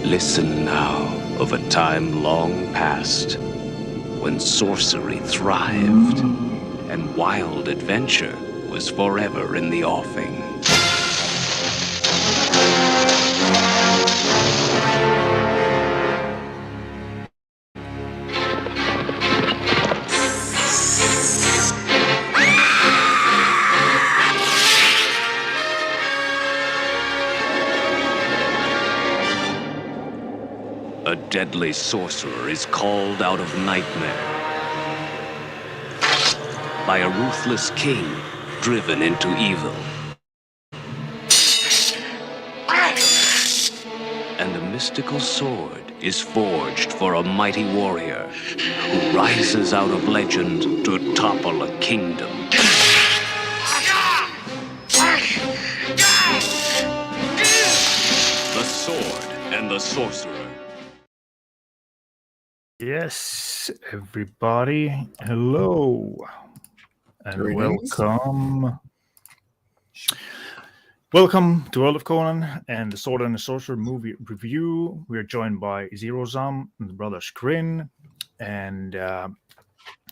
Listen now of a time long past when sorcery thrived and wild adventure was forever in the offing. A deadly sorcerer is called out of nightmare by a ruthless king driven into evil. And a mystical sword is forged for a mighty warrior who rises out of legend to topple a kingdom. The Sword and the Sorcerer. Yes, everybody, hello, and welcome. Welcome to World of Conan and the Sword and the Sorcerer movie review. We're joined by Zero-Zam and the brothers Grin, and I'm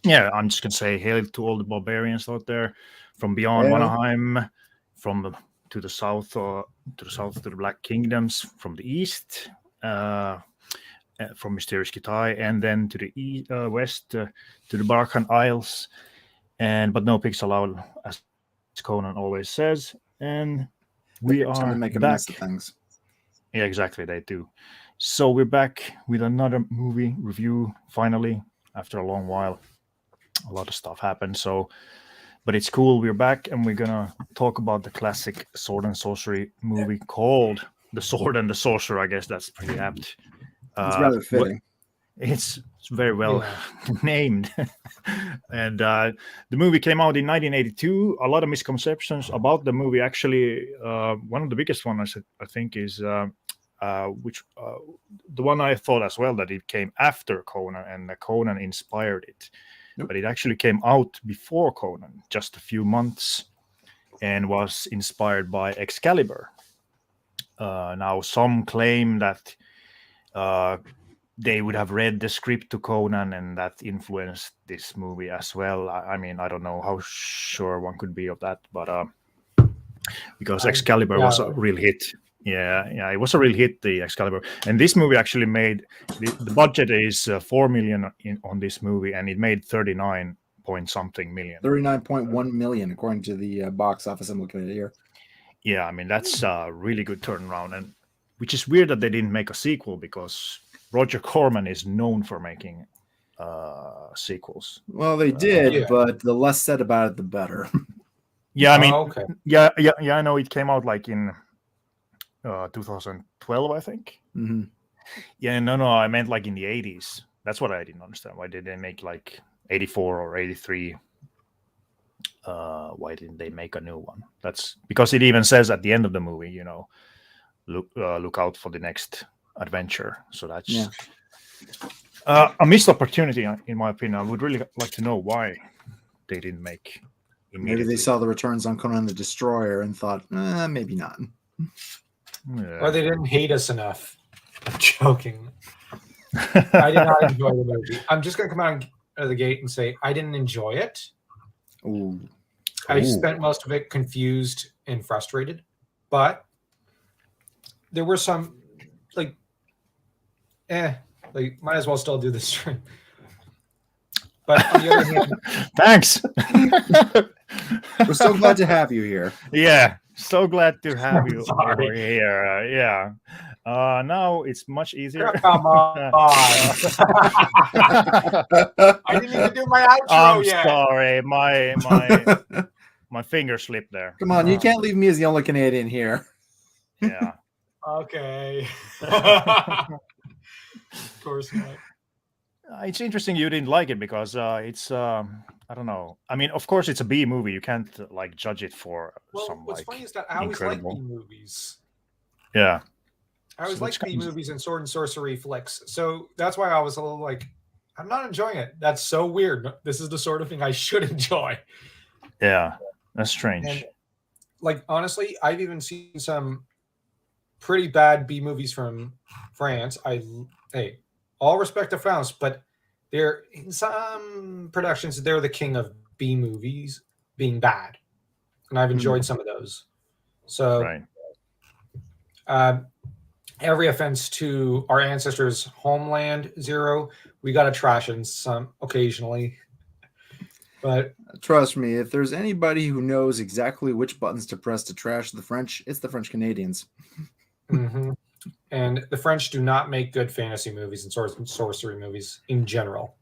just gonna say hail to all the barbarians out there from beyond Vanaheim, to the south to the Black Kingdoms, from the east. From Mysterious Kitai, and then to the west to the Barkhan Isles, but no pigs allowed, as Conan always says. And we are trying to make a mess of things. Yeah, exactly, they do. So we're back with another movie review. Finally, after a long while, a lot of stuff happened. But it's cool. We're back, and we're gonna talk about the classic Sword and Sorcery movie called The Sword and the Sorcerer. I guess that's pretty apt. It's rather fitting. It's very well named. And the movie came out in 1982. A lot of misconceptions about the movie. Actually, one of the biggest ones, I think, is the one I thought as well, that it came after Conan and that Conan inspired it. Nope. But it actually came out before Conan, just a few months, and was inspired by Excalibur. Now, some claim that they would have read the script to Conan and that influenced this movie as well. I mean, I don't know how sure one could be of that, but because Excalibur was a real hit. Yeah, it was a real hit, the Excalibur. And this movie actually made, the budget is 4 million on this movie, and it made 39 point something million. 39.1 million, according to the box office I'm looking at here. Yeah, I mean, that's a really good turnaround, and which is weird that they didn't make a sequel, because Roger Corman is known for making sequels. Well, they did, but the less said about it, the better. Yeah, I mean, yeah, I know it came out like in 2012, I think. Mm-hmm. Yeah, no, I meant like in the 80s. That's what I didn't understand. Why did they make like 84 or 83? Why didn't they make a new one? That's because it even says at the end of the movie, look out for the next adventure. So that's a missed opportunity, in my opinion. I would really like to know why they didn't make immediately. Maybe they saw the returns on Conan the Destroyer and thought, maybe not. Yeah. Or they didn't hate us enough. I'm joking. I did not enjoy the movie. I'm just going to come out of the gate and say I didn't enjoy it. Ooh. I spent most of it confused and frustrated, but there were some might as well still do this stream. But on the other hand, thanks. We're so glad to have you here. Yeah, so glad to have you over here. Now it's much easier. Come on. I didn't even do my outro yet. I'm sorry. My finger slipped there. Come on, you can't leave me as the only Canadian here. Yeah. Okay. Of course not. It's interesting you didn't like it, because it's I don't know. I mean, of course it's a B movie. You can't judge it for some what's funny is that I always like B movies. Yeah. I always like B movies and sword and sorcery flicks. So that's why I was a little I'm not enjoying it. That's so weird. This is the sort of thing I should enjoy. Yeah, that's strange. And like honestly, I've even seen some pretty bad B movies from France. Hey, all respect to France, but they're in some productions they're the king of B movies being bad, and I've enjoyed some of those. So, Right. Every offense to our ancestors' homeland, Zero, we got to trash in some occasionally. But Trust me, if there's anybody who knows exactly which buttons to press to trash the French, it's the French Canadians. mhm. And the French do not make good fantasy movies and sorcery movies in general,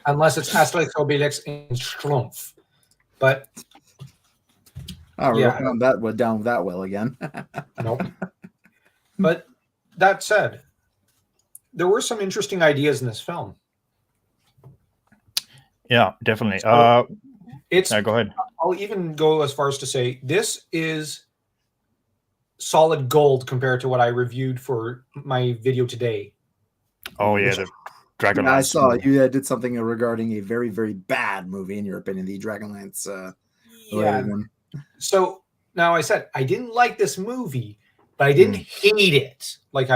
unless it's Asterix, Obelix, and Schtroumpf. But Yeah, that went down that well again. Nope. But that said, there were some interesting ideas in this film. Yeah, definitely. So go ahead. I'll even go as far as to say this is solid gold compared to what I reviewed for my video today. Oh yeah, the Dragonlance. I saw you did something regarding a very, very bad movie, in your opinion, the Dragonlance one. So now I said I didn't like this movie, but I didn't hate it. Like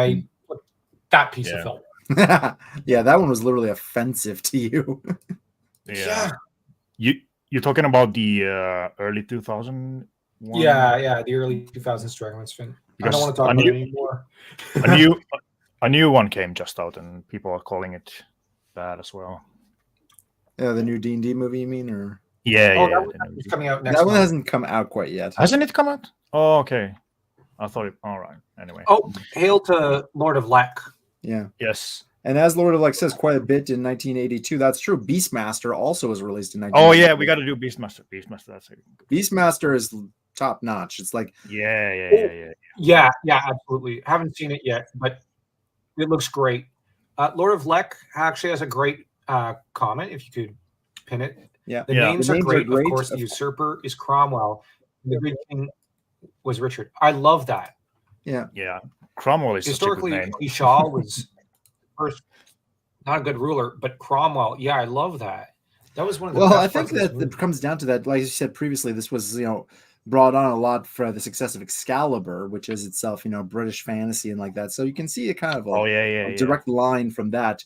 that piece of film. Yeah, that one was literally offensive to you. Yeah. You're talking about the early 2000 one? Yeah, the early 2000s Dragonlance film. I don't want to talk about it anymore. a new one came just out, and people are calling it bad as well. Yeah, the new D&D movie, you mean, or? Yeah, It's coming out next That one month. hasn't come out quite yet. Hasn't it come out? Oh, okay. I thought it. All right. Anyway. Oh, hail to Lord of Lek. Yeah. Yes. And as Lord of Lek says quite a bit in 1982, that's true. Beastmaster also was released in 1982. Oh yeah, we got to do Beastmaster. That's it. Beastmaster is top notch. It's like Yeah, absolutely. Haven't seen it yet, but it looks great. Lord of Lek actually has a great comment. If you could pin it. Yeah, the names are great. Of course, the usurper is Cromwell. The Great King was Richard. I love that. Yeah. Cromwell is historically such a good name. Isha was first not a good ruler, but Cromwell. Yeah, I love that. That was one of the best I think parts of that this movie. it comes down to that. Like you said previously, this was brought on a lot for the success of Excalibur, which is itself British fantasy and like that. So you can see a kind of a direct line from that.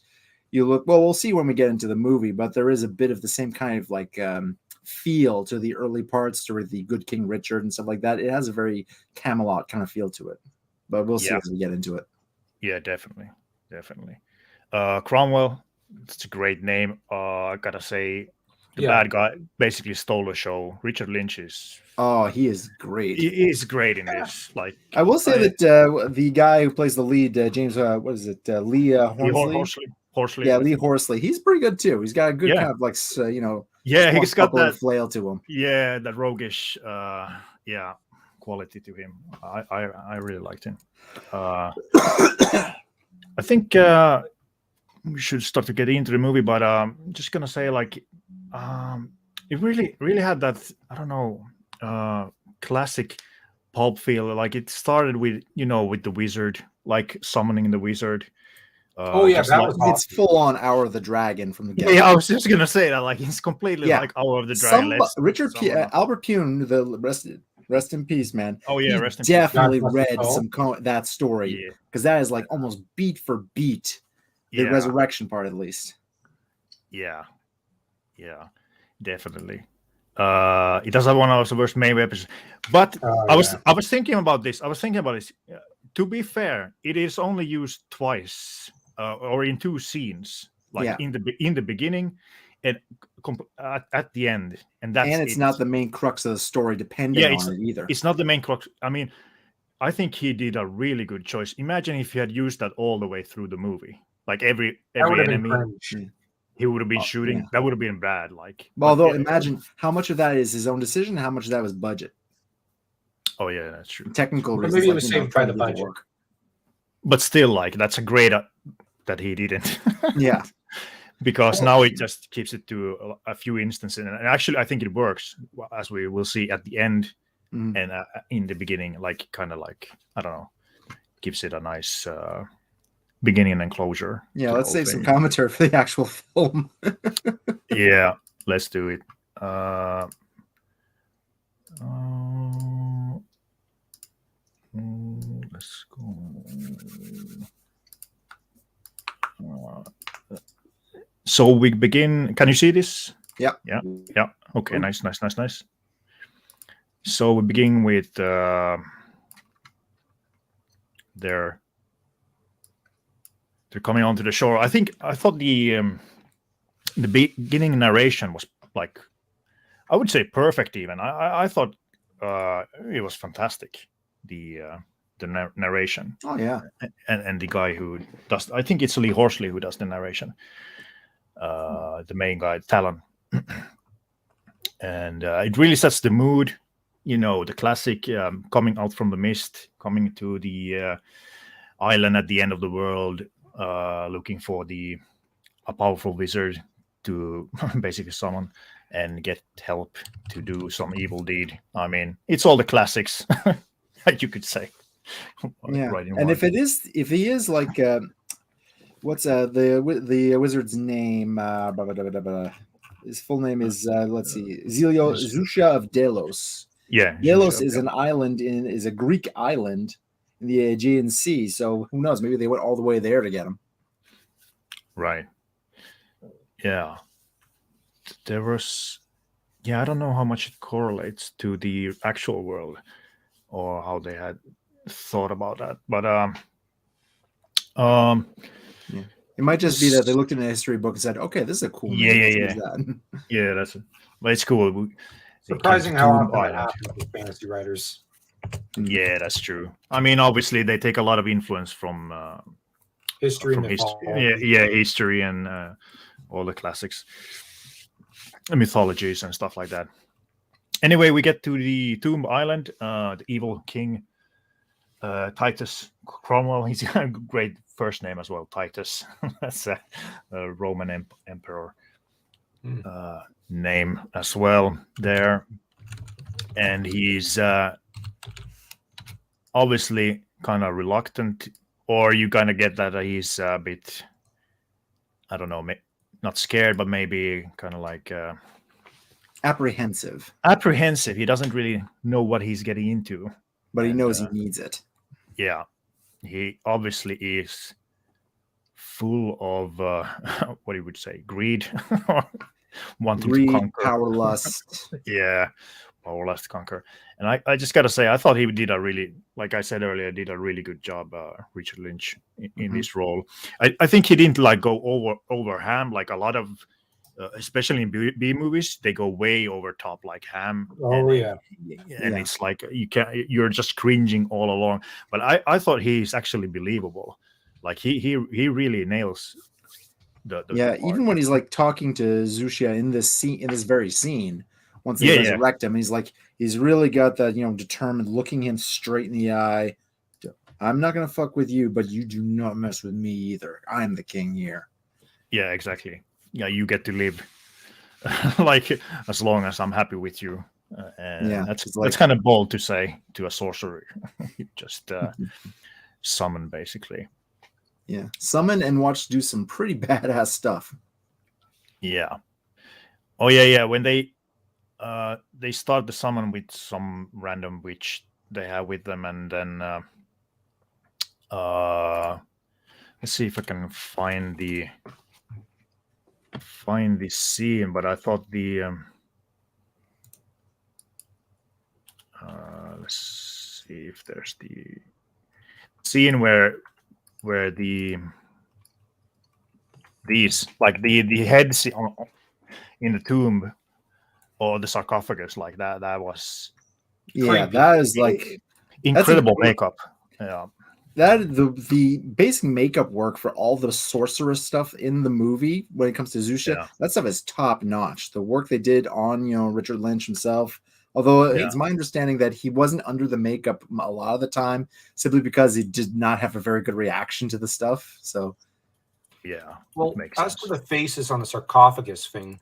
You look we'll see when we get into the movie, but there is a bit of the same kind of like feel to the early parts, to the Good King Richard and stuff like that. It has a very Camelot kind of feel to it, but we'll see as we get into it. Yeah, definitely. Cromwell, it's a great name. I gotta say, the bad guy basically stole the show. Richard Lynch is. Oh, he is great. He is great in this. Like, I will say that the guy who plays the lead, James, what is it, Lee Horsley? Yeah, Lee Horsley. He's pretty good too. He's got a good kind of like he's got that flail to him. Yeah, that roguish quality to him. I really liked him. I think we should start to get into the movie, but I'm just gonna say like it really had that classic pulp feel. Like it started with with the wizard, like summoning the wizard. It's full on Hour of the Dragon from the get-go. Yeah, I was just gonna say that. Like it's completely like Hour of the Dragon. Albert Pyun, the rest in peace, man. Oh yeah, rest in peace. Definitely read that story because that is like almost beat for beat the resurrection part, at least. Yeah, definitely. It does have one of the worst main episodes, but I was thinking about this. To be fair, it is only used twice. Or in two scenes, like in the beginning and at the end, and it's not the main crux of the story, depending on it either. It's not the main crux. I mean, I think he did a really good choice. Imagine if he had used that all the way through the movie, like every enemy he would have been shooting. Yeah. That would have been bad. Like, although imagine how much of that is his own decision, and how much of that was budget. Oh yeah, that's true. Technical reasons. Maybe it was saved by the budget. But still, like that's a great that he didn't. Yeah. Because now it just keeps it to a few instances, and actually I think it works, as we will see at the end and in the beginning. Like kind of like I don't know, gives it a nice beginning and closure. Yeah, let's save some commentary for the actual film. Yeah, let's do it. Let's go. So we begin. Can you see this? Yeah. Okay, nice. So we begin with they're coming onto the shore. I thought the beginning narration was like, I would say perfect. Even I thought it was fantastic. The narration. Oh yeah. And the guy who does, I think it's Lee Horsley who does the narration. The main guy, Talon. And it really sets the mood. The classic coming out from the mist, coming to the island at the end of the world, looking for a powerful wizard to basically summon and get help to do some evil deed. I mean, it's all the classics, you could say. Yeah, and if he is like, what's the wizard's name? His full name is let's see, Zusha of Delos. Yeah, Delos is an island is a Greek island in the Aegean Sea. So who knows? Maybe they went all the way there to get him. Right. Yeah. There was. Yeah, I don't know how much it correlates to the actual world, or how they had thought about that, but yeah. It might just be that they looked in a history book and said, "Okay, this is a cool name. That. Yeah, that's it. But it's cool. Surprising how often that happens with fantasy writers. Yeah, that's true. I mean, obviously, they take a lot of influence from history. History and all the classics, mythologies and stuff like that. Anyway, we get to the Tomb Island. The evil king, Titus Cromwell. He's got a great first name as well, Titus. That's a Roman emperor name as well there. And he's obviously kind of reluctant, or you kind of get that he's a bit, I don't know, not scared, but maybe kind of like apprehensive. He doesn't really know what he's getting into, but he knows he needs it. Yeah, he obviously is full of what you would say, greed, wanting to conquer, power lust. Yeah, power lust, conquer. And I just gotta say, I thought he did a really, like I said earlier, did a really good job, Richard Lynch, in this role. I think he didn't like go over ham like a lot of. Especially in B movies, they go way over top like ham. And it's like you're just cringing all along. But I thought he's actually believable. Like he really nails the even when he's like talking to Zusha in this very scene, once they resurrect him, he's really got that, determined, looking him straight in the eye. I'm not gonna fuck with you, but you do not mess with me either. I'm the king here. Yeah, exactly. Yeah, you get to live like as long as I'm happy with you. And that's kind of bold to say to a sorcerer. Just summon, basically. Yeah, summon and watch do some pretty badass stuff. Yeah. Oh yeah. When they start the summon with some random witch they have with them, and then let's see if I can find the scene, but I thought the let's see if there's the scene where these like the heads in the tomb or the sarcophagus, like that was that is like incredible makeup. Yeah. That the basic makeup work for all the sorceress stuff in the movie when it comes to Zusha, that stuff is top notch. The work they did on Richard Lynch himself, although it's my understanding that he wasn't under the makeup a lot of the time, simply because he did not have a very good reaction to the stuff. So well, as for the faces on the sarcophagus thing,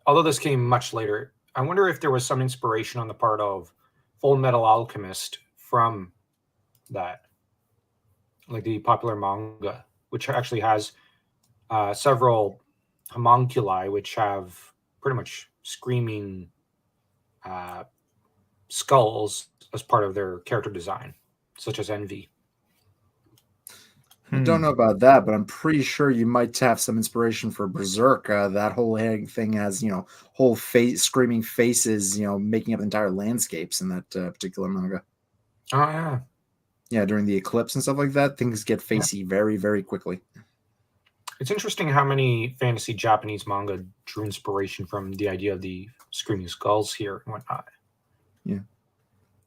although this came much later, I wonder if there was some inspiration on the part of Full Metal Alchemist from that. like the popular manga, which actually has several homunculi, which have pretty much screaming skulls as part of their character design, such as Envy. I don't know about that, but I'm pretty sure you might have some inspiration for Berserk. That whole thing has, whole face screaming faces, making up entire landscapes in that particular manga. Oh, yeah. Yeah, during the eclipse and stuff like that, things get facey very, very quickly. It's interesting how many fantasy Japanese manga drew inspiration from the idea of the screaming skulls here and whatnot. Yeah.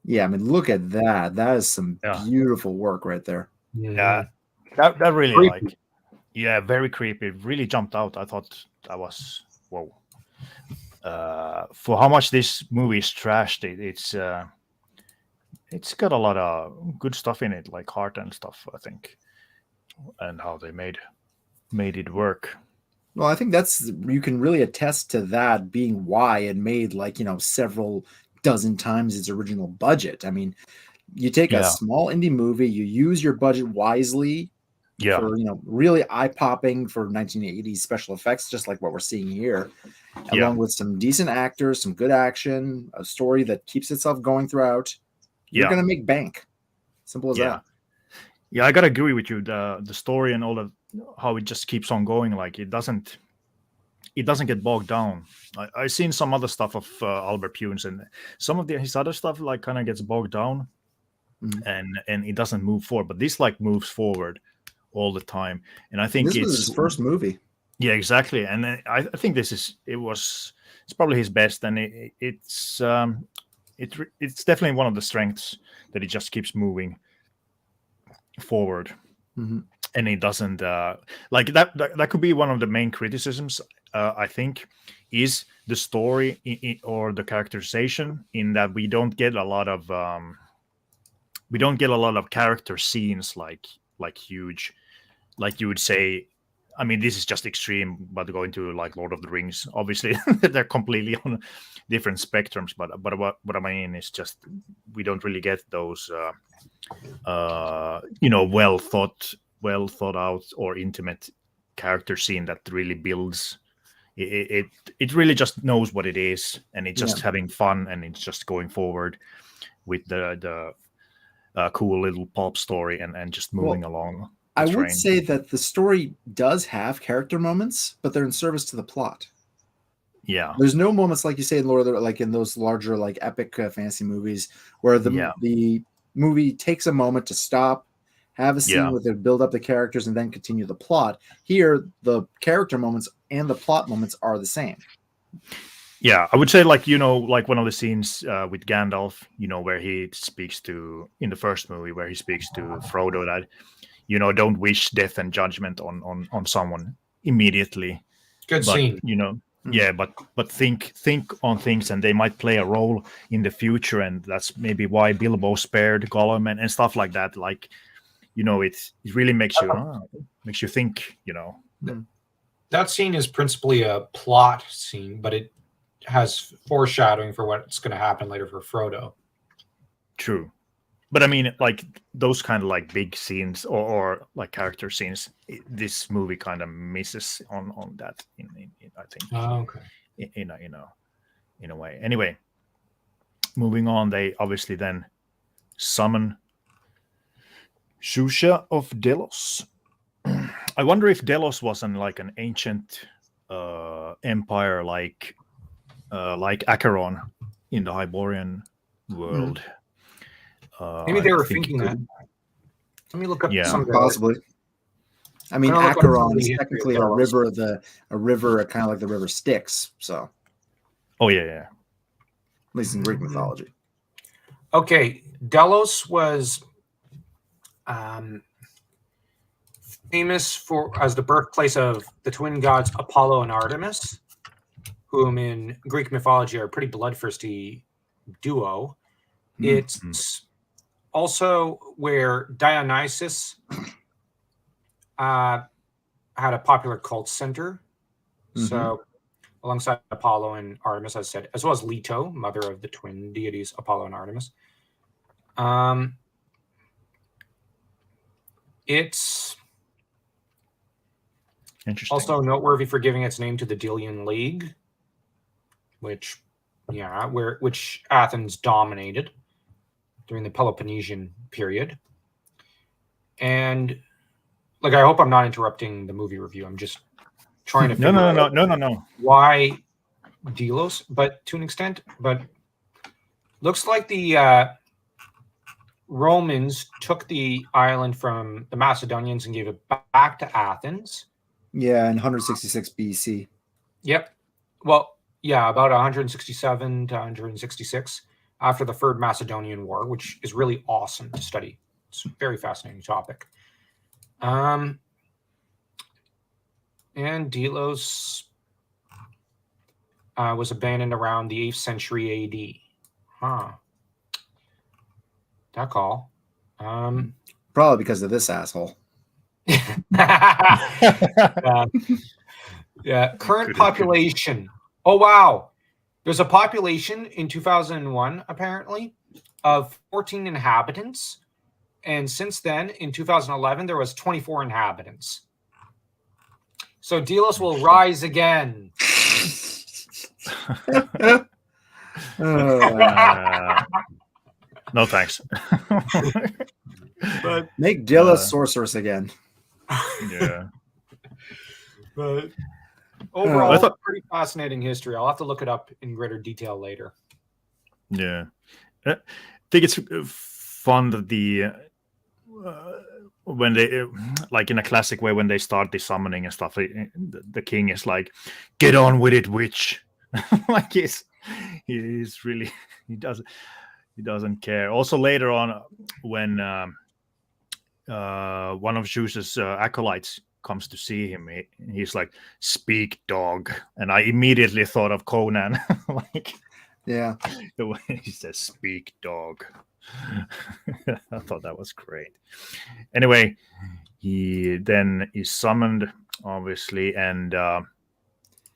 Yeah, I mean, look at that. That is some beautiful work right there. Yeah. That really creepy. Very creepy. It really jumped out. I thought that was whoa. For how much this movie is trashed, it's got a lot of good stuff in it, like heart and stuff, I think, and how they made it work. Well, I think you can really attest to that being why it made several dozen times its original budget. I mean, you take a small indie movie, you use your budget wisely. For really eye-popping for 1980s special effects, just like what we're seeing here, along with some decent actors, some good action, a story that keeps itself going throughout. You're gonna make bank. Simple as that. Yeah, I gotta agree with you. The story and all of how it just keeps on going, like it doesn't get bogged down. I've seen some other stuff of Albert Pyun's, and some of his other stuff like kind of gets bogged down, and it doesn't move forward. But this like moves forward all the time, and I think this was his first movie. Yeah, exactly. And I think it's probably his best, and it's definitely one of the strengths that it just keeps moving forward, and it doesn't like that could be one of the main criticisms. I think is the story or the characterization, in that we don't get a lot of character scenes like huge, like you would say. I mean, this is just extreme, but going to like Lord of the Rings, obviously they're completely on different spectrums. But what I mean is just we don't really get those well thought out or intimate character scene that really builds. It really just knows what it is, and it's just having fun, and it's just going forward with the cool little pulp story and just moving along. I would say that the story does have character moments, but they're in service to the plot. Yeah, there's no moments like you say in Lord of the, like in those larger like epic fantasy movies where the movie takes a moment to stop, have a scene with it, build up the characters, and then continue the plot. Here, the character moments and the plot moments are the same. Yeah, I would say like one of the scenes with Gandalf, where he speaks to in the first movie, where he speaks to Frodo that. Don't wish death and judgment on someone immediately. Good scene. But think on things, and they might play a role in the future, and that's maybe why Bilbo spared Gollum and stuff like that. Like, it really makes you think. That scene is principally a plot scene, but it has foreshadowing for what's going to happen later for Frodo. True. But I mean, like those kind of like big scenes or like character scenes, this movie kind of misses on that. I think. Oh, okay. In a way. Anyway, moving on. They obviously then summon Shusha of Delos. I wonder if Delos was an ancient empire like Acheron in the Hyborian world. Maybe they were thinking that. Let me look up some. Possibly. I mean, Acheron is technically a river, kind of like the river Styx. So. Oh yeah. At least in Greek mythology. Okay, Delos was famous as the birthplace of the twin gods Apollo and Artemis, whom in Greek mythology are a pretty bloodthirsty duo. It's also where Dionysus had a popular cult center. So alongside Apollo and Artemis, as I said, as well as Leto, mother of the twin deities It's Interesting. also noteworthy for giving its name to the Delian League, which Athens dominated during the Peloponnesian period. And like, I hope I'm not interrupting the movie review. I'm just trying to figure out no. why Delos, but to an extent. But looks like the Romans took the island from the Macedonians and gave it back to Athens. Yeah, in 166 BC. Yep. Well, yeah, about 167 to 166 after the Third Macedonian War, which is really awesome to study. It's a very fascinating topic. And Delos was abandoned around the 8th century AD. Huh. That call. Probably because of this asshole. Yeah. Current population. Oh, wow. There's a population in 2001, apparently, of 14 inhabitants. And since then, in 2011, there was 24 inhabitants. So Delos will rise again. No thanks. But make Delos sorceress again. Yeah. But overall, pretty fascinating history. I'll have to look it up in greater detail later. Yeah. I think it's fun that when they, like in a classic way, when they start the summoning and stuff, the king is like, "Get on with it, witch." Like he's really, he doesn't care. Also later on, when one of Zeus's acolytes comes to see him, he's like, "Speak, dog," and I immediately thought of Conan. Like, yeah, the way he says, "Speak, dog." I thought that was great. Anyway, he then is summoned, obviously, and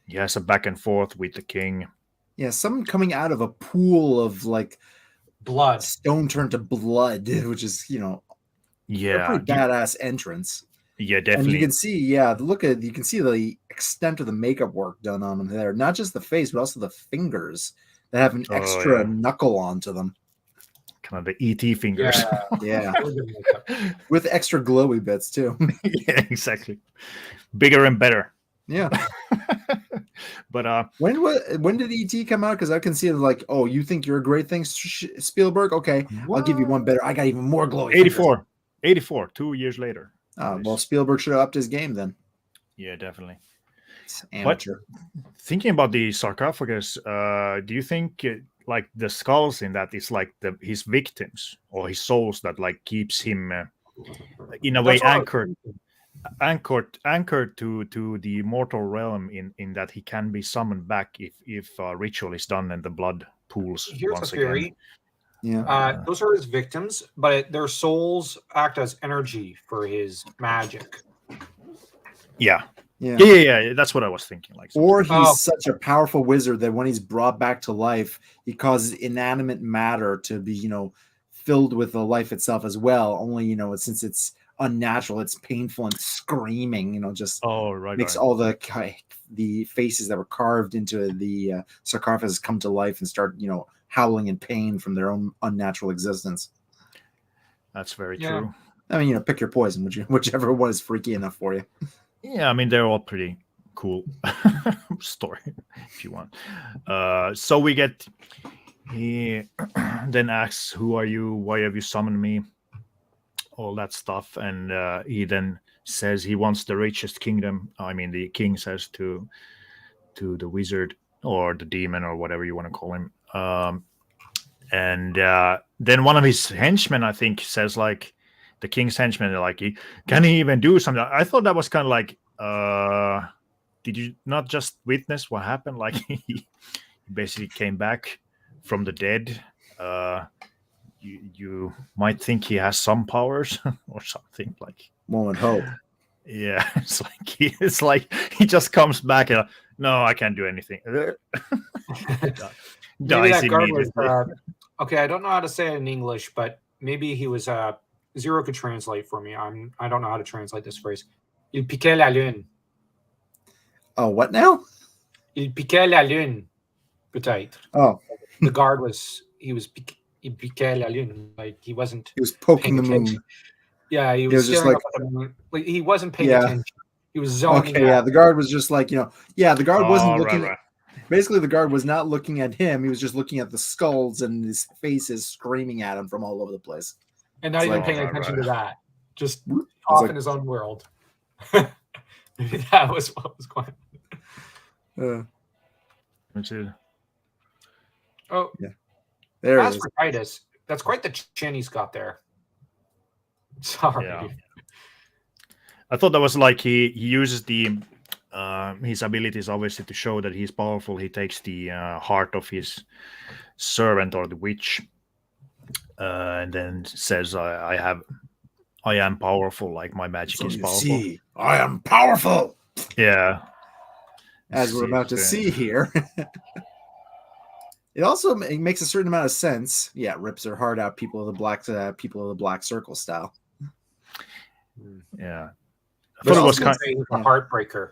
he has a back and forth with the king. Yeah, someone coming out of a pool of like blood, stone turned to blood, which is, a pretty badass entrance. Yeah, definitely. And you can see, you can see the extent of the makeup work done on him there. Not just the face, but also the fingers that have an extra knuckle onto them. Kind of the ET fingers. Yeah. With extra glowy bits too. Yeah, exactly. Bigger and better. Yeah. But when did ET come out? Because I can see it like, oh, you think you're a great thing, Spielberg? Okay, what? I'll give you one better. I got even more glowy. 84, 2 years later. Well, Spielberg should have upped his game then. Yeah, definitely. It's amateur. But thinking about the sarcophagus, do you think like the skulls in that is like his victims or his souls that like keeps him in a way anchored to the mortal realm in that he can be summoned back if ritual is done and the blood pools. Here's once a theory. Again. Yeah. Those are his victims, but their souls act as energy for his magic. Yeah. That's what I was thinking. Like, or he's such a powerful wizard that when he's brought back to life, he causes inanimate matter to be, filled with the life itself as well. Only, since it's unnatural, it's painful and screaming. Just makes all the faces that were carved into the sarcophagus come to life and start, howling in pain from their own unnatural existence. That's very true. I mean, pick your poison, whichever one is freaky enough for you. Yeah, I mean, they're all pretty cool story, if you want. So we get, he then asks, "Who are you? Why have you summoned me?" All that stuff. And he then says he wants the richest kingdom. I mean, the king says to the wizard or the demon or whatever you want to call him. And then one of his henchmen, I think, says like, the king's henchmen, like, can he even do something? I thought that was kind of like, did you not just witness what happened? Like, he basically came back from the dead. You might think he has some powers or something. Like, one would hope. Yeah, it's like he just comes back and no, I can't do anything. Dies immediately. Okay, I don't know how to say it in English, but maybe he was Zero could translate for me. I don't know how to translate this phrase. Il piquait la lune. Oh, what now? Il piquait la lune. Peut-être. Oh, the guard il piquait la lune. Like he wasn't. He was poking the attention. moon. Yeah, he was staring up at the moon. Like he wasn't paying attention. He was zoning. Okay, the guard was just like, the guard wasn't looking. Right. Basically, the guard was not looking at him. He was just looking at the skulls and his faces screaming at him from all over the place. And not even paying attention to that. Just off in his own world. Maybe that was what was going on. That's it. Oh, yeah. There as for Titus, that's quite the chin he's got there. Sorry. Yeah. I thought that was like he uses the his abilities obviously to show that he's powerful. He takes the heart of his servant or the witch, and then says, "I am powerful. Like my magic is powerful. See, I am powerful." Yeah, as we're about to see here. It also makes a certain amount of sense. Yeah, rips her heart out. People of the black circle style. Yeah, I thought it was kind of a heartbreaker.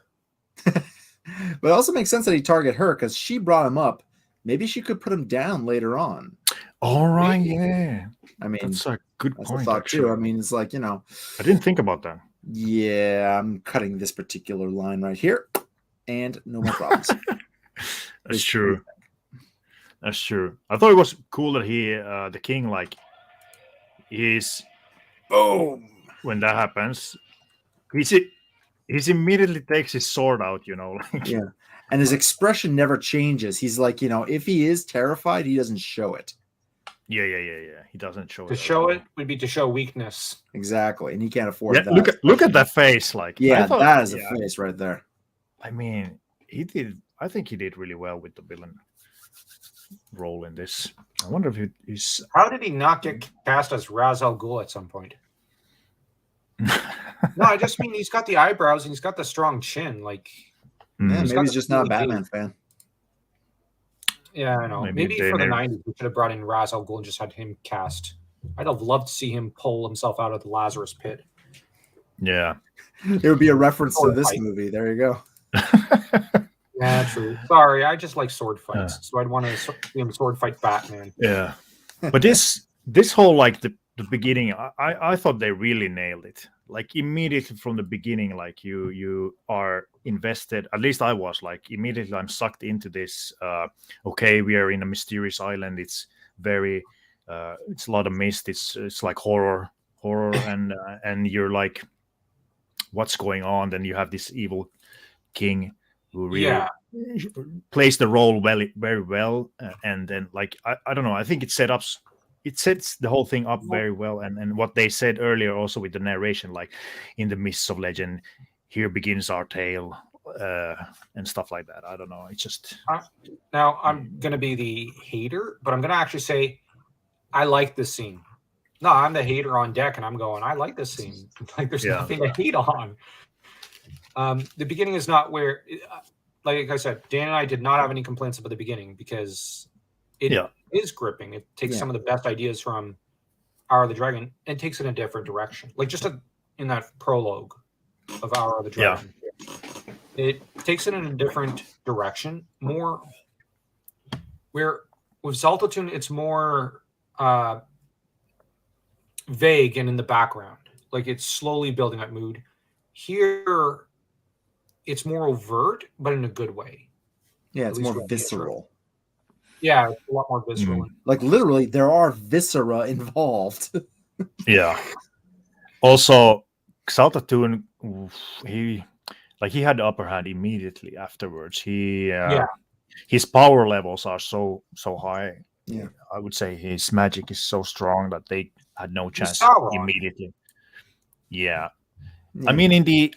But it also makes sense that he target her because she brought him up. Maybe she could put him down later on. All right, yeah. I mean, that's a good point. I thought too. I mean, it's like, I didn't think about that. Yeah, I'm cutting this particular line right here, and no more problems. That's true. That's true. I thought it was cool that he, the king, like, he's boom when that happens. He immediately takes his sword out, Like, yeah, and his expression never changes. He's like, if he is terrified, he doesn't show it. Yeah. He doesn't show it. To show it would be to show weakness. Exactly, and he can't afford that. Look at that face, like. Yeah, that is a face right there. I mean, he did. I think he did really well with the villain role in this. I wonder if he's. How did he not get cast as Ra's al Ghul at some point? No, I just mean he's got the eyebrows and he's got the strong chin. Like, maybe he's just not a Batman fan. Yeah, I know. Maybe for the 90s, we should have brought in Ra's al Ghul and just had him cast. I'd have loved to see him pull himself out of the Lazarus pit. Yeah. It would be a reference to this movie. There you go. Yeah, true. Sorry, I just like sword fights, so I'd want to see him sword fight Batman. Yeah. But this whole, like, the beginning, I thought they really nailed it. Like, immediately from the beginning, like, you are invested. At least I was, like, immediately I'm sucked into this. Okay, we are in a mysterious island. It's very it's a lot of mist. It's like horror and you're like, what's going on? Then you have this evil king who really plays the role very well, and then, like, I don't know, I think it sets the whole thing up very well, and what they said earlier also with the narration, like, in the mists of legend, here begins our tale, and stuff like that. I don't know, it's just now I'm gonna be the hater, but I'm gonna actually say I like this scene. No, I'm the hater on deck, and I'm going, I like this scene. Like, there's nothing to hate on. The beginning is not where, like I said, Dan and I did not have any complaints about the beginning because it is gripping. It takes some of the best ideas from Hour of the Dragon and takes it in a different direction. Like just in that prologue of Hour of the Dragon, it takes it in a different direction. More where with Zaltatun, it's more vague and in the background. Like it's slowly building that mood. Here, it's more overt, but in a good way. Yeah, it's more visceral. Yeah, it's a lot more visceral. Like literally, there are viscera involved. Yeah. Also, Zaltatun, he had the upper hand immediately afterwards. His power levels are so high. Yeah, I would say his magic is so strong that they had no chance immediately. Yeah. I mean, in the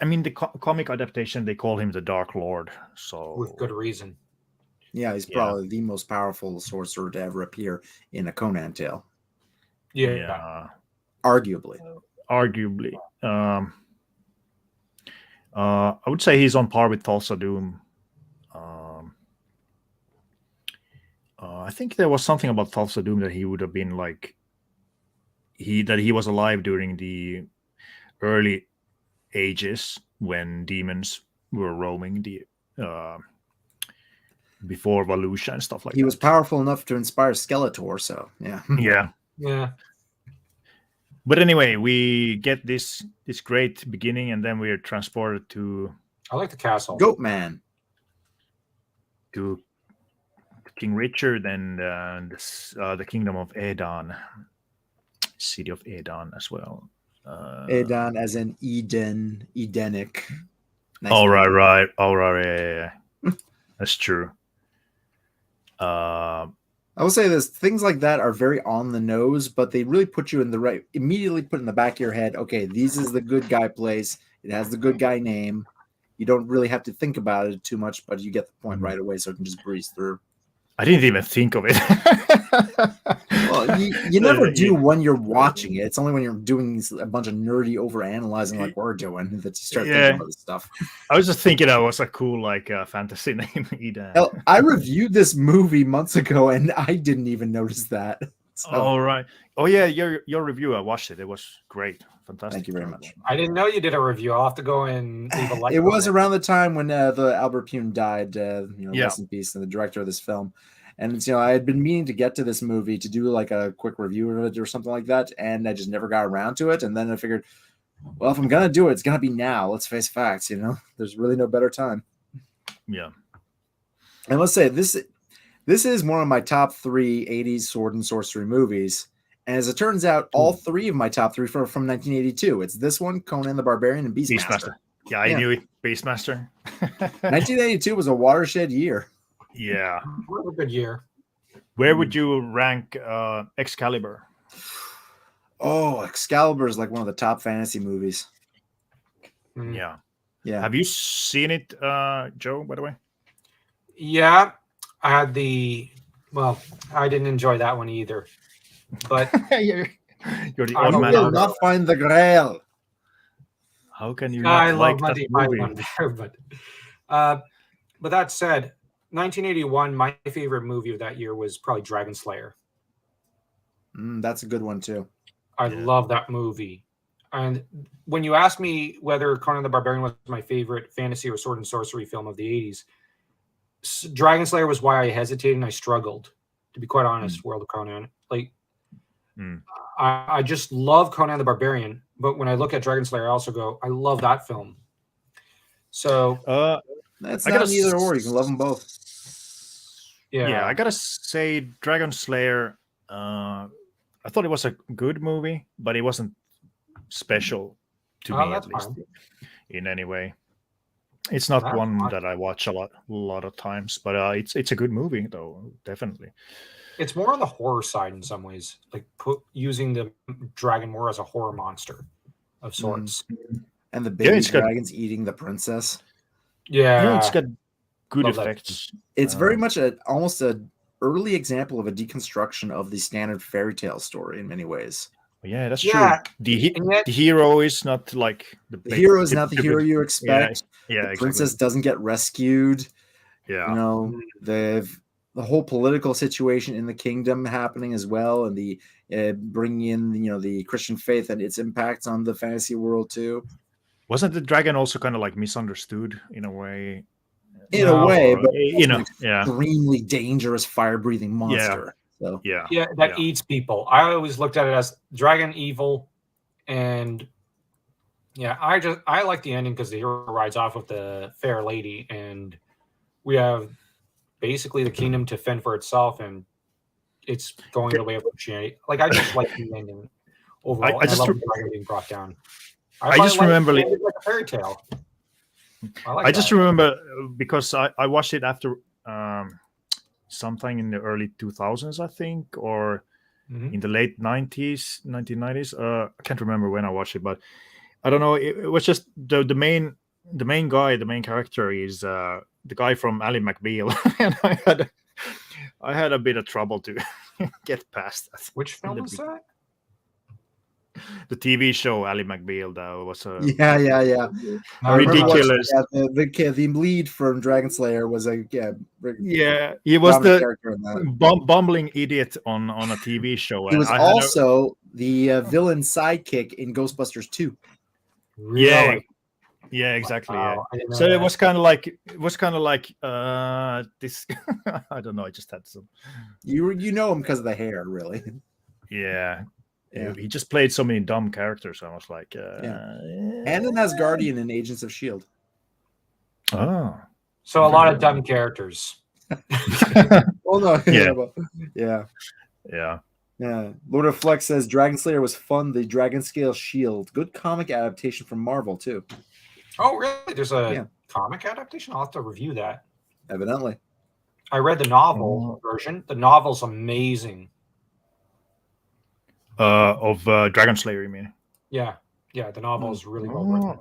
comic adaptation, they call him the Dark Lord. So with good reason. Yeah, he's probably the most powerful sorcerer to ever appear in a Conan tale. Yeah. Arguably. I would say he's on par with Thulsa Doom. I think there was something about Thulsa Doom that he would have been like he was alive during the early ages when demons were roaming the before Volusia and stuff like that. He was powerful enough to inspire Skeletor, so yeah. Yeah. But anyway, we get this great beginning, and then we are transported to. I like the castle. Goatman. To King Richard and the kingdom of Edon, city of Edon as well. Edon, as in Eden, Edenic. Nice right. Yeah. That's true. I will say this: things like that are very on the nose, but they really put you in the right. Immediately put in the back of your head. Okay, this is the good guy place. It has the good guy name. You don't really have to think about it too much, but you get the point right away, so it can just breeze through. I didn't even think of it. Well, you never do when you're watching it. It's only when you're doing a bunch of nerdy over-analyzing like we're doing that you start thinking about this stuff. I was just thinking that was a cool fantasy name. Hell, I reviewed this movie months ago, and I didn't even notice that. So. Oh, right. Oh, yeah, your review, I watched it. It was great. Fantastic. Thank you very much. I didn't know you did a review. I'll have to go and leave a like. It was around the time when the Albert Pyun died, rest in peace, and the director of this film. And I had been meaning to get to this movie to do like a quick review of it or something like that, and I just never got around to it. And then I figured, well, if I'm gonna do it, it's gonna be now. Let's face facts. There's really no better time. Yeah. And let's say this is one of my top 3 '80s sword and sorcery movies. And as it turns out, all 3 of my top 3 are from 1982. It's this one, Conan the Barbarian, and Beastmaster. Yeah, I knew it. Beastmaster. 1982 was a watershed year. Yeah. What a good year. Where would you rank Excalibur? Oh, Excalibur is like one of the top fantasy movies. Yeah. Yeah. Have you seen it, Joe, by the way? Yeah. I had I didn't enjoy that one either. But you're the odd man. You will not find the Grail. How can you not like that movie? One there, but that said, 1981, my favorite movie of that year was probably Dragon Slayer. That's a good one too. I love that movie. And when you ask me whether Conan the Barbarian was my favorite fantasy or sword and sorcery film of the 80s, Dragon Slayer was why I hesitated and I struggled, to be quite honest. World of Conan, I just love Conan the Barbarian, but when I look at Dragon Slayer, I also go, I love that film. So that's not either or. You can love them both. Yeah, I gotta say, Dragon Slayer. I thought it was a good movie, but it wasn't special to me, at least in any way. It's not one that I watch a lot of times, but it's a good movie though, definitely. It's more on the horror side in some ways, like using the dragon more as a horror monster of sorts. And the baby dragons eating the princess. Yeah, it's got good effects. It's very much almost an early example of a deconstruction of the standard fairy tale story in many ways. Yeah, that's true. The hero is not like the hero is not the hero you expect. Yeah, the princess doesn't get rescued. Yeah, the whole political situation in the kingdom happening as well, and the bringing in the Christian faith and its impacts on the fantasy world too. Wasn't the dragon also kind of like misunderstood in a way? In a way, but extremely dangerous fire-breathing monster. So that eats people. I always looked at it as dragon evil, and I like the ending because the hero rides off with the fair lady, and we have basically the kingdom to fend for itself, and it's going the way of Christianity. Like I just like the ending overall. I love the dragon being brought down. I just remember like a fairy tale. I just remember because I watched it after sometime in the early 2000s, I think, or in the late 1990s. I can't remember when I watched it, but I don't know. It was just the main character is the guy from Ally McBeal, and I had a bit of trouble to get past that. Which film was that? the TV show Ally McBeal that was yeah. ridiculous. The lead from Dragon Slayer was he was the character in that. bumbling idiot on a TV show. He was also the villain sidekick in Ghostbusters 2. Really? Yeah, exactly. Wow, Yeah. So it was kind of like this. I don't know. I just had some. You know him because of the hair, really. Yeah. He just played so many dumb characters. I was like, and an Asgardian in Agents of S.H.I.E.L.D. Oh. So a lot of dumb characters. Oh no. Yeah. Lord of Flex says Dragon Slayer was fun. The Dragon Scale Shield, good comic adaptation from Marvel too. Oh really? There's a comic adaptation. I'll have to review that. Evidently, I read the novel version. The novel's amazing. Of Dragon Slayer, you mean? Yeah. The novel is really well written.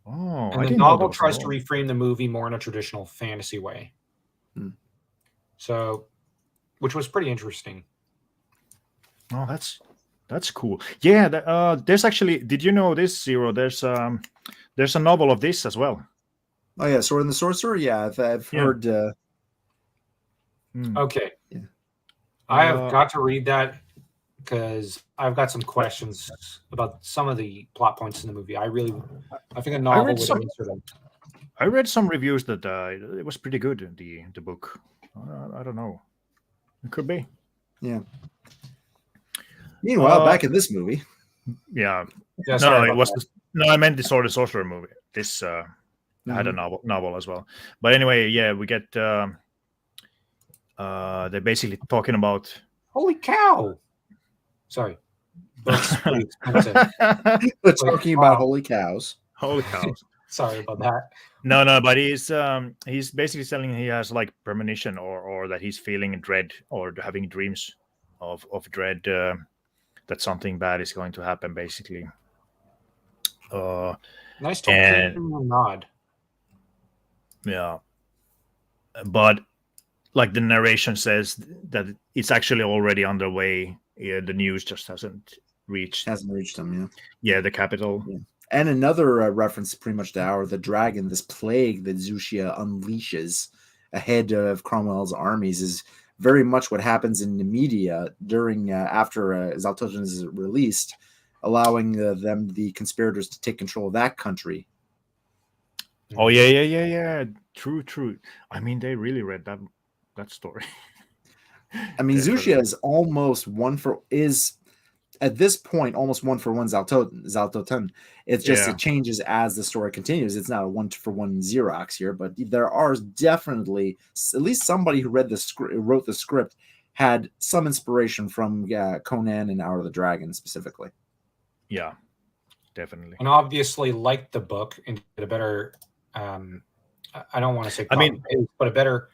Oh, and the novel tries to reframe the movie more in a traditional fantasy way. So, which was pretty interesting. Oh, that's cool. Yeah, there's actually. Did you know this, Zero? There's a novel of this as well. Oh yeah, Sword and the Sorcerer. Yeah, I've heard. Okay, I have got to read that because I've got some questions about some of the plot points in the movie. I think a novel would answer them. I read some reviews that it was pretty good. The book. I don't know. It could be. Yeah. Meanwhile, back in this movie. Yeah. No, it was. No, I meant the Sword and Sorcerer movie. This had a novel as well. But anyway, we get. They're basically talking about. Holy cow! Sorry. That's pretty expensive. We're talking about holy cows. Holy cows. Sorry about that. No, but he's basically saying he has like premonition or that he's feeling dread or having dreams of dread that something bad is going to happen, basically. Nice to nod. Yeah. But like the narration says that it's actually already underway. Yeah, the news just hasn't reached them. Yeah, the capital. Yeah. And another reference pretty much to Hour of the Dragon, this plague that Zushia unleashes ahead of Cromwell's armies is very much what happens in the media during after Zaltotan is released, allowing the conspirators to take control of that country. Oh yeah. True. I mean, they really read that story. I mean, Zushia is almost at this point almost one for one Zaltotan. It's just it changes as the story continues. It's not a 1-for-1 Xerox here, but there are definitely at least somebody who wrote the script had some inspiration from Conan and Hour of the Dragon specifically. Yeah, definitely. And obviously liked the book and did a better. I don't want to say, but a better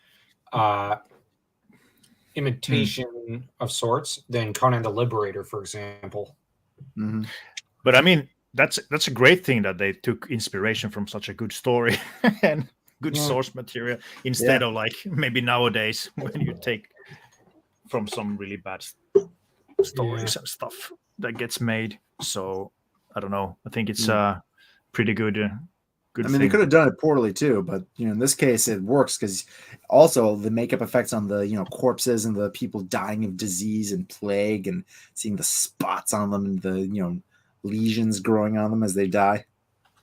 imitation of sorts than Conan the Liberator, for example. Mm-hmm. But I mean, that's a great thing that they took inspiration from such a good story and good source material instead of like maybe nowadays when you take from some really bad stories and stuff that gets made. So I don't know. I think it's pretty good. I mean, they could have done it poorly too, but in this case, it works because also the makeup effects on the corpses and the people dying of disease and plague, and seeing the spots on them and the lesions growing on them as they die.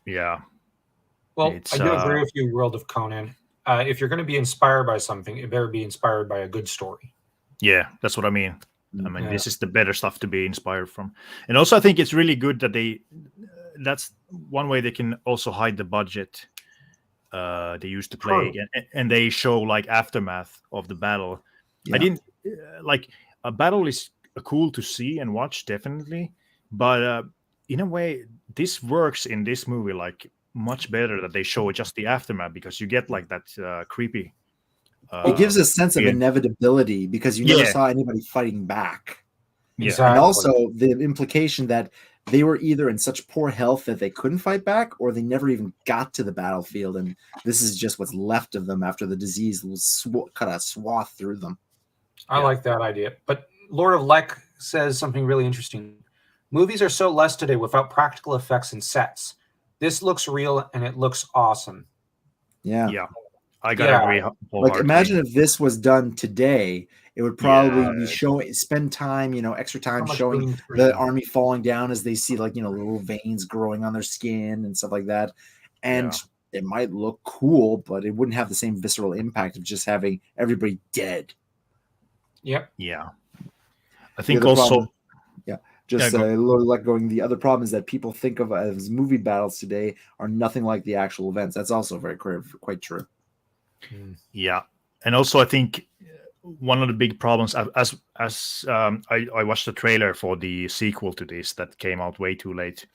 Yeah. Well, I do agree with you, World of Conan. If you're going to be inspired by something, it better be inspired by a good story. Yeah, that's what I mean. I mean, this is the better stuff to be inspired from. And also, I think it's really good that that's one way they can also hide the budget they used to play, and they show like aftermath of the battle. I didn't like a battle is cool to see and watch, definitely, but in a way this works in this movie like much better that they show just the aftermath, because you get like that creepy it gives a sense of inevitability because you never saw anybody fighting back. Exactly. And also the implication that they were either in such poor health that they couldn't fight back, or they never even got to the battlefield, and this is just what's left of them after the disease cut a swath through them. I like that idea. But Lord of Lek says something really interesting. Movies are so less today without practical effects and sets. This looks real and it looks awesome. Yeah. I gotta agree. Like, imagine if this was done today, it would probably be spend time, extra time showing the army falling down as they see, like, little veins growing on their skin and stuff like that. And it might look cool, but it wouldn't have the same visceral impact of just having everybody dead. Yep. Yeah. I think also... going. The other problem is that people think of as movie battles today are nothing like the actual events. That's also quite true. Yeah, and also I think one of the big problems, as I watched the trailer for the sequel to this that came out way too late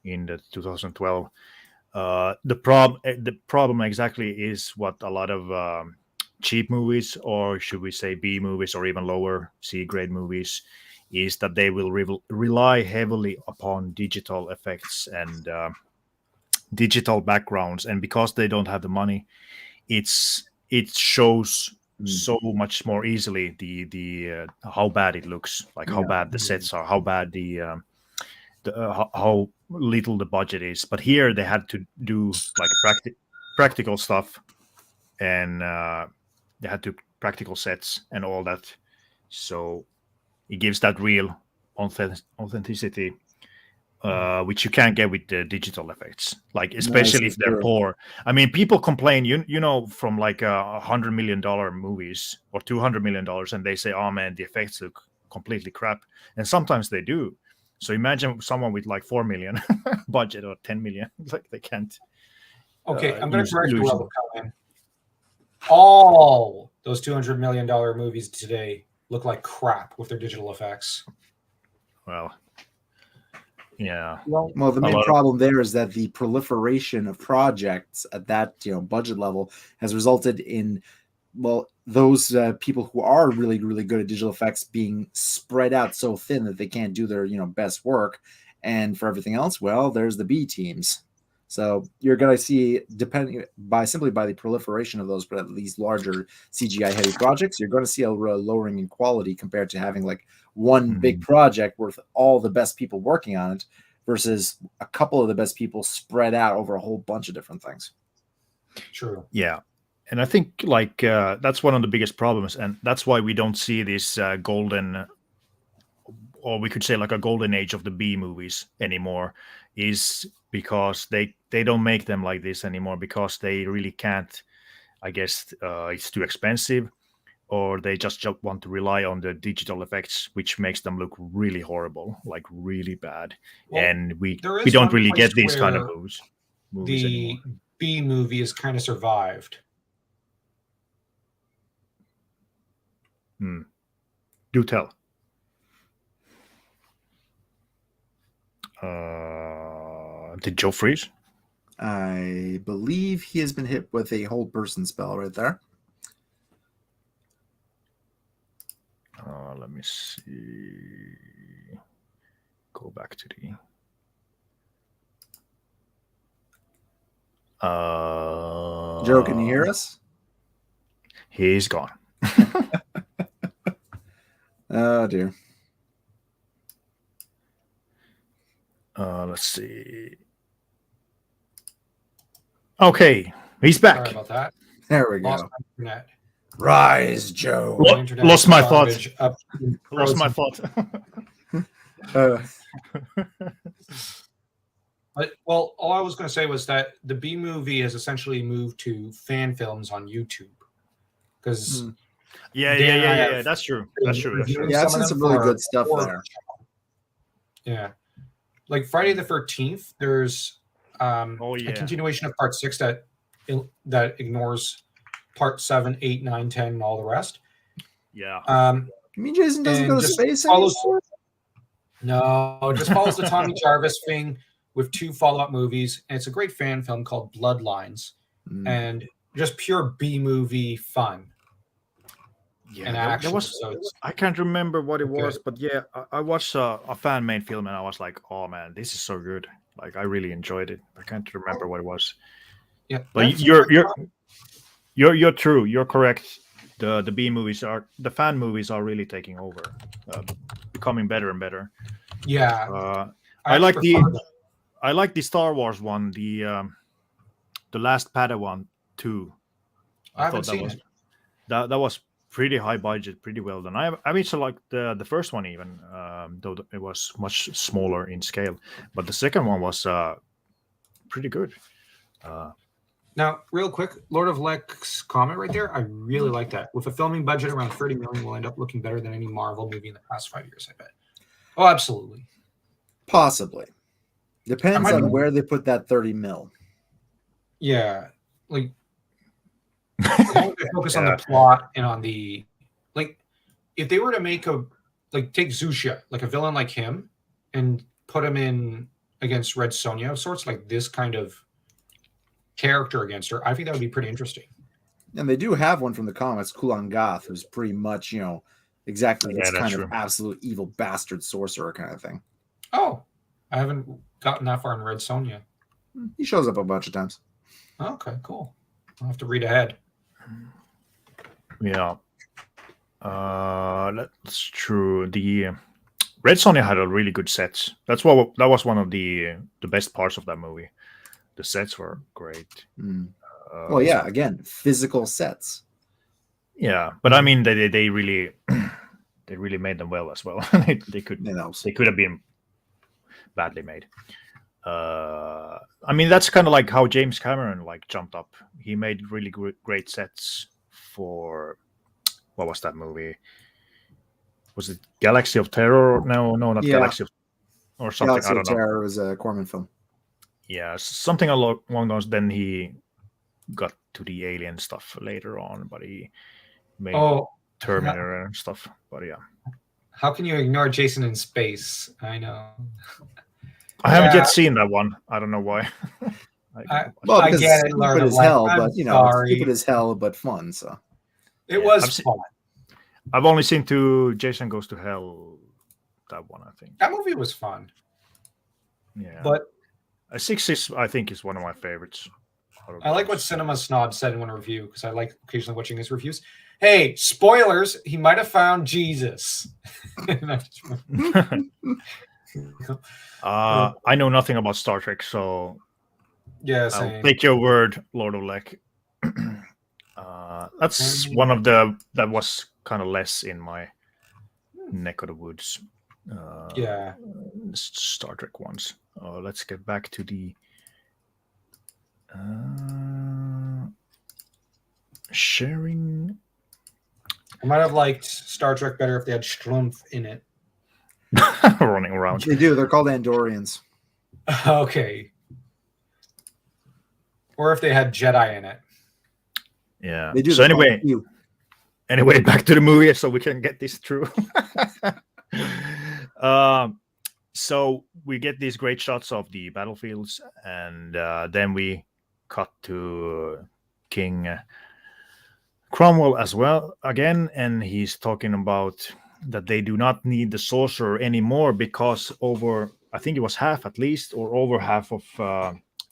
in the 2012. The problem exactly is what a lot of cheap movies, or should we say B movies, or even lower C grade movies, is that they will rely heavily upon digital effects and digital backgrounds, and because they don't have the money, it shows so much more easily the how bad it looks, like how bad the sets are, how bad how little the budget is. But here they had to do like practical stuff, and they had to practical sets and all that, so it gives that real authenticity, which you can't get with the digital effects, like especially if they're poor. I mean, people complain, from like $100 million movies or $200 million, and they say, "Oh man, the effects look completely crap," and sometimes they do. So imagine someone with like 4 million budget or 10 million, like they can't. Okay, I'm going to correct you, Conan. All those $200 million movies today look like crap with their digital effects. Well, yeah. Well, the main problem there is that the proliferation of projects at that budget level has resulted in, those people who are really, really good at digital effects being spread out so thin that they can't do their best work. And for everything else, there's the B teams. So you're going to see, simply by the proliferation of these larger CGI heavy projects, you're going to see a lowering in quality compared to having like one big project with all the best people working on it versus a couple of the best people spread out over a whole bunch of different things. True. Yeah. And I think like that's one of the biggest problems. And that's why we don't see this golden, or we could say like a golden age of the B movies anymore, is because they don't make them like this anymore, because they really can't. I guess it's too expensive, or they just want to rely on the digital effects, which makes them look really horrible, like really bad. And we don't really get these kind of movies the anymore. B movie has kind of survived. Do tell. Did Joe freeze? I believe he has been hit with a hold person spell right there. Let me see. Go back to the. Joe, can you hear us? He's gone. Oh dear. Let's see. Okay, he's back. Sorry about that. There we Lost go. my internet. Rise, Joe. Lost my thoughts. Lost my thoughts. But all I was going to say was that the B movie has essentially moved to fan films on YouTube, because yeah, that's true. That's true. Yeah, I've seen some really good stuff there. Yeah, like Friday the 13th. There's a continuation of Part 6 that ignores Part 7, 8, 9, 10, and all the rest. Yeah. You mean Jason doesn't go to space anymore? No, it just follows the Tommy Jarvis thing with 2 follow-up movies, and it's a great fan film called Bloodlines, and just pure B movie fun. Yeah, and action. I can't remember what it was, but yeah, I watched a fan-made film, and I was like, "Oh man, this is so good!" Like I really enjoyed it. I can't remember what it was. Yeah, but you're true. You're correct. The B movies the fan movies are really taking over, becoming better and better. Yeah. I like the Star Wars one, the Last Padawan 2. I haven't seen it. That was pretty high budget, pretty well done. I mean, so like the first one even, though it was much smaller in scale, but the second one was pretty good. Now, real quick, Lord of Lek's comment right there, I really like that. With a filming budget around 30 million, we'll end up looking better than any Marvel movie in the past 5 years, I bet. Oh, absolutely. Possibly. Depends on where they put that 30 mil. Yeah. Like, focus on the plot and on the, like, if they were to make take Zushia, like a villain like him, and put him in against Red Sonja of sorts, like this kind of character against her, I think that would be pretty interesting. And they do have one from the comics, Kulan Gath, who's pretty much, exactly this kind of absolute evil bastard sorcerer kind of thing. Oh, I haven't gotten that far in Red Sonja. He shows up a bunch of times. Okay, cool. I'll have to read ahead. Yeah. That's true. The Red Sonja had a really good sets. That was one of the best parts of that movie. The sets were great. Well, yeah, again, physical sets. Yeah, but I mean, they really they really made them well as well. they could have been badly made. I mean, that's kind of like how James Cameron jumped up. He made really great sets for, what was that movie? Was it Galaxy of Terror? No, not Galaxy of, or something. Galaxy I don't know. Terror was a Corman film. Yeah, something along those. Then he got to the alien stuff later on, but he made Terminator and stuff. But yeah, how can you ignore Jason in Space? I know. I haven't yet seen that one. I don't know why. I get it, stupid as hell, but stupid as hell, but fun. So it was fun. I've only seen Jason Goes to Hell. That one, I think. That movie was fun. Yeah, but 6 I think is one of my favorites. I like what Cinema Snob said in one review, because I like occasionally watching his reviews. Hey, spoilers! He might have found Jesus. I know nothing about Star Trek, so yeah, I'll take your word, Lord of Lek. That's one of that was kind of less in my neck of the woods. Star Trek ones. Let's get back to the sharing. I might have liked Star Trek better if they had Strumpf in it. Running around. They do. They're called Andorians. Okay. Or if they had Jedi in it. Yeah. They do. So anyway, back to the movie so we can get this through. So we get these great shots of the battlefields, and then we cut to King Cromwell as well again, and he's talking about that they do not need the sorcerer anymore because I think it was half at least, or over half of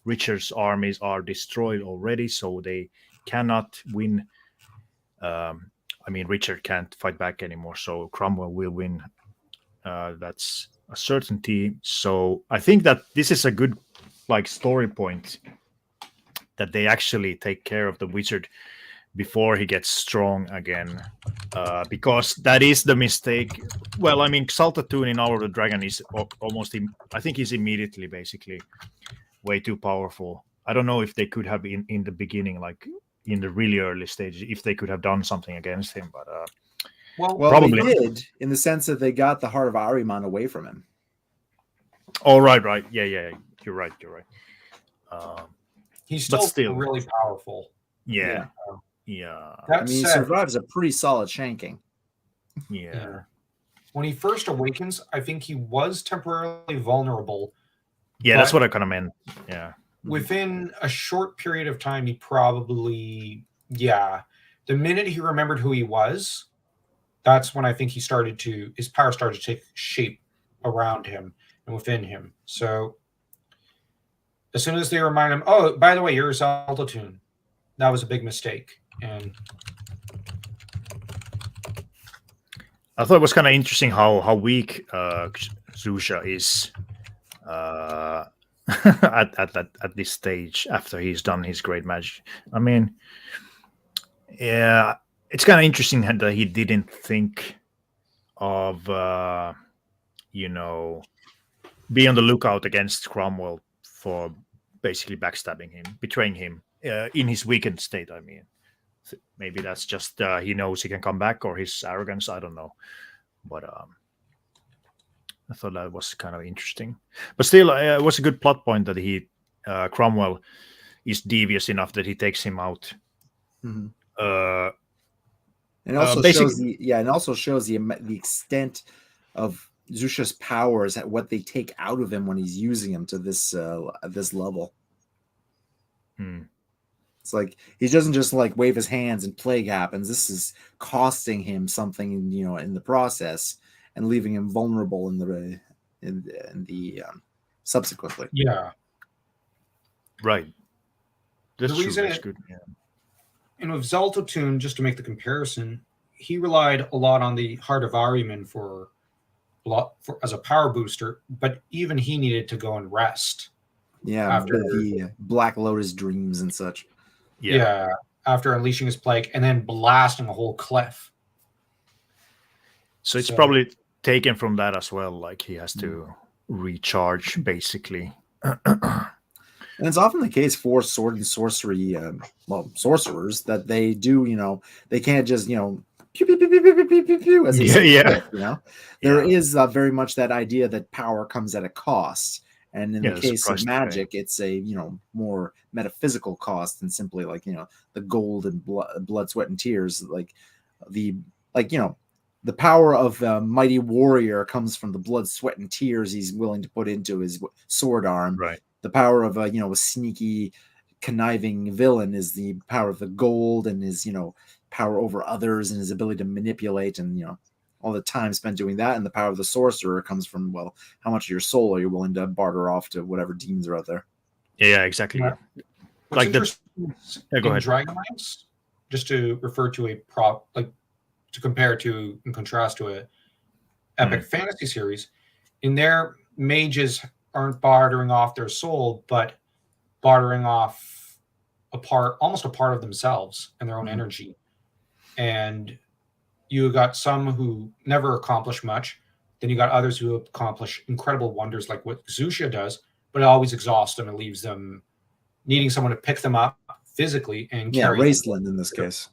Richard's armies are destroyed already, so they cannot win. I mean, Richard can't fight back anymore, so Cromwell will win. That's a certainty. So I think that this is a good story point, that they actually take care of the wizard before he gets strong again, because that is the mistake. Well, I mean, Xaltatun in Hour of the Dragon is almost, I think he's immediately basically way too powerful. I don't know if they could have in the beginning, in the really early stages, if they could have done something against him, but well, probably they did, in the sense that they got the heart of Ahriman away from him. Oh, right. Yeah. You're right. He's still really powerful. Yeah. He survives a pretty solid shanking. Yeah. When he first awakens, I think he was temporarily vulnerable. Yeah, that's what I kind of meant. Yeah. Within a short period of time, he probably, the minute he remembered who he was, that's when I think his power started to take shape around him and within him. So as soon as they remind him, oh, by the way, you're Xaltatun, that was a big mistake. And I thought it was kind of interesting how weak Zusha is at this stage after he's done his great magic. I mean, yeah, it's kind of interesting that he didn't think of be on the lookout against Cromwell for basically backstabbing him, betraying him in his weakened state. I mean, maybe that's just he knows he can come back, or his arrogance. I don't know, but I thought that was kind of interesting. But still, it was a good plot point that he Cromwell is devious enough that he takes him out. Mm-hmm. And also shows the extent of Zusha's powers, at what they take out of him when he's using him to this level. It's like he doesn't just like wave his hands and plague happens. This is costing him something, in the process, and leaving him vulnerable in the subsequently. Yeah, right. The reason that's good. Yeah. And with Zaltotun, just to make the comparison, he relied a lot on the Heart of Ahriman for as a power booster, but even he needed to go and rest. Yeah, after the Black Lotus dreams and such. Yeah, after unleashing his plague and then blasting a whole cliff. So it's probably taken from that as well. Like he has to recharge, basically. And it's often the case for sword and sorcery, sorcerers, that they do, they can't just, pew, pew, pew, pew, pew, pew, pew, pew, as they say, There is very much that idea that power comes at a cost. And in the case of magic, it's a, more metaphysical cost than simply like, the gold and blood, sweat, and tears. The power of a mighty warrior comes from the blood, sweat, and tears he's willing to put into his sword arm. Right. The power of a sneaky, conniving villain is the power of the gold and his, power over others and his ability to manipulate and, all the time spent doing that. And the power of the sorcerer comes from, well, how much of your soul are you willing to barter off to whatever demons are out there? Yeah, exactly. Yeah. Like Dragon Knights, just to refer to a prop, like to compare to in contrast to a epic fantasy series, in their mages aren't bartering off their soul, but bartering off almost a part of themselves and their own energy. And you got some who never accomplish much. Then you got others who accomplish incredible wonders, like what Zusha does, but it always exhausts them and leaves them needing someone to pick them up physically and carry Raceland in this case.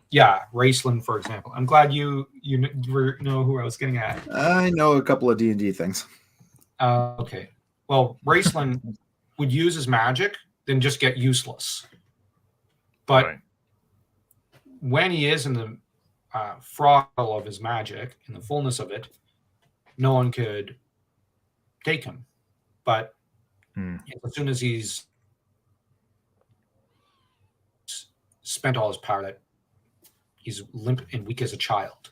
Yeah, Raceland, for example. I'm glad you know who I was getting at. I know a couple of D&D things. Okay. Well, Raceland would use his magic, then just get useless. But when he is in the throttle of his magic, in the fullness of it, no one could take him. But as soon as he's spent all his power, that he's limp and weak as a child.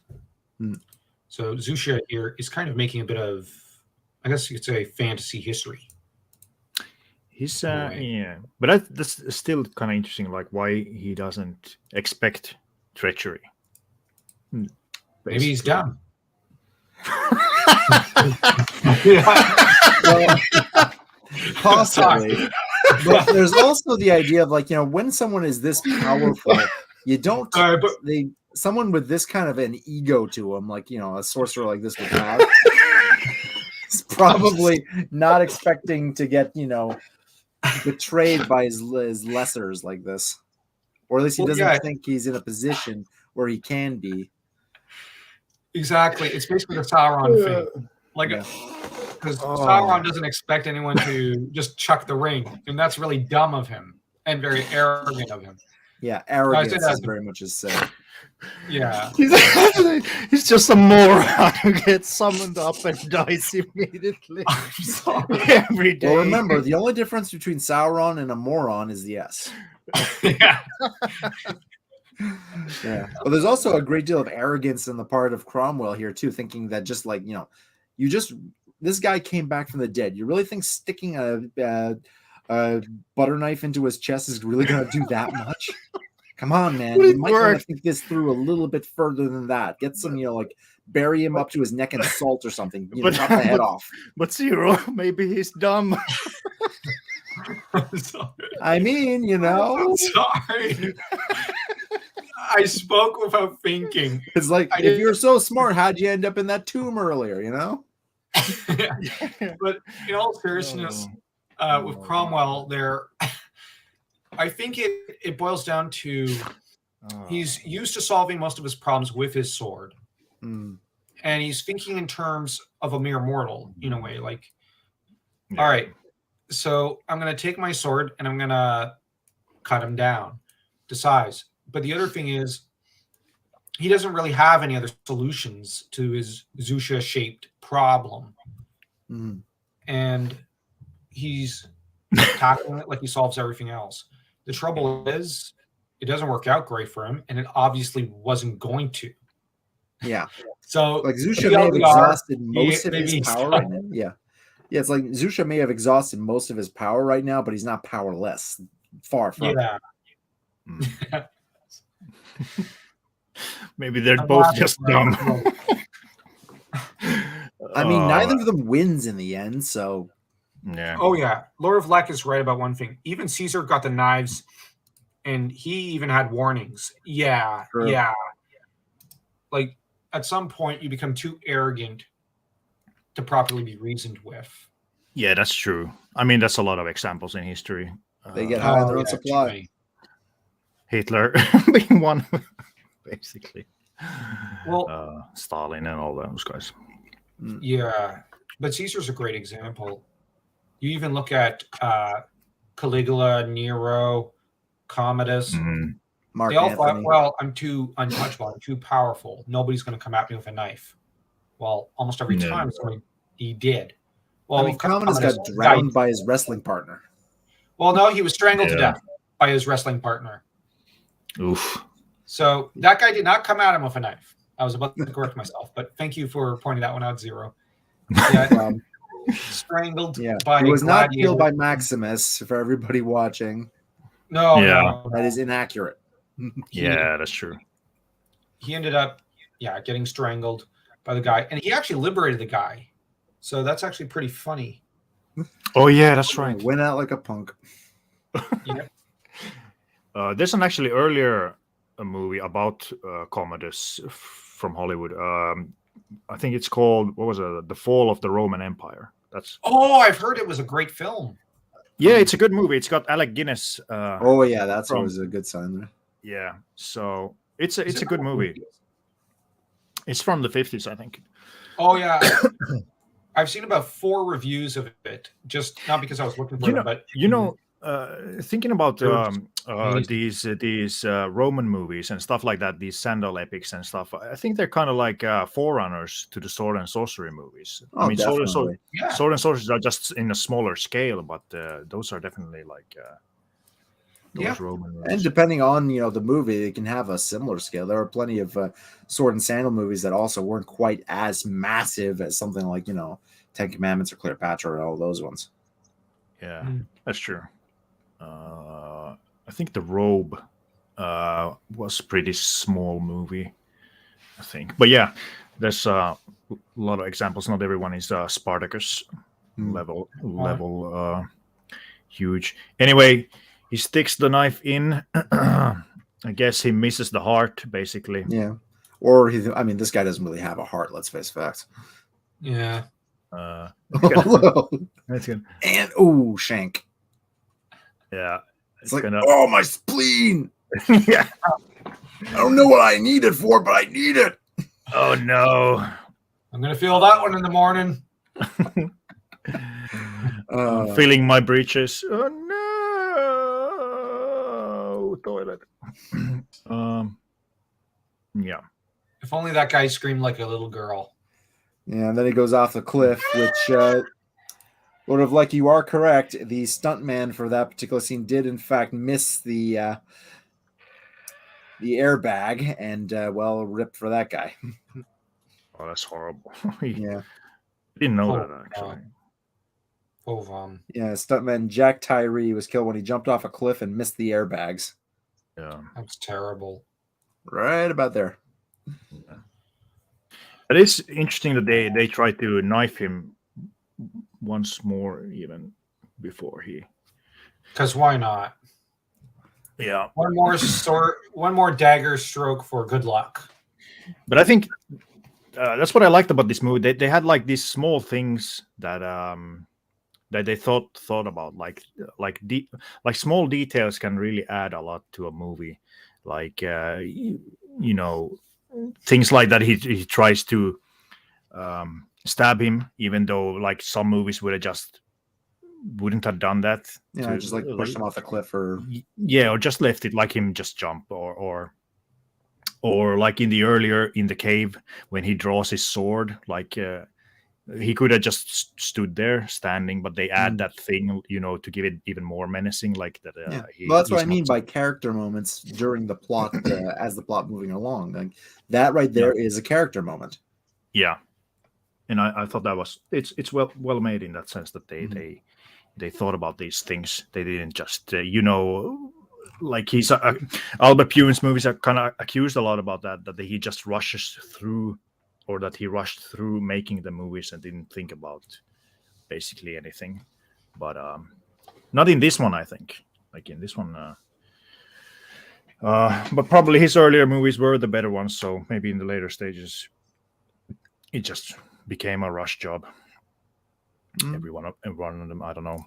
So Zusha here is kind of making a bit of, I guess you could say, fantasy history. He's but that's still kind of interesting, like why he doesn't expect treachery. Maybe he's dumb. Well, possibly. But there's also the idea of when someone is this powerful, you don't someone with this kind of an ego to him, a sorcerer like this would have, is probably not expecting to get betrayed by his lessers like this, or at least he doesn't think he's in a position where he can be. Exactly. It's basically the Sauron thing. Because Sauron doesn't expect anyone to just chuck the ring, and that's really dumb of him and very arrogant of him. Yeah, arrogance is very much his say. Yeah. He's just a moron who gets summoned up and dies immediately. I'm sorry. Every day. Well, remember, the only difference between Sauron and a moron is the S. Yeah. Yeah. But there's also a great deal of arrogance on the part of Cromwell here, too, thinking that just this guy came back from the dead. You really think sticking a butter knife into his chest is really going to do that much? Come on, man. You might want to think this through a little bit further than that. Get some, like bury him up to his neck in salt or something. Chop the head off. But Zero, maybe he's dumb. I mean, I'm sorry. I spoke without thinking. It's like, if you're so smart, how'd you end up in that tomb earlier, But in all seriousness, with Cromwell there, I think it boils down to he's used to solving most of his problems with his sword. And he's thinking in terms of a mere mortal, in a way. Like, all right, so I'm going to take my sword and I'm going to cut him down to size. But the other thing is, he doesn't really have any other solutions to his Zusha-shaped problem. And he's tackling it like he solves everything else. The trouble is, it doesn't work out great for him, and it obviously wasn't going to. Yeah. So, like Zusha may have exhausted most of his power right now. Yeah. Yeah, it's like Zusha may have exhausted most of his power right now, but he's not powerless. Far from it. Maybe they're both just dumb. I mean, neither of them wins in the end, so. Yeah. Oh, yeah. Lord of Lek is right about one thing. Even Caesar got the knives, and he even had warnings. Yeah, True. Yeah. Like, at some point, you become too arrogant to properly be reasoned with. Yeah, that's true. I mean, that's a lot of examples in history. They get high on their own supply. Hitler being one, basically. Well, Stalin and all those guys. Yeah, but Caesar's a great example. You even look at Caligula, Nero, Commodus. Mark they all Anthony. thought, well, I'm too untouchable. I'm too powerful. Nobody's going to come at me with a knife. Well, almost every time he did. Well, I mean, Commodus got drowned by his wrestling partner. Well, no, he was strangled to death by his wrestling partner. Oof. So that guy did not come at him with a knife. I was about to correct myself, but thank you for pointing that one out, Zero. Yeah, strangled by he was not killed by Maximus, for everybody watching. No, that is inaccurate. Yeah, that's true. He ended up, getting strangled by the guy, and he actually liberated the guy. So that's actually pretty funny. Oh yeah, that's right. Went out like a punk. There's an actually earlier movie about Commodus from Hollywood. I think it's called, what was it? The Fall of the Roman Empire. That's. Oh, I've heard it was a great film. Yeah, it's a good movie. It's got Alec Guinness. That's always a good sign there. Yeah, so it's a good movie. It's from the 50s, I think. Oh yeah. I've seen about 4 reviews of it, just not because I was looking for them, but thinking about these Roman movies and stuff like that, these Sandal epics and stuff, I think they're kind of like forerunners to the Sword and Sorcery movies. I mean, Sword and Sorcery are just in a smaller scale, but those are definitely like those Roman movies. And depending on the movie, it can have a similar scale. There are plenty of Sword and Sandal movies that also weren't quite as massive as something like Ten Commandments or Cleopatra or all those ones. Yeah, that's true. I think The Robe was a pretty small movie, I think. But yeah, there's a lot of examples. Not everyone is Spartacus level huge. Anyway, he sticks the knife in. I guess he misses the heart, basically. Yeah. Or this guy doesn't really have a heart. Let's face facts. Yeah. That's good. And shank. Yeah. It's like, my spleen. Yeah. I don't know what I need it for, but I need it. Oh no. I'm gonna feel that one in the morning. Feeling my breeches. Oh no. Toilet. Yeah. If only that guy screamed like a little girl. Yeah, and then he goes off the cliff, which Lord of Lek, you are correct. The stuntman for that particular scene did, in fact, miss the airbag, and ripped for that guy. Oh, that's horrible. Yeah, didn't know that actually. Yeah, stuntman Jack Tyree was killed when he jumped off a cliff and missed the airbags. Yeah, that's terrible. Right about there. Yeah. But it's interesting that they try to knife him once more, even before he. Because why not? Yeah. One more dagger stroke for good luck. But I think that's what I liked about this movie. They had like these small things that they thought about, like small details can really add a lot to a movie. Like you know, things like that. He tries to stab him, even though like some movies wouldn't have done that. Yeah, just like pushed him off the cliff, or or just left it like him just jump, or like in the cave when he draws his sword, like he could have just stood there standing, but they add that thing, to give it even more menacing, like that. Well, that's what I mean by character moments during the plot, as the plot moving along. Like that right there is a character moment. Yeah, and I thought that was it's well made in that sense that they thought about these things. They didn't just like he's Albert Pyun's movies are kind of accused a lot about that he just rushes through, or that he rushed through making the movies and didn't think about basically anything. But not in this one, I think. Like in this one, but probably his earlier movies were the better ones. So maybe in the later stages, it just became a rush job. Every one of them, I don't know.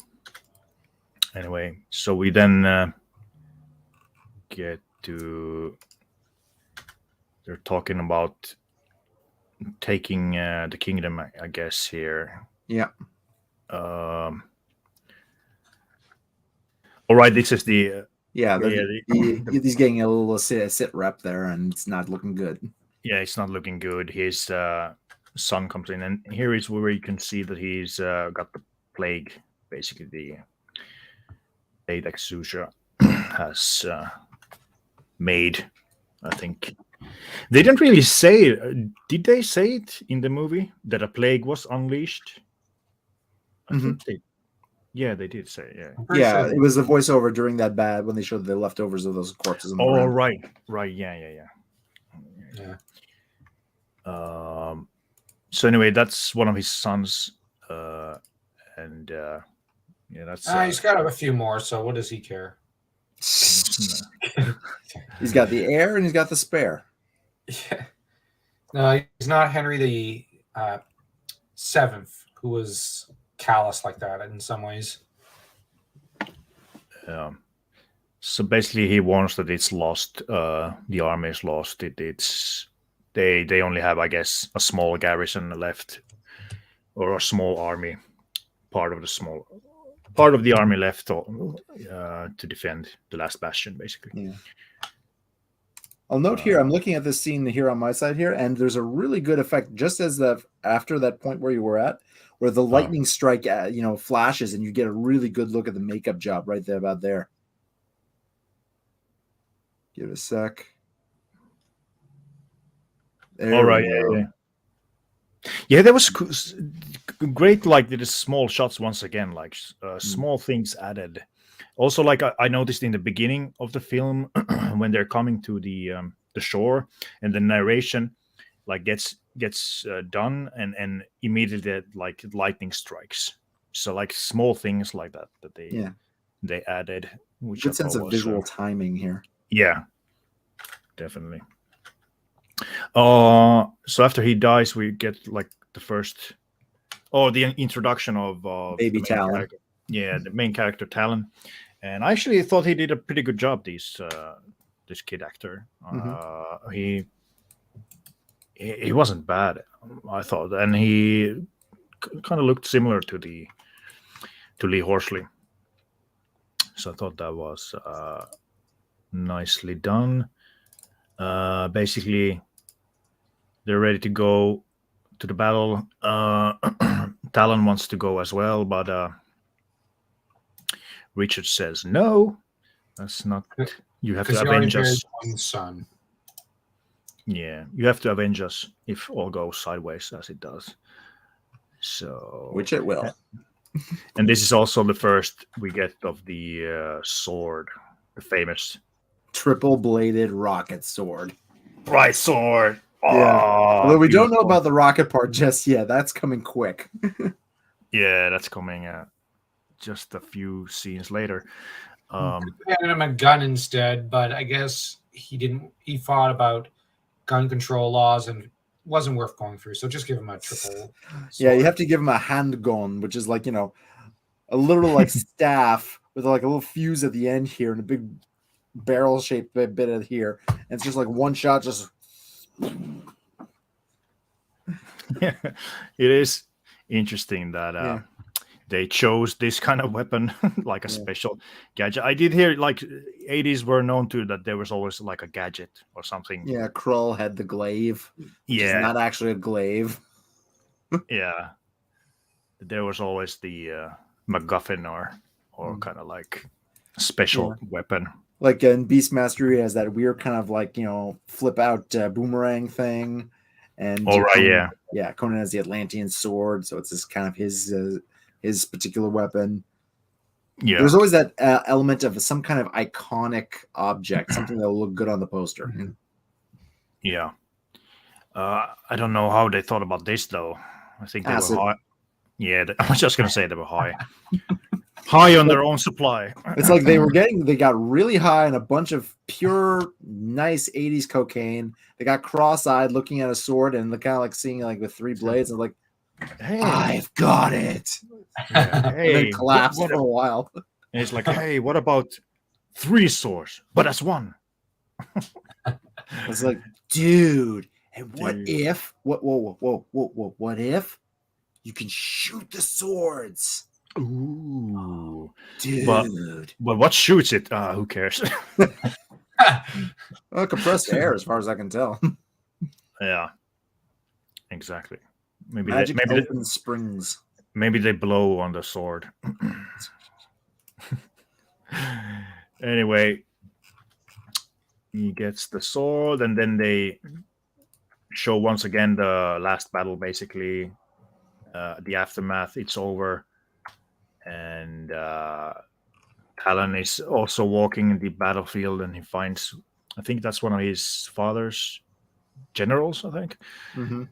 Anyway, so we then get to, they're talking about taking the kingdom, I guess, here. Yeah. All right, this is the he's getting a little sit rep there, and it's not looking good. Yeah, it's not looking good. His son comes in, and here is where you can see that he's got the plague. Basically, the plague that Susha has made. I think they didn't really say. Did they say it in the movie that a plague was unleashed? I think they. Yeah, they did say it. Yeah, sure. It was the voiceover during that bad when they showed the leftovers of those corpses. On the ground. Right. Yeah. So anyway, that's one of his sons, and that's. He's got a few more. So what does he care? He's got the heir and he's got the spare. Yeah. No, he's not Henry the Seventh, who was callous like that in some ways. So basically, he warns that it's lost. The army is lost. It's they only have, I guess, a small garrison left, or a small army, part of the army left to defend the last bastion, basically. Yeah. I'll note here, I'm looking at this scene here on my side here, and there's a really good effect just as after that point where you were at, where the lightning strike, flashes, and you get a really good look at the makeup job right there, about there. Give it a sec. All right. Yeah, that was great. Like the small shots once again, like small things added. Also, like I noticed in the beginning of the film when they're coming to the shore, and the narration like gets done, and immediately like lightning strikes. So like small things like that they added, which good sense of visual timing here. Yeah, definitely. So after he dies, we get like the first, the introduction of baby Talon. The main character Talon, and I actually thought he did a pretty good job. This kid actor, he wasn't bad, I thought, and he kind of looked similar to Lee Horsley. So I thought that was nicely done. Basically, they're ready to go to the battle. Talon wants to go as well, but Richard says, "No, that's not. You have to avenge us." One son. Yeah, you have to avenge us if all goes sideways, as it does. So, which it will. And this is also the first we get of the sword, the famous triple-bladed rocket sword. Bright sword. Yeah. Although we don't know beautiful. about the rocket part just yet. That's coming quick. Yeah, that's coming just a few scenes later. Handed him a gun instead, but I guess he didn't. He thought about gun control laws and wasn't worth going through. So just give him a triple. Yeah, you have to give him a handgun, which is like, a little like staff with like a little fuse at the end here and a big barrel-shaped bit at here. And it's just like one shot, just. Yeah, it is interesting that they chose this kind of weapon, like a special gadget. I did hear like 80s were known to that there was always like a gadget or something. Yeah, Krull had the glaive. Which is not actually a glaive. Yeah. There was always the MacGuffin or kind of like special weapon. Like in Beastmaster, he has that weird kind of like, flip out boomerang thing. And Conan has the Atlantean sword, so it's this kind of his particular weapon. Yeah, there's always that element of some kind of iconic object, something that'll look good on the poster. Yeah, I don't know how they thought about this though. I think they were high. Yeah, I was just gonna say they were high. High on their own supply. It's like they got really high on a bunch of pure, nice 80s cocaine. They got cross-eyed looking at a sword and kind of like seeing like with 3 blades and like, hey, I've got it. Yeah, hey, and then collapsed for a while. And it's like, hey, what about 3 swords? But that's 1. It's like, dude, and what if what if you can shoot the swords? Ooh, dude! But what shoots it? Who cares? Well, compressed air, as far as I can tell. Yeah, exactly. Maybe Magic open springs. Maybe they blow on the sword. Anyway, he gets the sword, and then they show once again the last battle. Basically, the aftermath. It's over. And Talon is also walking in the battlefield, and he finds, I think that's one of his father's generals, I think. Mm-hmm.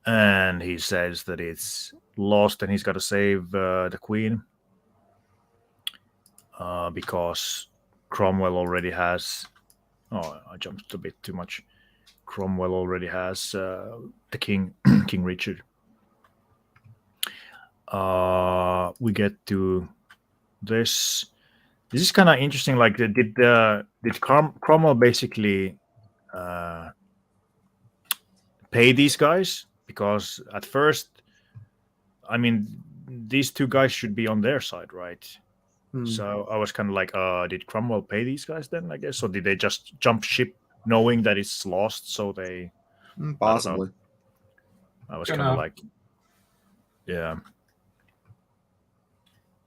And he says that it's lost and he's got to save the queen because Cromwell already has... Oh, I jumped a bit too much. Cromwell already has the king, King Richard. We get to this. This is kind of interesting. Like, did Cromwell basically pay these guys? Because at first, I mean, these 2 guys should be on their side, right? So I was kind of like, did Cromwell pay these guys then? I guess, or did they just jump ship knowing that it's lost? So they possibly. I was kind of like, yeah.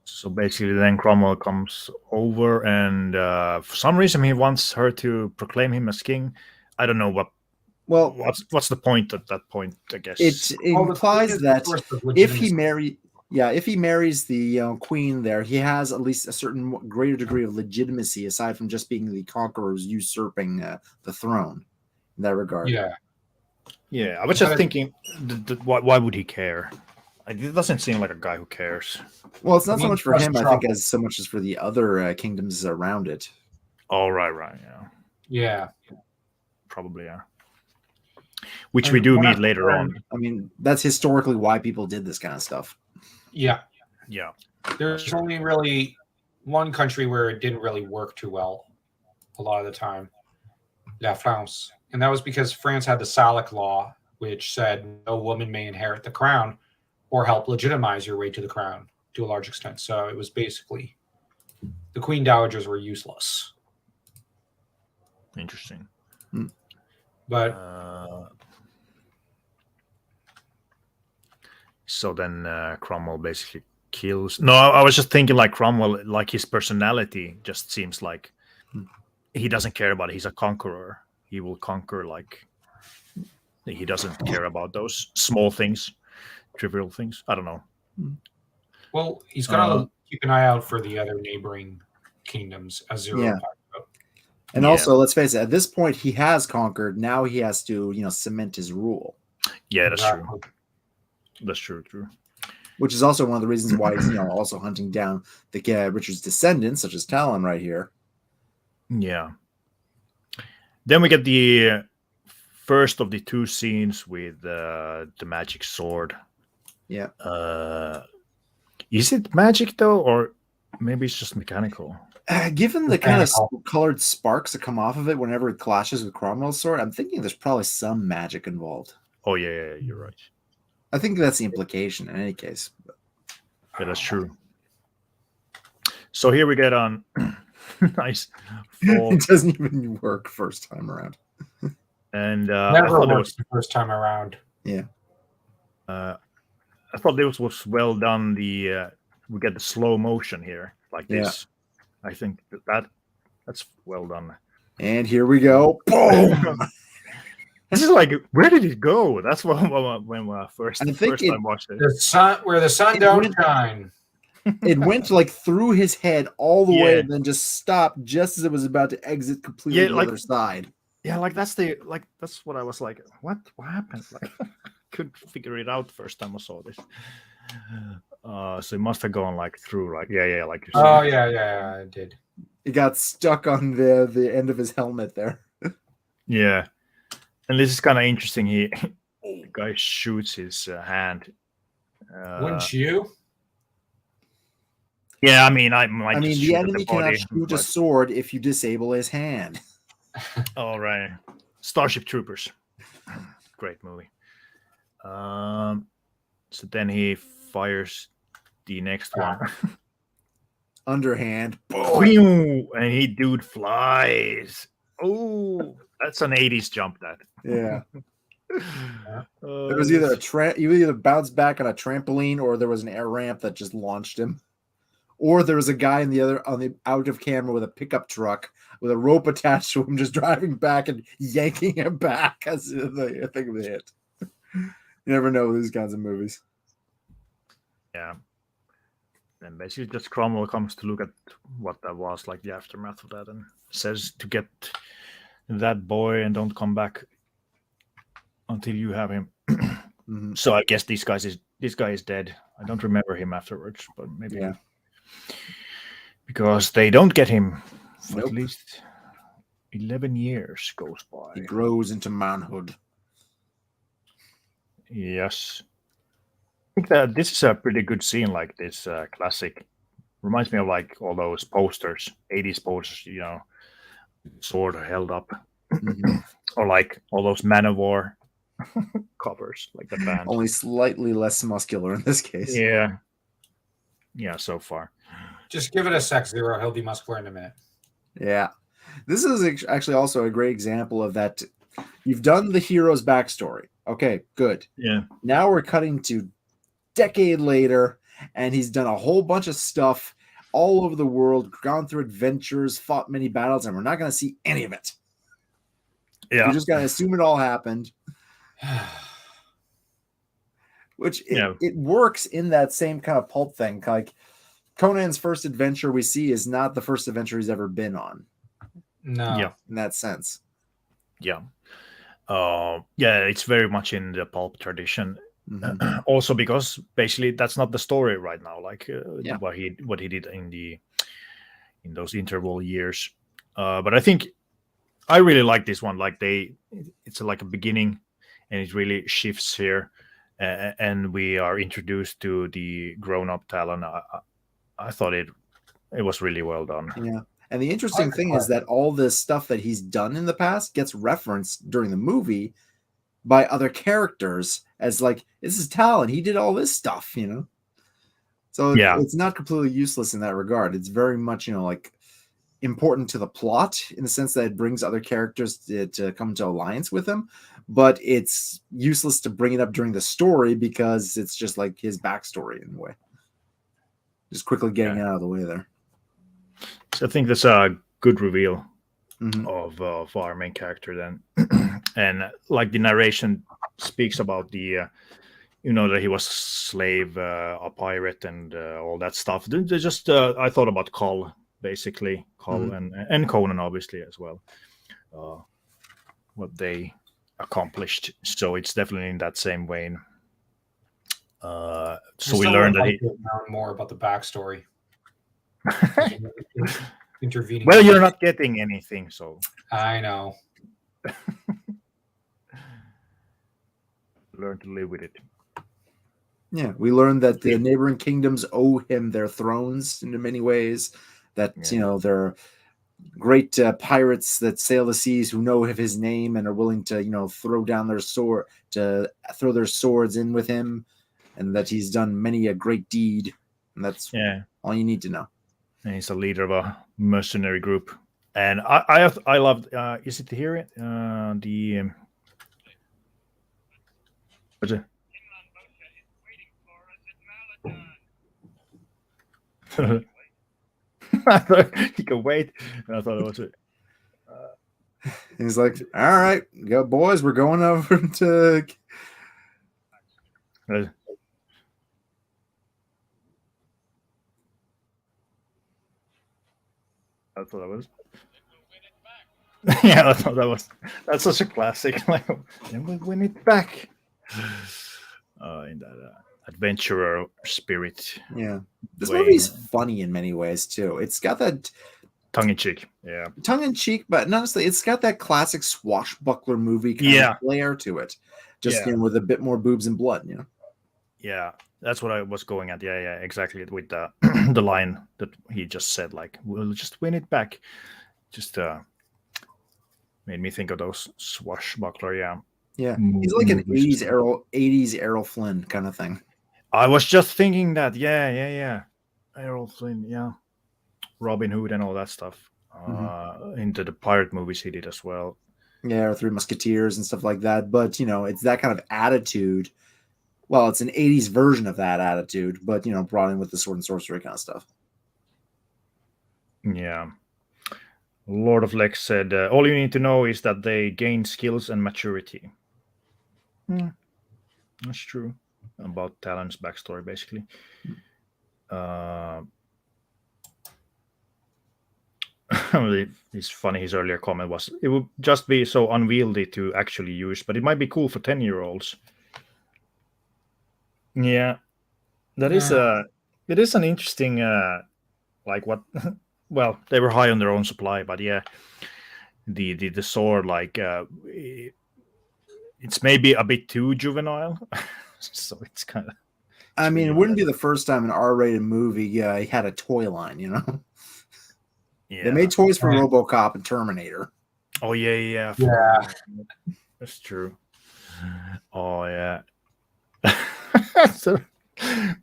So basically, then Cromwell comes over, and for some reason, he wants her to proclaim him as king. I don't know what. Well, what's the point at that point? I guess it implies that if he marries the queen, there he has at least a certain greater degree of legitimacy, aside from just being the conquerors usurping the throne. In that regard, yeah. I was just thinking, why would he care? It doesn't seem like a guy who cares. Well, it's not so much for him, I think, as so much as for the other kingdoms around it. Oh, right, yeah. Probably, yeah. Which we do meet later on. I mean, that's historically why people did this kind of stuff. Yeah. Yeah. There's only really one country where it didn't really work too well a lot of the time. La France. And that was because France had the Salic law, which said no woman may inherit the crown or help legitimize your way to the crown to a large extent. So it was basically the queen dowagers were useless. Interesting. But so then Cromwell basically kills. No, I was just thinking like Cromwell, like his personality just seems like he doesn't care about it. He's a conqueror. He will conquer, like he doesn't care about those small things, trivial things. I don't know. Well, he's gonna keep an eye out for the other neighboring kingdoms, as Zero talked about. And also, let's face it, at this point, he has conquered. Now he has to, cement his rule. Yeah, that's true. That's true. Which is also one of the reasons why he's, also hunting down the Richard's descendants, such as Talon right here. Yeah. Then we get the first of the two scenes with the magic sword. Yeah. Is it magic though, or maybe it's just mechanical? Given the kind of colored sparks that come off of it whenever it clashes with Cromwell's sword, I'm thinking there's probably some magic involved. Oh yeah, you're right. I think that's the implication in any case. Yeah, that's true. So here we get on nice fall. It doesn't even work first time around. And never works the first time around. Yeah. I thought this was well done. We get the slow motion here, like this. I think that's well done. And here we go. Boom! This is like, where did it go? That's when first time watched it. The sun, where the sun don't shine. It went like through his head all the way, and then just stopped just as it was about to exit completely to the other side. Yeah, that's what I was like. What happened? Like, couldn't figure it out first time I saw this. So it must have gone like through, like like. Oh yeah, it did. It got stuck on the end of his helmet there. Yeah, and this is kind of interesting. The guy shoots his hand. Wouldn't you? Yeah, I mean, the enemy cannot shoot a sword if you disable his hand. All right, Starship Troopers, great movie. So then he fires the next one. Underhand. Boom! And dude flies. Oh, that's an 80s jump, that. Yeah. There was either you either bounced back on a trampoline, or there was an air ramp that just launched him. Or there was a guy on the out of camera with a pickup truck with a rope attached to him, just driving back and yanking him back as the thing of the hit. You never know with these kinds of movies. Yeah. And basically just Cromwell comes to look at what that was, like the aftermath of that, and says to get that boy and don't come back until you have him. Mm-hmm. So I guess this guy is dead. I don't remember him afterwards, but maybe because they don't get him for at least 11 years goes by. He grows into manhood. Yes. I think that this is a pretty good scene, like this classic. Reminds me of like all those posters, 80s posters, sword held up. Mm-hmm. Or like all those Man of War covers, like the band. Only slightly less muscular in this case. Yeah. Yeah, so far. Just give it a sec, Zero. He'll be muscular in a minute. Yeah. This is actually also a great example of that. You've done the hero's backstory. Okay, good. Yeah. Now we're cutting to decade later, and he's done a whole bunch of stuff all over the world, gone through adventures, fought many battles, and we're not going to see any of it. Yeah. You're just going to assume it all happened. Which it works in that same kind of pulp thing. Like Conan's first adventure we see is not the first adventure he's ever been on. No. Yeah. In that sense. Yeah. It's very much in the pulp tradition. Mm-hmm. Also because basically that's not the story right now, like what he did in those interval years. But I think I really like this one. Like it's like a beginning, and it really shifts here, and we are introduced to the grown-up Talon. I thought it was really well done. Yeah. And the interesting thing is that all this stuff that he's done in the past gets referenced during the movie by other characters as like, this is Talon. He did all this stuff, So it's not completely useless in that regard. It's very much, like important to the plot in the sense that it brings other characters to come into alliance with him. But it's useless to bring it up during the story because it's just like his backstory in a way. Just quickly getting it out of the way there. So I think that's a good reveal of our main character then. And like the narration speaks about the, that he was a slave, a pirate, and all that stuff. Just I thought about Cole basically, and Conan obviously as well. What they accomplished, so it's definitely in that same vein. So we learned that he learn more about the backstory. Intervening. Well, you're not getting anything, so I know. Learn to live with it. Yeah, we learned that the neighboring kingdoms owe him their thrones in many ways. That they're great pirates that sail the seas who know of his name and are willing to throw their swords in with him, and that he's done many a great deed. And that's all you need to know. And he's a leader of a mercenary group. And I loved. Is it here? The what's it? I thought he could wait. And I thought it was it. He's like, "All right, go boys. We're going over to." That's what that was. Yeah, that's what that was. That's such a classic. Like, then we win it back. In that adventurer spirit. Yeah, this movie's funny in many ways too. It's got that tongue in cheek, but honestly, it's got that classic swashbuckler movie kind of flair to it. Just with a bit more boobs and blood. Yeah, that's what I was going at. Yeah, exactly. With the the line that he just said, like, "We'll just win it back." Just made me think of those swashbuckler. Yeah, he's like an '80s Errol Flynn kind of thing. I was just thinking that. Yeah. Errol Flynn. Yeah, Robin Hood and all that stuff. Into the pirate movies he did as well. Yeah, or Three Musketeers and stuff like that. But it's that kind of attitude. Well, it's an 80s version of that attitude, but brought in with the sword and sorcery kind of stuff. Yeah. Lord of Lex said, all you need to know is that they gain skills and maturity. That's true. About Talon's backstory, basically. It's funny, his earlier comment was, it would just be so unwieldy to actually use, but it might be cool for 10-year-olds. Yeah. It is an interesting, like what... Well, they were high on their own supply, but the sword, like it's maybe a bit too juvenile, so it's kind of. I mean, it wouldn't be the first time an R-rated movie had a toy line, Yeah, they made toys for RoboCop and Terminator. Oh yeah. That's true. Oh yeah. So,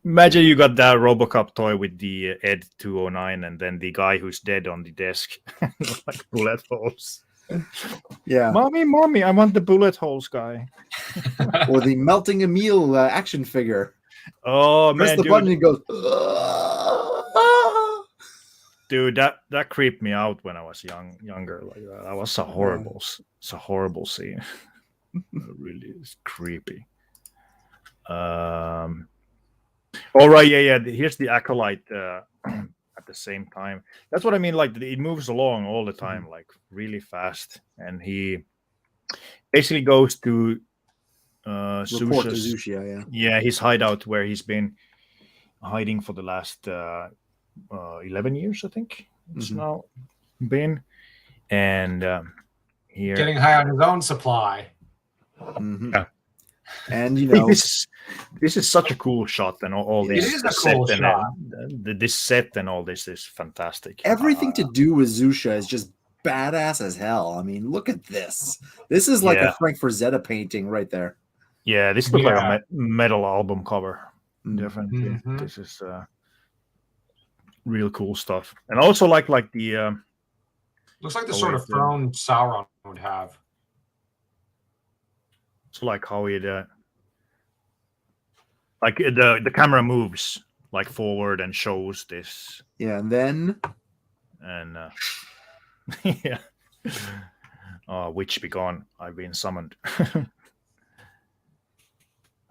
imagine you got that RoboCop toy with the Ed 209 and then the guy who's dead on the desk, like bullet holes. Yeah, mommy, I want the bullet holes guy. Or the melting Emil action figure. Oh press man, the button and it goes. Dude, that creeped me out when I was younger. Like that was a horrible scene. It really is creepy. All right, yeah. Here's the acolyte at the same time. That's what I mean. Like it moves along all the time, like really fast, and he basically goes to report to Zushia, his hideout where he's been hiding for the last 11 years, I think. It's now been, and here getting high on his own supply. Yeah. And this is such a cool shot, and all this. It is a cool shot. This set and all this is fantastic. Everything to do with Zusha is just badass as hell. I mean, look at this. This is like a Frank Frazetta painting right there. Yeah, this looks like a metal album cover. Definitely, this is real cool stuff, and also like the. Looks like the sort of throne Sauron would have. So like how it like the camera moves like forward and shows this. Yeah, and then yeah. Witch be gone. I've been summoned.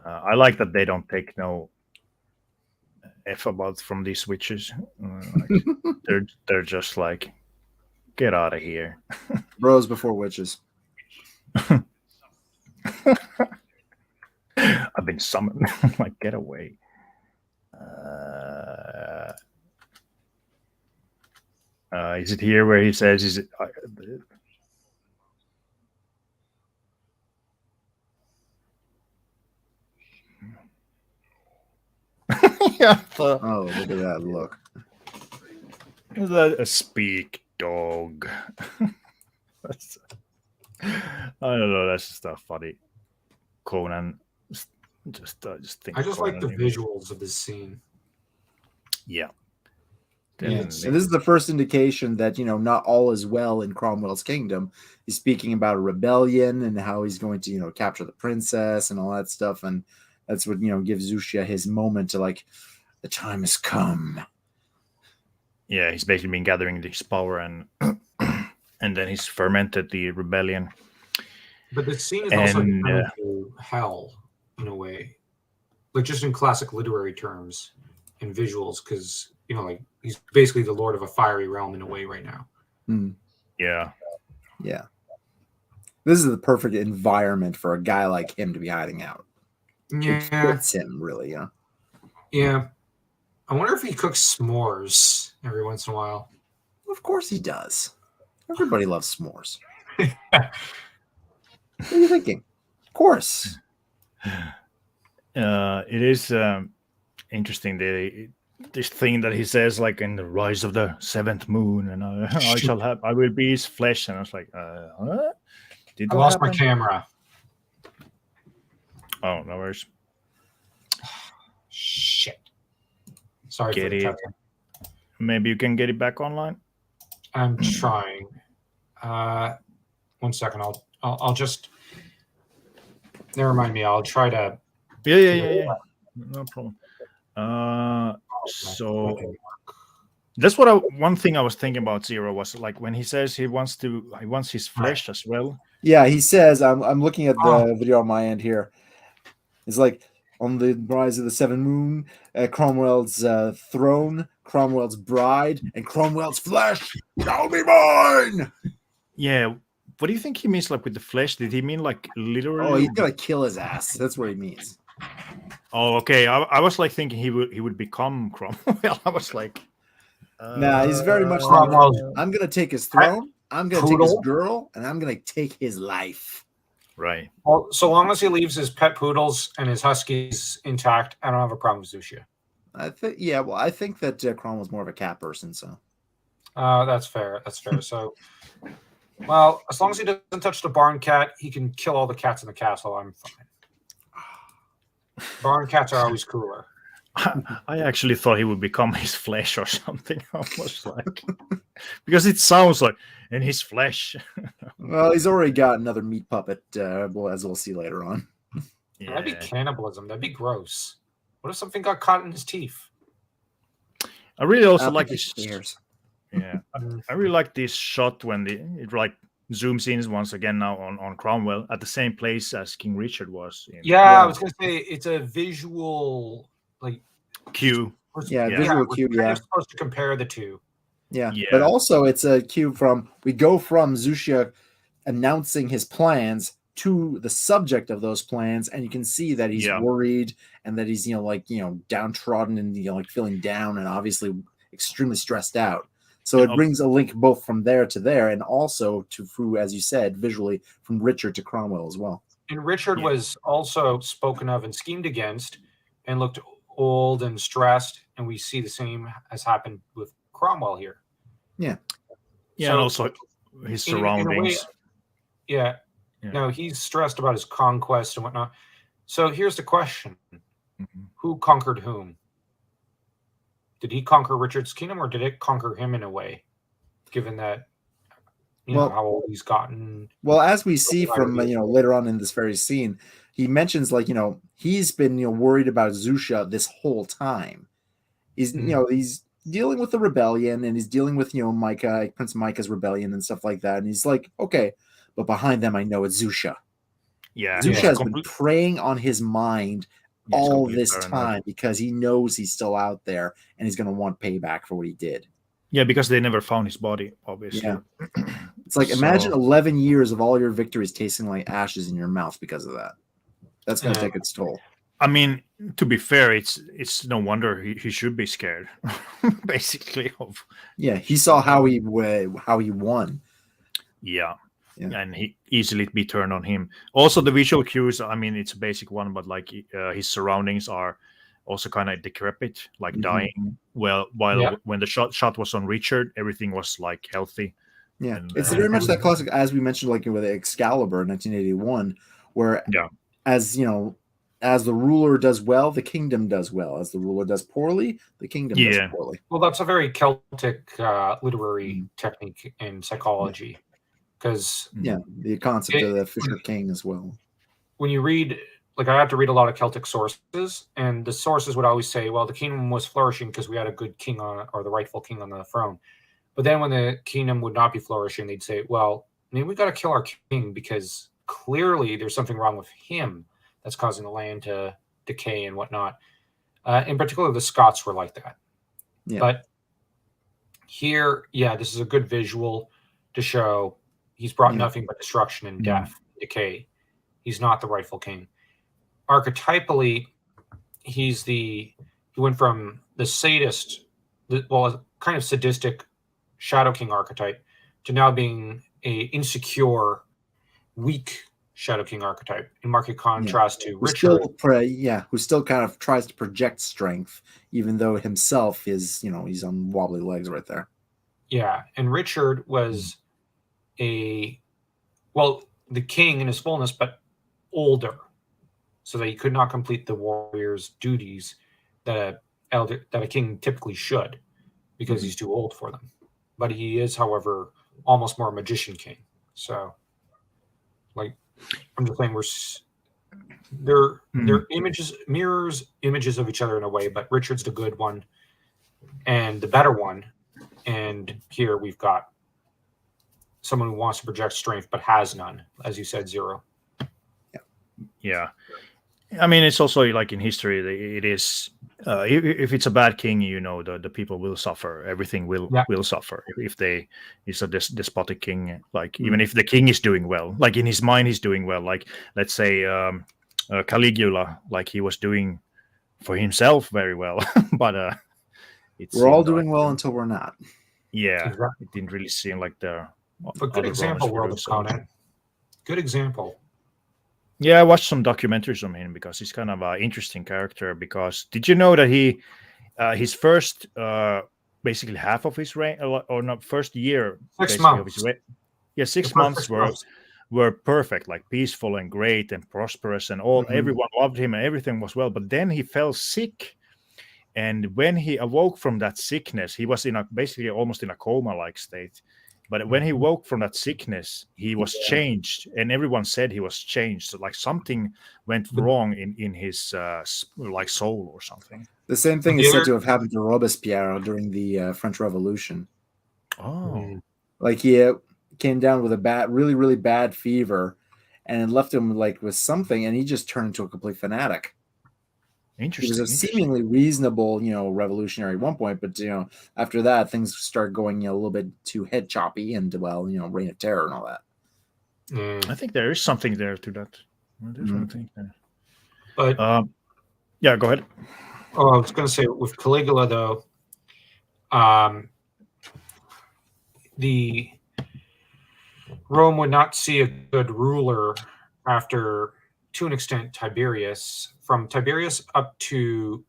I like that they don't take no F about from these witches. They're just like, get out of here. Bros before witches. I've been summoned. Like, get away. Is it here where he says, is it... yeah. Oh, look at that look. Is that a speak dog? I don't know. That's just a funny Conan. I just think. I just Conan like the visuals of this scene. Yeah. Yeah. And this is the first indication that, not all is well in Cromwell's kingdom. He's speaking about a rebellion and how he's going to, capture the princess and all that stuff. And that's what, gives Zushia his moment to like, the time has come. Yeah, he's basically been gathering this power and and then he's fermented the rebellion. But the scene is also to hell in a way, like just in classic literary terms and visuals, because like he's basically the lord of a fiery realm in a way right now. Yeah. This is the perfect environment for a guy like him to be hiding out. Yeah, it fits him really. Yeah. I wonder if he cooks s'mores every once in a while. Of course he does. Everybody loves s'mores. What are you thinking? Of course. It is interesting this thing that he says, like in the rise of the seventh moon, and I will be his flesh. And I was like, what? I lost my camera. Oh, no worries. Shit. Sorry get for the it. Maybe you can get it back online. I'm trying. 1 second. I'll just. Never mind me. I'll try to. Yeah. No problem. So that's what one thing I was thinking about Zero was like when he says he wants his flesh as well. Yeah, he says I'm looking at the video on my end here. It's like on the rise of the seven moon, Cromwell's throne, Cromwell's bride, and Cromwell's flesh shall be mine. Yeah. What do you think he means, like with the flesh? Did he mean like literally? Oh, he's gonna kill his ass. That's what he means. Oh, okay. I was like thinking he would become Cromwell. I was like, nah, he's very much like, I'm gonna take his throne, I'm gonna take his girl, and I'm gonna take his life. Right. Well, so long as he leaves his pet poodles and his huskies intact, I don't have a problem with Zushia. I think that Cromwell's more of a cat person, so. That's fair. So, well, as long as he doesn't touch the barn cat, he can kill all the cats in the castle. I'm fine. Barn cats are always cooler. I actually thought he would become his flesh or something. Almost like because it sounds like in his flesh. Well, he's already got another meat puppet, as we'll see later on. Yeah. That'd be cannibalism. That'd be gross. What if something got caught in his teeth? I really also like this. Yeah, I really like this shot when it like zooms in once again now on Cromwell at the same place as King Richard was. I was gonna say it's a visual like cue. Visual cue. We're supposed to compare the two. Yeah, but also it's a cue we go from Zushia announcing his plans to the subject of those plans, and you can see that he's worried and that he's downtrodden and like feeling down and obviously extremely stressed out. So it brings a link both from there to there, and also to, as you said, visually from Richard to Cromwell as well. And Richard was also spoken of and schemed against, and looked old and stressed, and we see the same has happened with Cromwell here. Yeah, so, and also his surroundings. No, he's stressed about his conquest and whatnot. So here's the question: Who conquered whom? Did he conquer Richard's kingdom, or did it conquer him in a way? Given that know how old he's gotten. Well, as we see from later on in this very scene, he mentions he's been worried about Zusha this whole time. He's he's dealing with the rebellion, and he's dealing with Micah, Prince Micah's rebellion and stuff like that. And he's like, okay, but behind them, I know it's Zusha. Yeah, Zusha has been preying on his mind all this time because he knows he's still out there and he's going to want payback for what he did. Yeah, because they never found his body, obviously. Yeah. It's like, imagine 11 years of all your victories tasting like ashes in your mouth because of that. That's going to take its toll. I mean, to be fair, it's no wonder he should be scared, basically. He saw how he won. Yeah, and he easily be turned on him. Also, the visual cues. I mean, it's a basic one, but like his surroundings are also kind of decrepit, like dying. Well, while when the shot was on Richard, everything was like healthy. Yeah, and, it's very much that classic, as we mentioned, like with Excalibur in 1981, where as you know. As the ruler does well, the kingdom does well. As the ruler does poorly, the kingdom does poorly. Well, that's a very Celtic literary technique in psychology. Because the concept of the Fisher King as well. When you read, like I had to read a lot of Celtic sources, and the sources would always say, well, the kingdom was flourishing because we had a good king or the rightful king on the throne. But then when the kingdom would not be flourishing, they'd say, well, I mean, we got to kill our king because clearly there's something wrong with him that's causing the land to decay and whatnot. In particular, the Scots were like that. Yeah. But here, this is a good visual to show he's brought nothing but destruction and death, decay. He's not the rightful king. Archetypally, he went from the sadist, kind of sadistic Shadow King archetype to now being a insecure, weak Shadow King archetype, in marked contrast to Richard. Who still kind of tries to project strength, even though himself is, he's on wobbly legs right there. Yeah, and Richard was the king in his fullness, but older, so that he could not complete the warrior's duties that a king typically should, because he's too old for them. But he is, however, almost more a magician king. So, like, I'm just saying they're mirrors images of each other in a way, but Richard's the good one and the better one. And here we've got someone who wants to project strength but has none, as you said, Zero. Yeah. I mean, it's also like in history, it is if it's a bad king, the people will suffer. Everything will suffer if it's a despotic king. Like even if the king is doing well, like in his mind he's doing well. Like let's say Caligula, like he was doing for himself very well, but we're all doing well until we're not. Yeah, it didn't really seem like the. A good example, World of Conan. Good example. Yeah, I watched some documentaries on him because he's kind of an interesting character. Because did you know that his first, basically half of his reign, or not, first year, 6 months. Of his reign, 6 months were perfect, like peaceful and great and prosperous, and everyone loved him and everything was well. But then he fell sick, and when he awoke from that sickness, he was basically almost in a coma-like state. But when he woke from that sickness, he was changed, and everyone said he was changed. So like something went wrong in his like soul or something. The same thing is said to have happened to Robespierre during the French Revolution. Oh, like he came down with a really, really bad fever, and left him like with something, and he just turned into a complete fanatic. Interesting. He was a seemingly reasonable, revolutionary at one point, but after that, things started going a little bit too head choppy, and Reign of Terror and all that. I think there is something there to that. I definitely think there. But yeah, go ahead. Oh, I was going to say with Caligula though, the Rome would not see a good ruler after, to an extent, Tiberius. From Tiberius up to,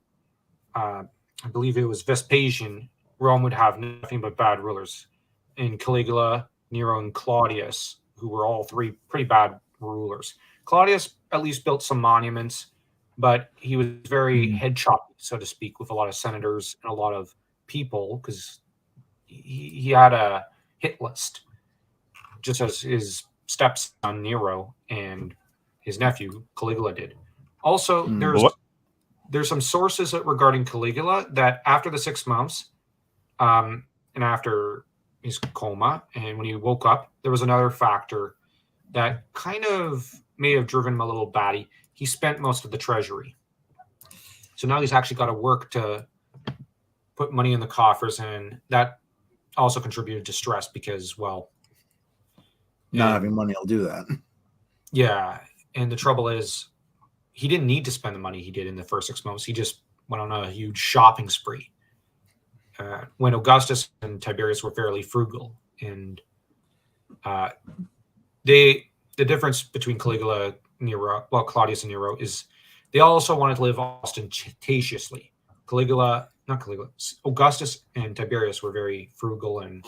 I believe it was Vespasian, Rome would have nothing but bad rulers. In Caligula, Nero, and Claudius, who were all three pretty bad rulers. Claudius at least built some monuments, but he was very head choppy, so to speak, with a lot of senators and a lot of people, because he had a hit list, just as his stepson Nero and his nephew Caligula did. Also, there's some sources regarding Caligula that after the 6 months, and after his coma, and when he woke up, there was another factor that kind of may have driven him a little batty. He spent most of the treasury. So now he's actually got to work to put money in the coffers, and that also contributed to stress because, well, not having money will do that. Yeah, and the trouble is, he didn't need to spend the money he did in the first 6 months. He just went on a huge shopping spree. When Augustus and Tiberius were fairly frugal, and the difference between Caligula, Nero, well, Claudius and Nero is they also wanted to live ostentatiously. Augustus and Tiberius were very frugal, and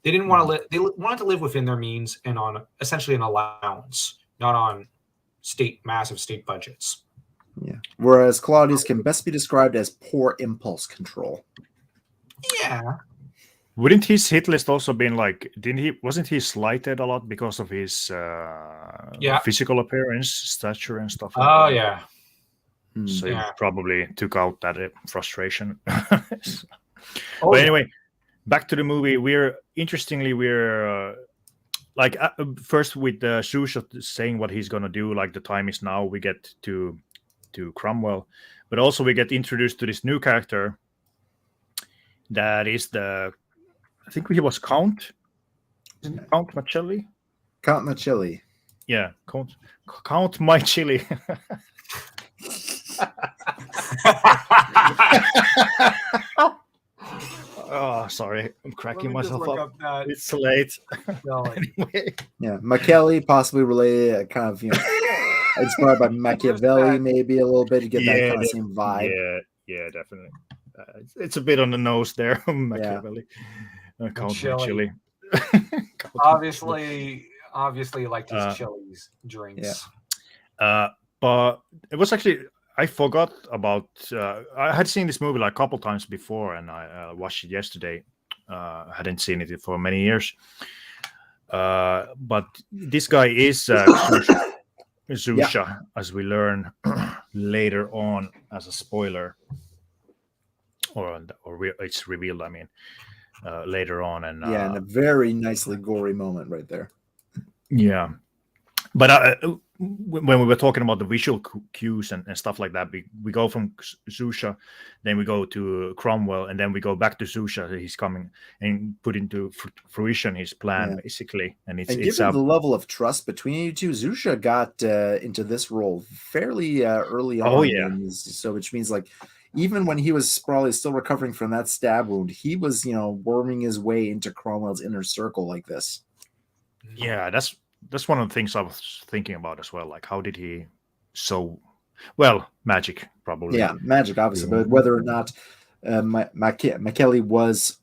they didn't want to live. They wanted to live within their means and on essentially an allowance, not on massive state budgets. Yeah. Whereas Claudius can best be described as poor impulse control. Yeah. Wouldn't his hit list also been like? Wasn't he slighted a lot because of his physical appearance, stature, and stuff? Like that? Yeah. So he probably took out that frustration. But anyway, back to the movie. We're first with Susha saying what he's gonna do. Like the time is now. We get to Cromwell, but also we get introduced to this new character. That is I think he was Count Macelli. Count Macelli. Yeah, Count Macelli. Oh, sorry, I'm cracking myself up. It's late. Anyway. Yeah, Machiavelli, possibly related, kind of, inspired by Machiavelli, maybe a little bit to get that kind of same vibe. Yeah, definitely. It's a bit on the nose there, Machiavelli. Count Macelli. Obviously, liked his chilies drinks. Yeah. But it was actually. I forgot about. I had seen this movie like a couple times before, and I watched it yesterday. Hadn't seen it for many years. But this guy is Zusha, as we learn later on as a spoiler, or it's revealed. I mean, later on, and and a very nicely gory moment right there. Yeah, but when we were talking about the visual cues and stuff like that, we go from Zusha, then we go to Cromwell, and then we go back to Zusha. He's coming and put into fruition his plan, basically. And given the level of trust between you two, Zusha got into this role fairly early on. Oh, yeah. So which means like even when he was probably still recovering from that stab wound, he was, worming his way into Cromwell's inner circle like this. Yeah, that's one of the things I was thinking about as well. Like, how did he magic, probably. Yeah, magic, obviously. But whether or not Machiavelli was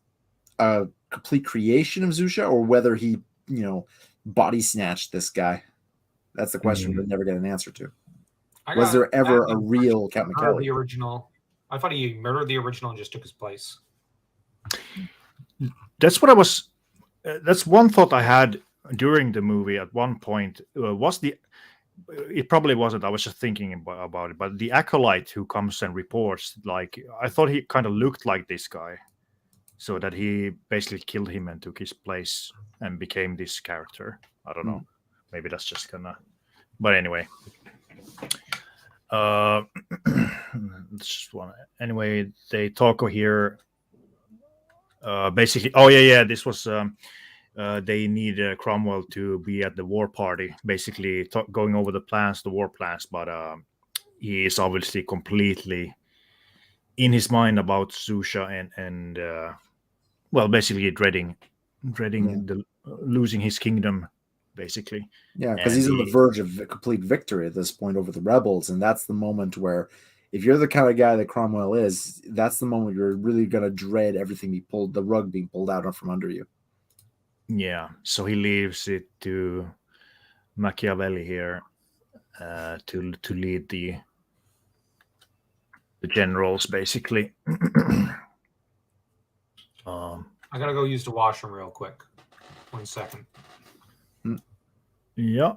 a complete creation of Zusha, or whether he, body snatched this guy, that's the question we'll never get an answer to. Was there ever a real Count Machiavelli? The original. I thought he murdered the original and just took his place. That's what I was. That's one thought I had during the movie. At one point, it probably wasn't. I was just thinking about it. But the acolyte who comes and reports, like, I thought he kind of looked like this guy, so that he basically killed him and took his place and became this character. I don't know. Maybe that's just gonna. But anyway. Just one. Anyway, they talk here. Basically, this was. They need Cromwell to be at the war party, basically going over the war plans. But he is obviously completely in his mind about Zusha and basically dreading losing his kingdom. Basically, because he's on the verge of complete victory at this point over the rebels, and that's the moment where, if you're the kind of guy that Cromwell is, that's the moment you're really gonna dread everything the rug being pulled out from under you. Yeah, so he leaves it to Machiavelli here to lead the generals, basically. I gotta go use the washroom real quick. 1 second. Yeah.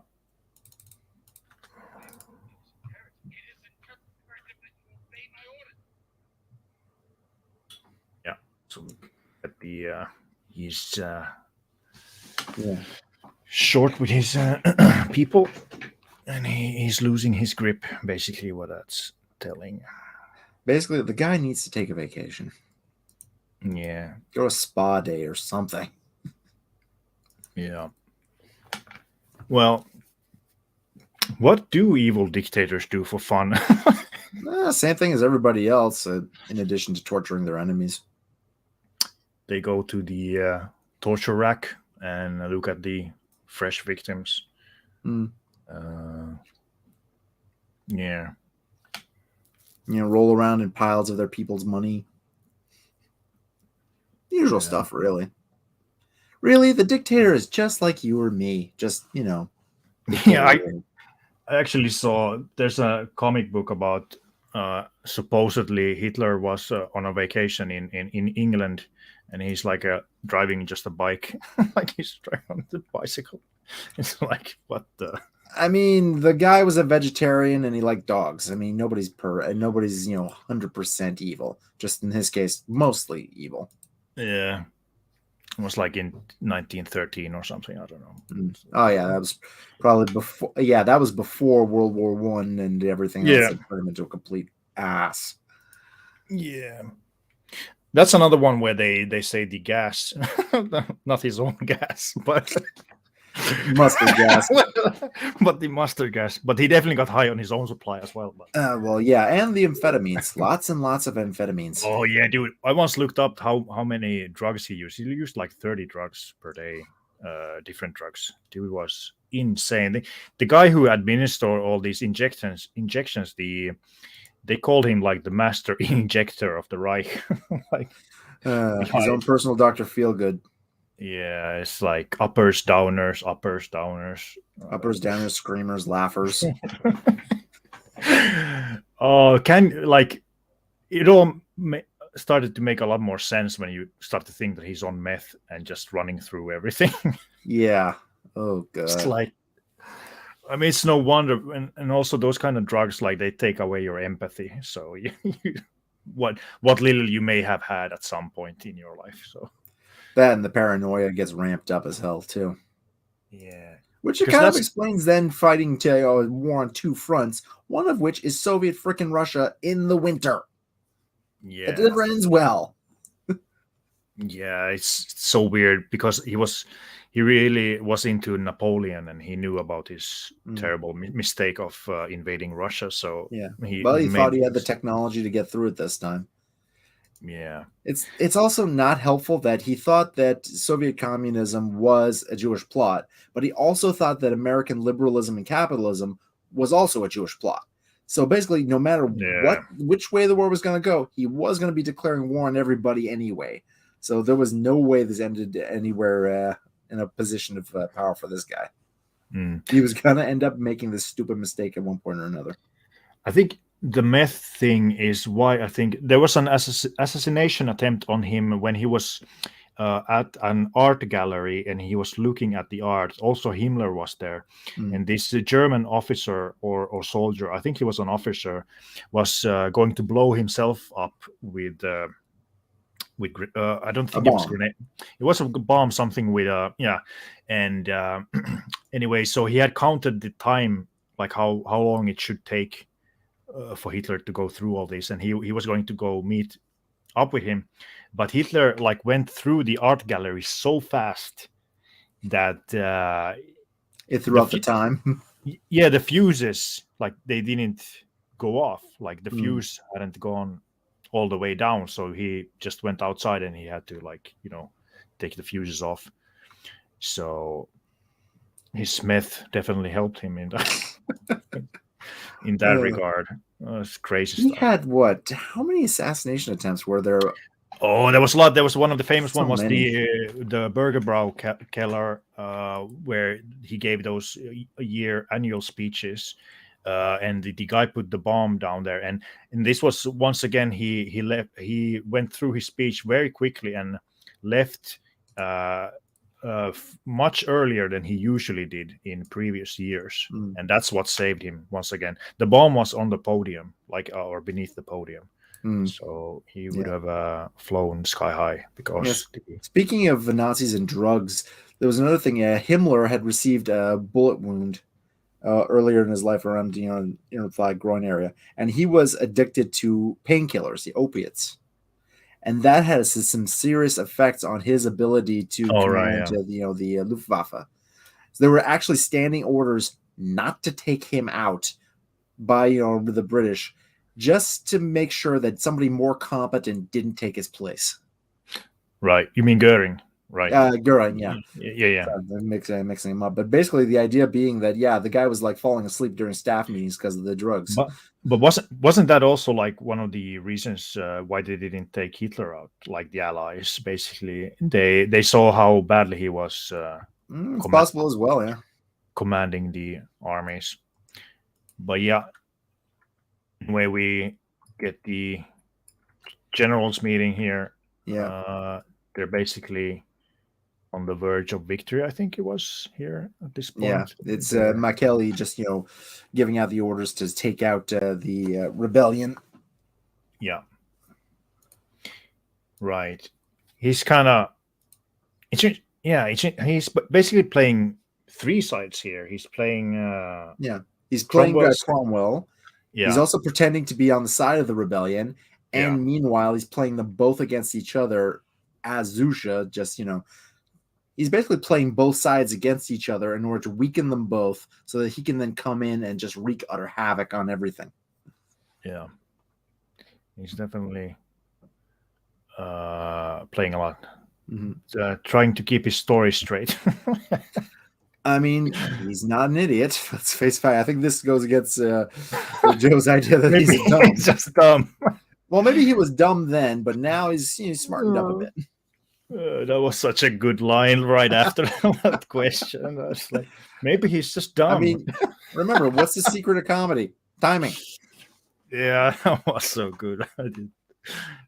Yeah. So at he's short with his people, and he's losing his grip. Basically, what that's telling. Basically, the guy needs to take a vacation. Yeah. Go to a spa day or something. Yeah. Well, what do evil dictators do for fun? Same thing as everybody else, in addition to torturing their enemies. They go to the torture rack and look at the fresh victims. Yeah. Roll around in piles of their people's money. Usual stuff, really. Really, the dictator is just like you or me. Just, Yeah, I actually saw there's a comic book about supposedly Hitler was on a vacation in England, and he's like driving just a bike, like he's driving on the bicycle. It's like, what the? I mean, the guy was a vegetarian and he liked dogs. I mean, nobody's 100% evil. Just in his case, mostly evil. Yeah. It was like in 1913 or something. I don't know. Oh yeah, that was probably before. Yeah, that was before World War One and everything else that turned him into a complete ass. Yeah, that's another one where they say the gas, not his own gas, but mustard gas. But the mustard gas. But he definitely got high on his own supply as well. Well, yeah, and the amphetamines. Lots and lots of amphetamines. Oh yeah, dude. I once looked up how many drugs he used. He used like 30 drugs per day, different drugs. Dude was insane. The guy who administered all these injections, they called him like the master injector of the Reich. Like his own personal Dr. Feelgood. Yeah, it's like uppers, downers, uppers, downers, screamers, laughers. Oh, it all started to make a lot more sense when you start to think that he's on meth and just running through everything. Yeah. Oh god. It's like, I mean, it's no wonder, and also those kind of drugs, like they take away your empathy. So what little you may have had at some point in your life. So that and the paranoia gets ramped up as hell too. Yeah. Which it kind of explains then fighting a war on two fronts, one of which is Soviet frickin' Russia in the winter. Yeah. It never ends well. Yeah, it's so weird because he really was into Napoleon and he knew about his terrible mistake of invading Russia. So yeah, he thought he had the technology to get through it this time. Yeah, it's also not helpful that he thought that Soviet communism was a Jewish plot, but he also thought that American liberalism and capitalism was also a Jewish plot. So basically, no matter which way the war was going to go, he was going to be declaring war on everybody anyway. So there was no way this ended anywhere in a position of power for this guy. He was going to end up making this stupid mistake at one point or another. I think the meth thing is why I think there was an assassination attempt on him when he was at an art gallery and he was looking at the art. Also, Himmler was there. And this German officer or soldier, I think he was an officer, was going to blow himself up with I don't think it was a grenade. It was a bomb, something with and anyway, so he had counted the time, like how long it should take for Hitler to go through all this, and he was going to go meet up with him, but Hitler went through the art gallery so fast that it threw off the time. Yeah, the fuses they didn't go off, the fuse hadn't gone all the way down, so he just went outside and he had to take the fuses off. So his meth definitely helped him in that in that regard. It's crazy he stuff. Had what? How many assassination attempts were there? Oh, there was a lot. There was one of the famous one was many. the Burgerbau Keller, where he gave those annual speeches. And the guy put the bomb down there, and this was once again he left. He went through his speech very quickly and left much earlier than he usually did in previous years, and that's what saved him once again. The bomb was on the podium, or beneath the podium, so he would have flown sky high. Because speaking of the Nazis and drugs, there was another thing. Himmler had received a bullet wound earlier in his life around inner thigh groin area, and he was addicted to painkillers, the opiates, and that has some serious effects on his ability to command the Luftwaffe. So there were actually standing orders not to take him out by the British, just to make sure that somebody more competent didn't take his place. Right. You mean Goering? Right. Goering, yeah. Yeah. I'm mixing him up. But basically the idea being that, the guy was like falling asleep during staff meetings because of the drugs. But wasn't that also like one of the reasons why they didn't take Hitler out, like the Allies? Basically, they saw how badly he was it's possible as well, yeah. Commanding the armies. But yeah, when we get the generals meeting here, they're basically on the verge of victory, I think it was here at this point. Yeah, it's Machiavelli just giving out the orders to take out the rebellion. Yeah, right. He's kind of he's basically playing three sides here. He's playing he's playing Cromwell. Yeah, he's also pretending to be on the side of the rebellion, and meanwhile he's playing them both against each other as Zusha. Just he's basically playing both sides against each other in order to weaken them both so that he can then come in and just wreak utter havoc on everything. Yeah. He's definitely playing a lot. Mm-hmm. Trying to keep his story straight. I mean, he's not an idiot. Let's face fact. I think this goes against Joe's idea that he's dumb. He's just dumb. Well, maybe he was dumb then, but now he's smartened up a bit. That was such a good line right after that question. I was like, maybe he's just dumb. I mean, remember, what's the secret of comedy? Timing. Yeah, that was so good. I did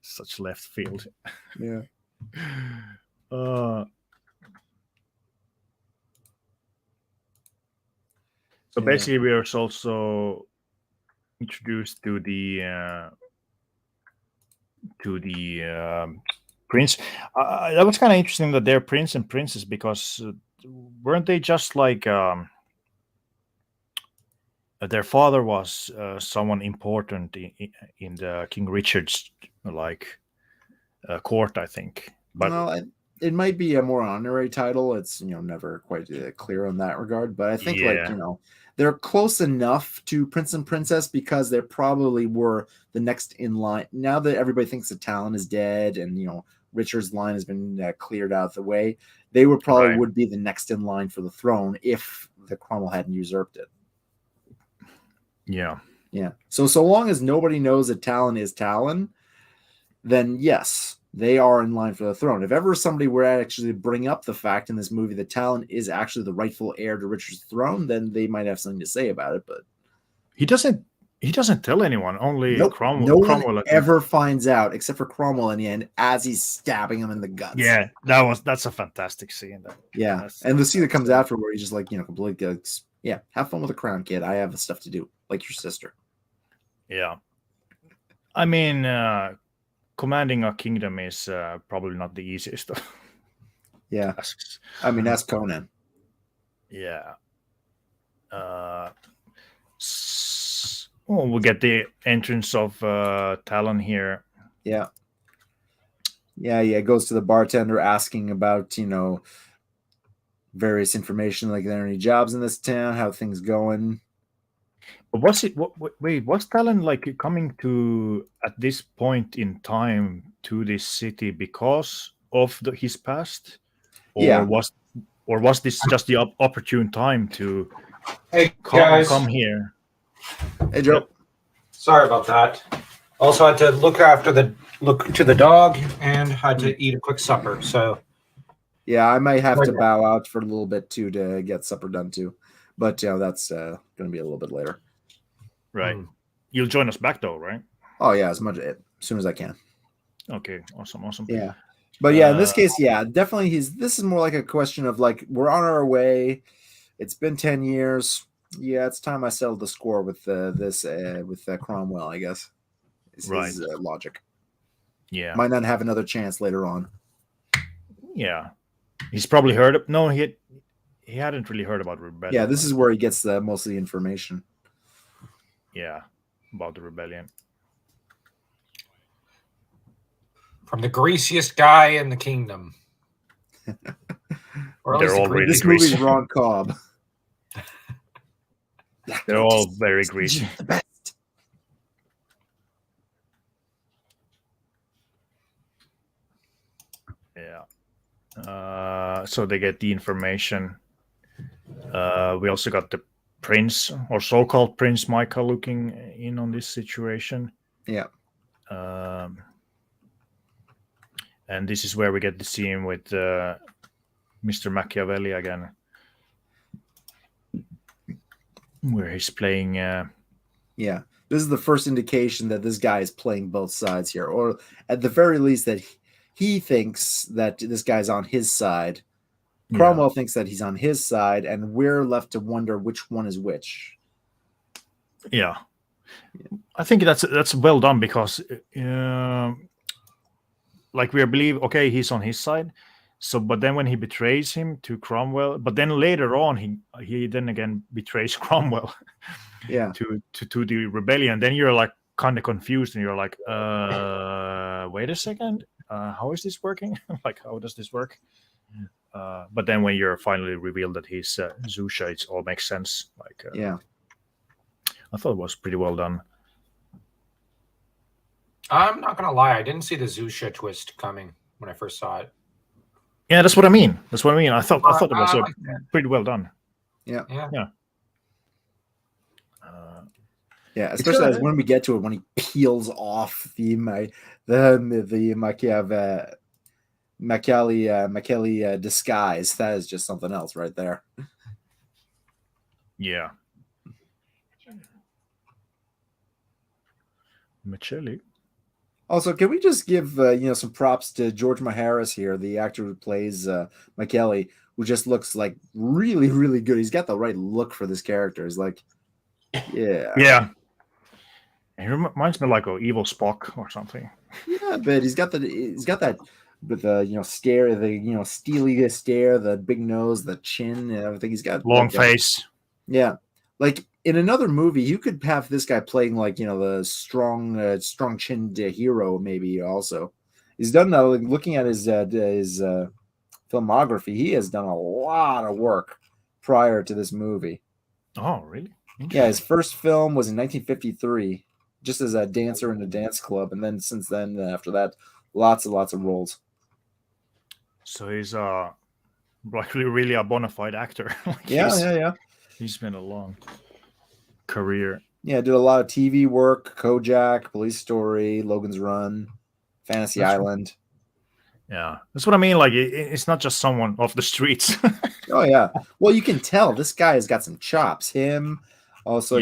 such left field. Yeah. So basically, we are also introduced to the prince. That was kind of interesting that they're prince and princess, because weren't they just like their father was someone important in the King Richard's court, I think. But well, it might be a more honorary title. It's never quite clear on that regard. But I think they're close enough to prince and princess because they probably were the next in line. Now that everybody thinks that Talon is dead and Richard's line has been cleared out of the way, they would probably would be the next in line for the throne if the Cromwell hadn't usurped it. Yeah. So long as nobody knows that Talon is Talon, then yes, they are in line for the throne. If ever somebody were to actually bring up the fact in this movie that Talon is actually the rightful heir to Richard's throne, then they might have something to say about it. But he doesn't tell anyone. Only Cromwell. No one ever finds out except for Cromwell in the end as he's stabbing him in the guts. Yeah, that's a fantastic scene. And the scene that comes after where he's just completely goes, have fun with the crown, kid. I have stuff to do, like your sister. Yeah. I mean, commanding a kingdom is probably not the easiest. Yeah. I mean, that's Conan. Yeah. We'll get the entrance of Talon here. Yeah. It goes to the bartender asking about, various information, like are there any jobs in this town, how things going. But was Talon coming to at this point in time to this city because of his past, or was this just the opportune time to come here? Hey Joe, sorry about that. Also had to look to the dog and had to eat a quick supper. So I might have to bow out for a little bit too to get supper done too, but that's going to be a little bit later. Right. You'll join us back though, right? Oh yeah, as soon as I can. Okay, awesome. Yeah. But in this case, definitely this is more like a question of we're on our way. It's been 10 years. Yeah, it's time I settled the score with with Cromwell, I guess. Is his logic. Yeah. Might not have another chance later on. Yeah. He's probably heard it. No, he he hadn't really heard about rebellion. Yeah, this is where he gets most of the information. Yeah, about the rebellion. From the greasiest guy in the kingdom. They're all really this greasy. movie's Ron Cobb. They're all very greasy. The best. Yeah. So they get the information. We also got the prince, or so-called Prince Michael, looking in on this situation. Yeah. And this is where we get the scene with Mr. Machiavelli again, where he's playing. Yeah, this is the first indication that this guy is playing both sides here, or at the very least that he thinks that this guy's on his side. Cromwell thinks that he's on his side, and we're left to wonder which one is which. Yeah. I think that's well done, because like we believe, okay, he's on his side. So, but then when he betrays him to Cromwell, but then later on he then again betrays Cromwell, yeah, to the rebellion. Then you're like kind of confused, and you're like, wait a second, how is this working? Like, how does this work? But then when you're finally revealed that he's Zusha, it all makes sense. Like, yeah, I thought it was pretty well done. I'm not gonna lie, I didn't see the Zusha twist coming when I first saw it. Yeah, that's what I mean. I thought it was pretty well done. Yeah. Yeah, especially as when we get to it, when he peels off the Machiavelli disguise. That is just something else right there. Yeah. Machiavelli. Also, can we just give some props to George Maharis here, the actor who plays Machiavelli, who just looks like really, really good. He's got the right look for this character. He's like, yeah. He reminds me like an evil Spock or something. Yeah, but he's got that with the stare, the steely stare, the big nose, the chin, and everything. He's got long face. Yeah, like in another movie, you could have this guy playing like the strong chinned hero. Maybe also, he's done looking at his filmography. He has done a lot of work prior to this movie. Oh, really? Yeah, his first film was in 1953, just as a dancer in a dance club, and then since then, after that, lots and lots of roles. So he's really a bona fide actor. Yeah. He's been a long career. Yeah, did a lot of TV work: Kojak, Police Story, Logan's Run, Fantasy Island. Yeah, that's what I mean. Like, it's not just someone off the streets. Oh yeah, well, you can tell this guy has got some chops. Him, also,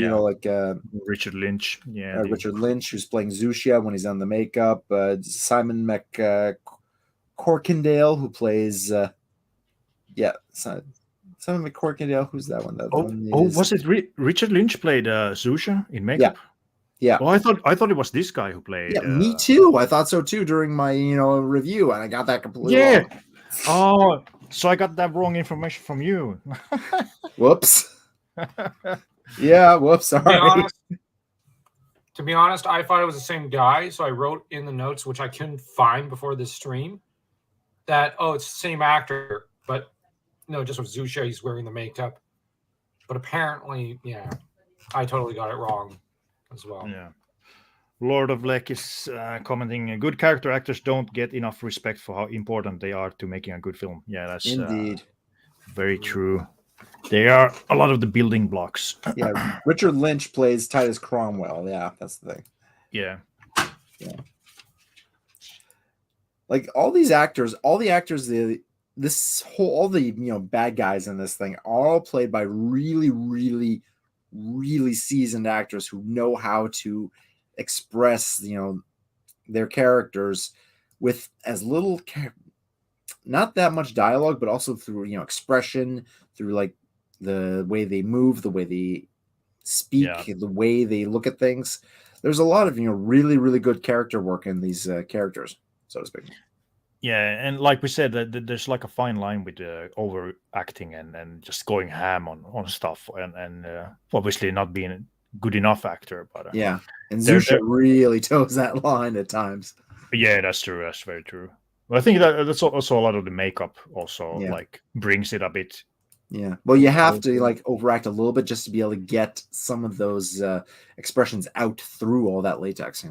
Richard Lynch. Yeah, Richard Lynch, who's playing Zusha when he's on the makeup. Simon McCorkindale, who plays Simon McCorkindale. Who's that one? Was it Richard Lynch played Zusha in makeup? Yeah. Well, I thought it was this guy who played. Yeah, me too. I thought so too during my review, and I got that completely wrong. Oh, so I got that wrong information from you. Whoops. Yeah, whoops. Sorry. To be honest, I thought it was the same guy, so I wrote in the notes, which I couldn't find before this stream, that it's the same actor, but no, just with Zusha, he's wearing the makeup. But apparently, I totally got it wrong as well. Yeah. Lord of Lek is commenting, good character actors don't get enough respect for how important they are to making a good film. Yeah, that's indeed very true. They are a lot of the building blocks. Yeah, Richard Lynch plays Titus Cromwell. Yeah, that's the thing. Yeah. Like all the actors, all the bad guys in this thing are all played by really, really, really seasoned actors who know how to express their characters with as little not that much dialogue, but also through expression, through like the way they move, the way they speak, the way they look at things. There's a lot of really, really good character work in these characters, so to speak. Yeah, and like we said, that there's like a fine line with overacting and just going ham on stuff, and obviously not being a good enough actor. But yeah, and Zusha really toes that line at times. Yeah, that's true. That's very true. But I think that's also a lot of the makeup also like brings it a bit. Yeah, well, you have to like overact a little bit just to be able to get some of those expressions out through all that latex.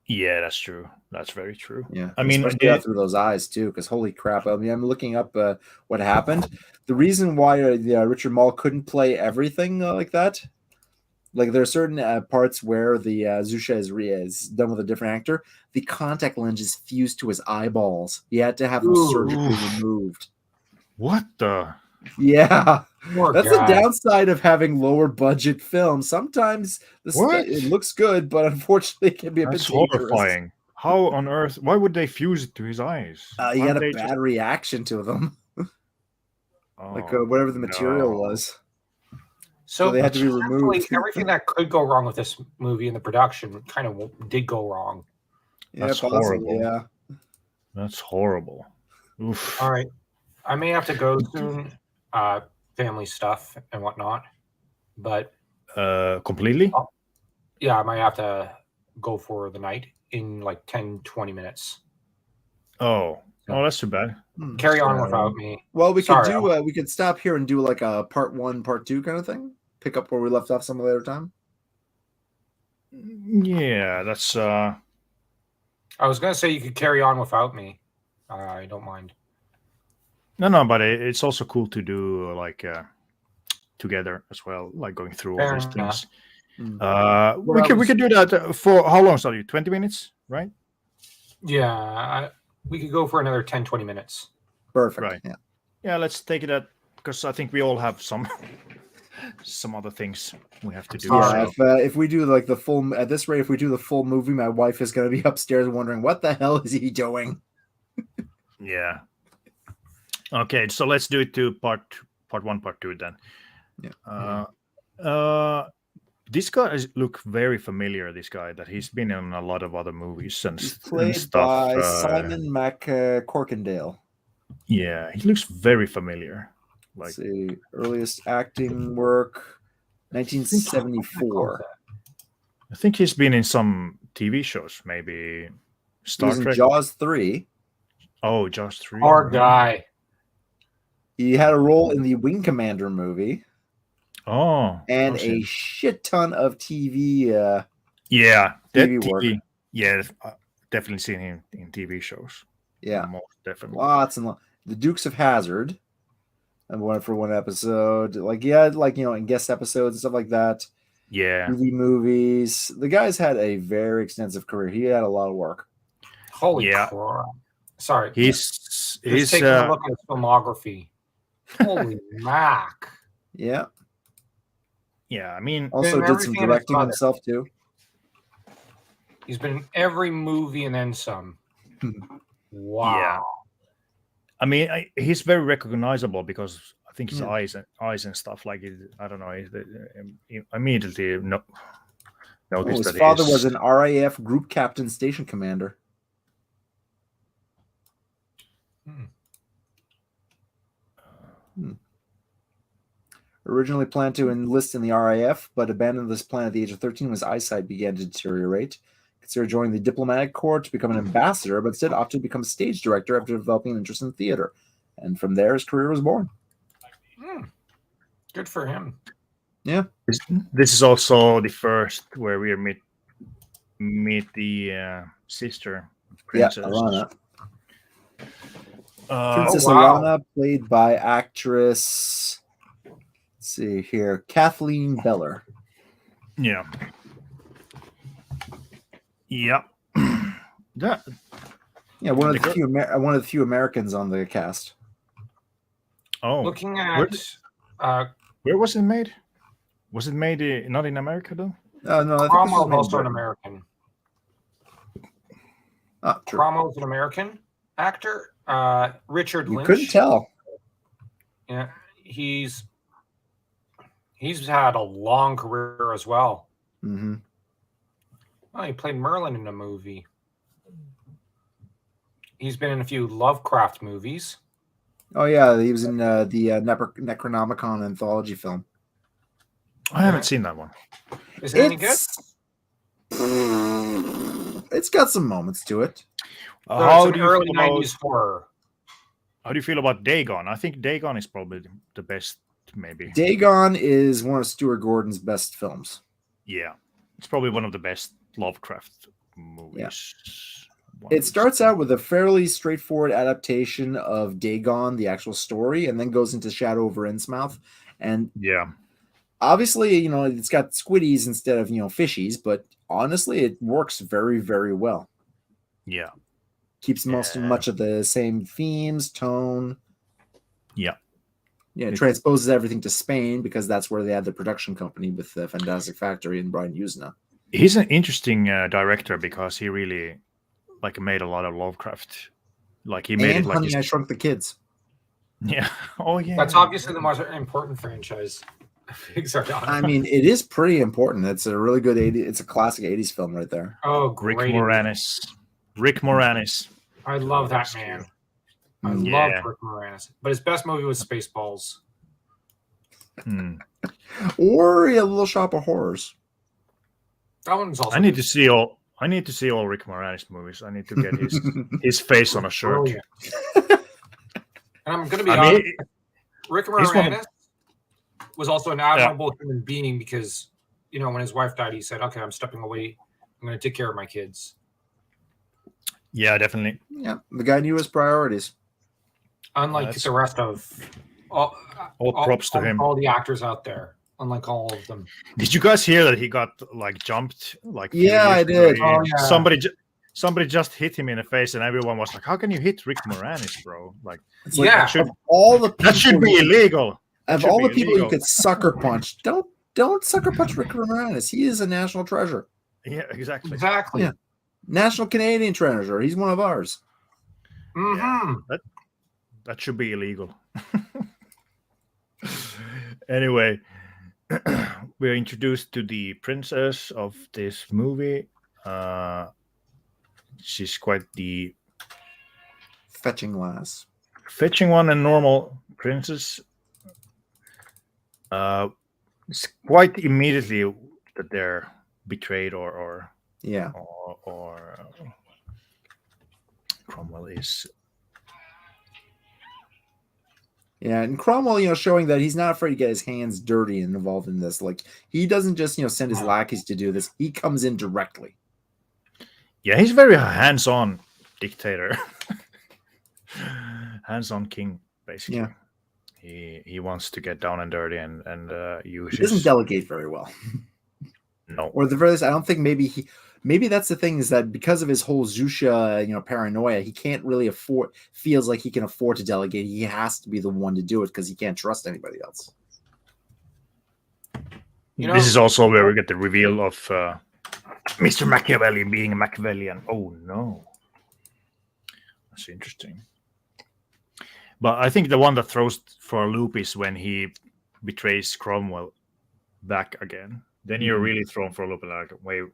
Yeah, that's true. That's very true. Yeah, I mean, especially out through those eyes too, because holy crap! I mean, I'm looking up what happened. The reason why Richard Mall couldn't play everything like that, like there are certain parts where the Zusha is done with a different actor. The contact lens is fused to his eyeballs. He had to have them surgically removed. What the? Yeah, that's the downside of having lower budget films. Sometimes it looks good, but unfortunately, it can be a bit dangerous. Horrifying. How on earth? Why would they fuse it to his eyes? He had a bad reaction to them, like whatever the material was. So they had to be removed. Everything that could go wrong with this movie in the production kind of did go wrong. Yeah, that's horrible. Yeah, that's horrible. Oof. All right, I may have to go soon. Family stuff and whatnot, but completely. Yeah, I might have to go for the night in like 10-20 minutes. Oh, that's too bad. Carry on without me. Well, we could do we could stop here and do like a part 1, part 2 kind of thing. Pick up where we left off some later time. Yeah, that's I was gonna say you could carry on without me. I don't mind. No, but it's also cool to do like together as well, like going through all these things. We could do that for how long? Sorry, 20 minutes, right? Yeah, we could go for another 10-20 minutes. Perfect. Right. Yeah. Let's take it at, because I think we all have some other things we have to do. Yeah, if we do like the full at this rate, if we do the full movie, my wife is going to be upstairs wondering what the hell is he doing. Yeah. Okay, so let's do it to part 1, part 2 then. Yeah. This guy look very familiar. This guy that he's been in a lot of other movies and he's played stuff. By Simon Corkindale. Yeah, he looks very familiar. Like, let's see, earliest acting work, 1974. I think he's been in some TV shows, maybe Star Trek. Jaws 3. Oh, Jaws 3. Our guy. He had a role in the Wing Commander movie. Oh, and a shit ton of TV. TV work. Yeah, definitely seen him in TV shows. Yeah, most definitely. Lots and lots. The Dukes of Hazzard, and one for one episode. In guest episodes and stuff like that. Yeah, TV movies. The guy's had a very extensive career. He had a lot of work. Holy crap! Sorry, he's taking a look at his filmography. Holy mac! Yeah. Yeah, I mean, also did some directing himself too. He's been in every movie and then some. Wow. Yeah. I mean, he's very recognizable because I think his eyes and stuff like it. I don't know. Immediately noticed his father was an RAF group captain, station commander. Originally planned to enlist in the RAF, but abandoned this plan at the age of 13 when his eyesight began to deteriorate. Considered joining the diplomatic corps to become an ambassador, but instead opted to become a stage director after developing an interest in theater. And from there, his career was born. Good for him. Yeah. This is also the first where we meet the sister princess. Yeah, Alana. Princess Alana, played by actress... see here, Kathleen Beller. Yeah. One of the few Americans on the cast. Oh, looking at where was it made? Was it made not in America though? No, I think Cromwell's also an American. Cromwell's an American actor. Richard Lynch. You couldn't tell. Yeah, he's had a long career as well. Mm-hmm. Oh, he played Merlin in a movie. He's been in a few Lovecraft movies. Oh yeah, he was in the Necronomicon anthology film. I haven't seen that one. Is it any good? It's got some moments to it. How do you early feel about 90s horror? How do you feel about Dagon? I think Dagon is probably the best, maybe. Dagon is one of Stuart Gordon's best films. Yeah, it's probably one of the best Lovecraft movies. It starts out with a fairly straightforward adaptation of Dagon, the actual story, and then goes into Shadow over Innsmouth. And yeah, obviously, it's got squiddies instead of, fishies, but honestly, it works very, very well. Yeah. Keeps much of the same themes, tone. Yeah. Yeah, it transposes everything to Spain because that's where they had the production company with the Fantastic Factory and Brian Usna. He's an interesting director because he really made a lot of Lovecraft. He made it like Honey, I Shrunk the Kids. Yeah. Oh yeah. That's obviously the most important franchise. I mean, it is pretty important. It's a really good 80s. It's a classic 80s film right there. Oh, great. Rick Moranis. I love that man. I love Rick Moranis. But his best movie was Spaceballs. Or Little Shop of Horrors. That one's also. I need to see all Rick Moranis movies. I need to get his face on a shirt. And I'm going to be honest. Rick Moranis was also an admirable human being because, when his wife died, he said, "Okay, I'm stepping away. I'm going to take care of my kids." Yeah, definitely. Yeah, the guy knew his priorities. Unlike the rest of all props to him. All the actors out there, unlike all of them. Did you guys hear that he got jumped? Yeah, I did. Oh, yeah. Somebody just hit him in the face, and everyone was like, "How can you hit Rick Moranis, bro?" That should be illegal. Of all the people you could sucker punch, don't sucker punch Rick Moranis. He is a national treasure. Yeah, exactly. Yeah. National Canadian treasure. He's one of ours. Mm-hmm. Yeah, that should be illegal. Anyway, we're introduced to the princess of this movie. She's quite the fetching lass. Fetching one and normal princess. It's quite immediately that they're betrayed or Cromwell is. Yeah, and Cromwell, showing that he's not afraid to get his hands dirty and involved in this. He doesn't just, send his lackeys to do this. He comes in directly. Yeah, he's very hands-on dictator. Hands-on king, basically. Yeah. He wants to get down and dirty and use. He doesn't delegate very well. No. Or the very least, I don't think maybe that's the thing is that because of his whole Zusha, paranoia, he can't really feels like he can afford to delegate. He has to be the one to do it because he can't trust anybody else. This is also where we get the reveal of Mr. Machiavelli being a Machiavellian. Oh no. That's interesting. But I think the one that throws for a loop is when he betrays Cromwell back again. Then you're really thrown for a loop. Like, wait,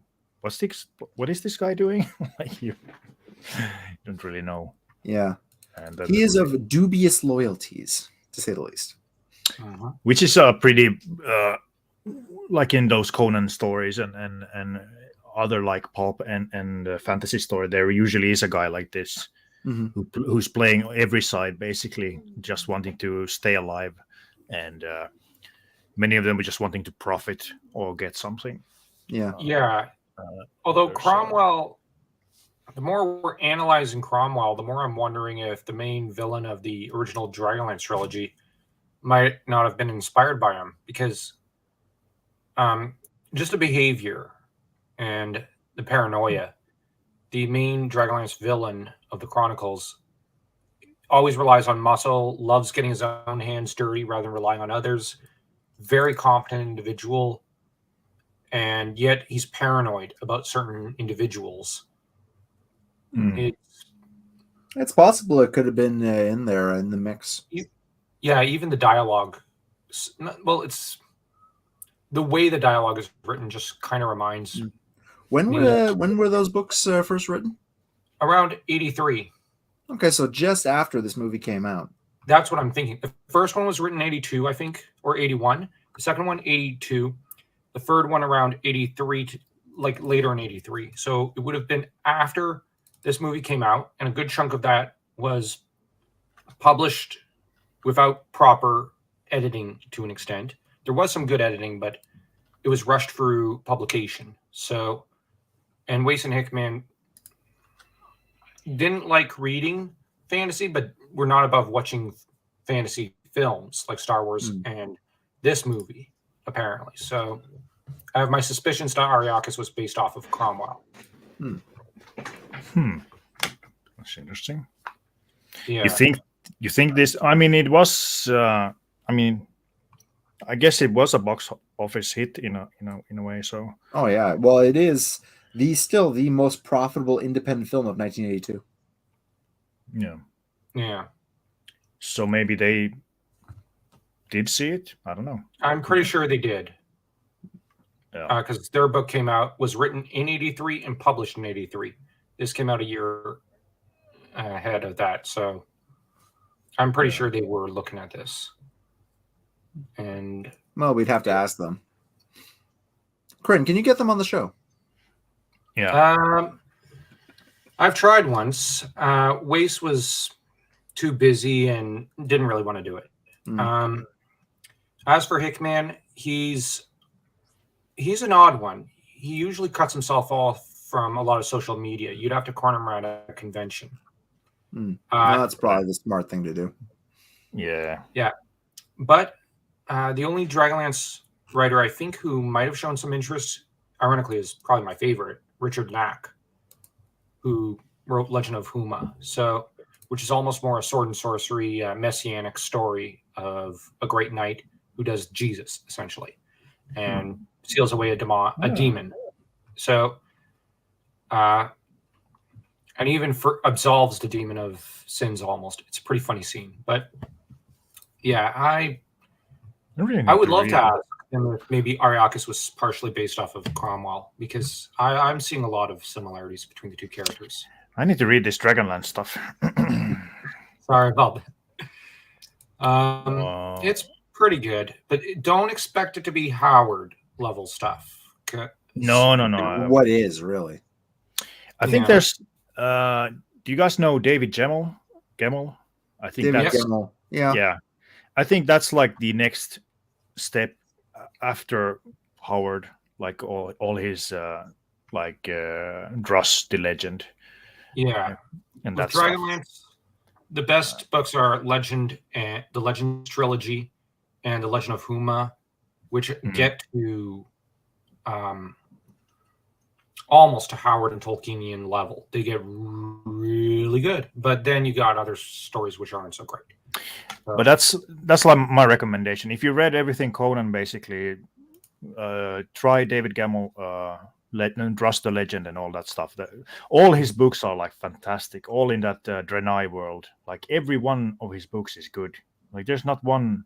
what is this guy doing? You don't really know. Yeah. And he is of dubious loyalties, to say the least. Which is a pretty, like in those Conan stories and other pulp and fantasy story, there usually is a guy like this. Mm-hmm. Who's playing every side, basically, just wanting to stay alive, and many of them are just wanting to profit or get something. Yeah. Although Cromwell, the more we're analyzing Cromwell, the more I'm wondering if the main villain of the original Dragonlance trilogy might not have been inspired by him, because just the behavior and the paranoia. The main Dragonlance villain of the Chronicles always relies on muscle, loves getting his own hands dirty rather than relying on others. Very competent individual, and yet he's paranoid about certain individuals. It's possible it could have been in there in the mix. Yeah, even the dialogue. Well, it's the way the dialogue is written just kind of reminds. When were those books first written? Around 83. Okay, so just after this movie came out. That's what I'm thinking. The first one was written in 82, I think, or 81. The second one, 82. The third one around 83, like later in 83. So it would have been after this movie came out, and a good chunk of that was published without proper editing to an extent. There was some good editing, but it was rushed through publication. So, and Weiss and Hickman didn't like reading fantasy, but we're not above watching fantasy films like Star Wars and this movie, apparently. So I have my suspicions that Ariakis was based off of Cromwell. That's interesting. Yeah. You think this? I mean, it was. I mean, I guess it was a box office hit in a way. So. Oh yeah, well, it is still the most profitable independent film of 1982. Yeah. Yeah. So maybe they did see it. I don't know. I'm pretty sure they did. Yeah. Because their book was written in 83 and published in 83. This came out a year ahead of that. So I'm pretty sure they were looking at this. And well, we'd have to ask them. Corinne, can you get them on the show? Yeah. I've tried once. Weiss was too busy and didn't really want to do it. As for Hickman, he's an odd one. He usually cuts himself off from a lot of social media. You'd have to corner him at a convention. Well, that's probably the smart thing to do. Yeah. Yeah. But the only Dragonlance writer I think who might have shown some interest, ironically, is probably my favorite, Richard Knack, who wrote Legend of Huma. So, which is almost more a sword and sorcery messianic story of a great knight who does Jesus, essentially, and seals away a demon. So, and even absolves the demon of sins almost. It's a pretty funny scene. But yeah, I would love to ask him if maybe Ariakis was partially based off of Cromwell, because I'm seeing a lot of similarities between the two characters. I need to read this Dragonlance stuff. Sorry about that. It's pretty good, but don't expect it to be Howard level stuff. Okay? No. What is really? I think there's. Do you guys know David Gemmell? I think David that's Gemmell. Yeah. Yeah. I think that's like the next step after Howard, like all his Dross the Legend. Yeah. And with that's Dragonlance, the best books are Legend and the Legend trilogy and the Legend of Huma, which get to almost to Howard and Tolkienian level. They get really good, but then you got other stories which aren't so great. So, but that's like my recommendation. If you read everything Conan, basically, try David Gemmell, Dross the Legend, and all that stuff. All his books are like fantastic. All in that Draenei world. Like every one of his books is good. Like there's not one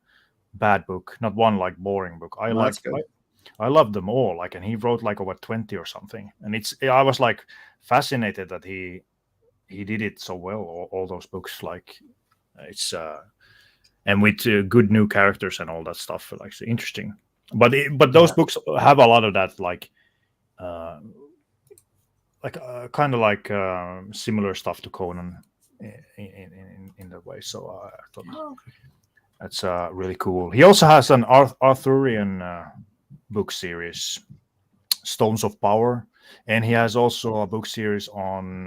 bad book, not one like boring book. I love them all. Like, and he wrote like over 20 or something. And I was like fascinated that he did it so well. All those books, like it's and with good new characters and all that stuff. Like it's interesting. But those books have a lot of that kind of like similar stuff to Conan in that way. So I thought that's really cool. He also has an Arthurian book series, Stones of Power, and he has also a book series on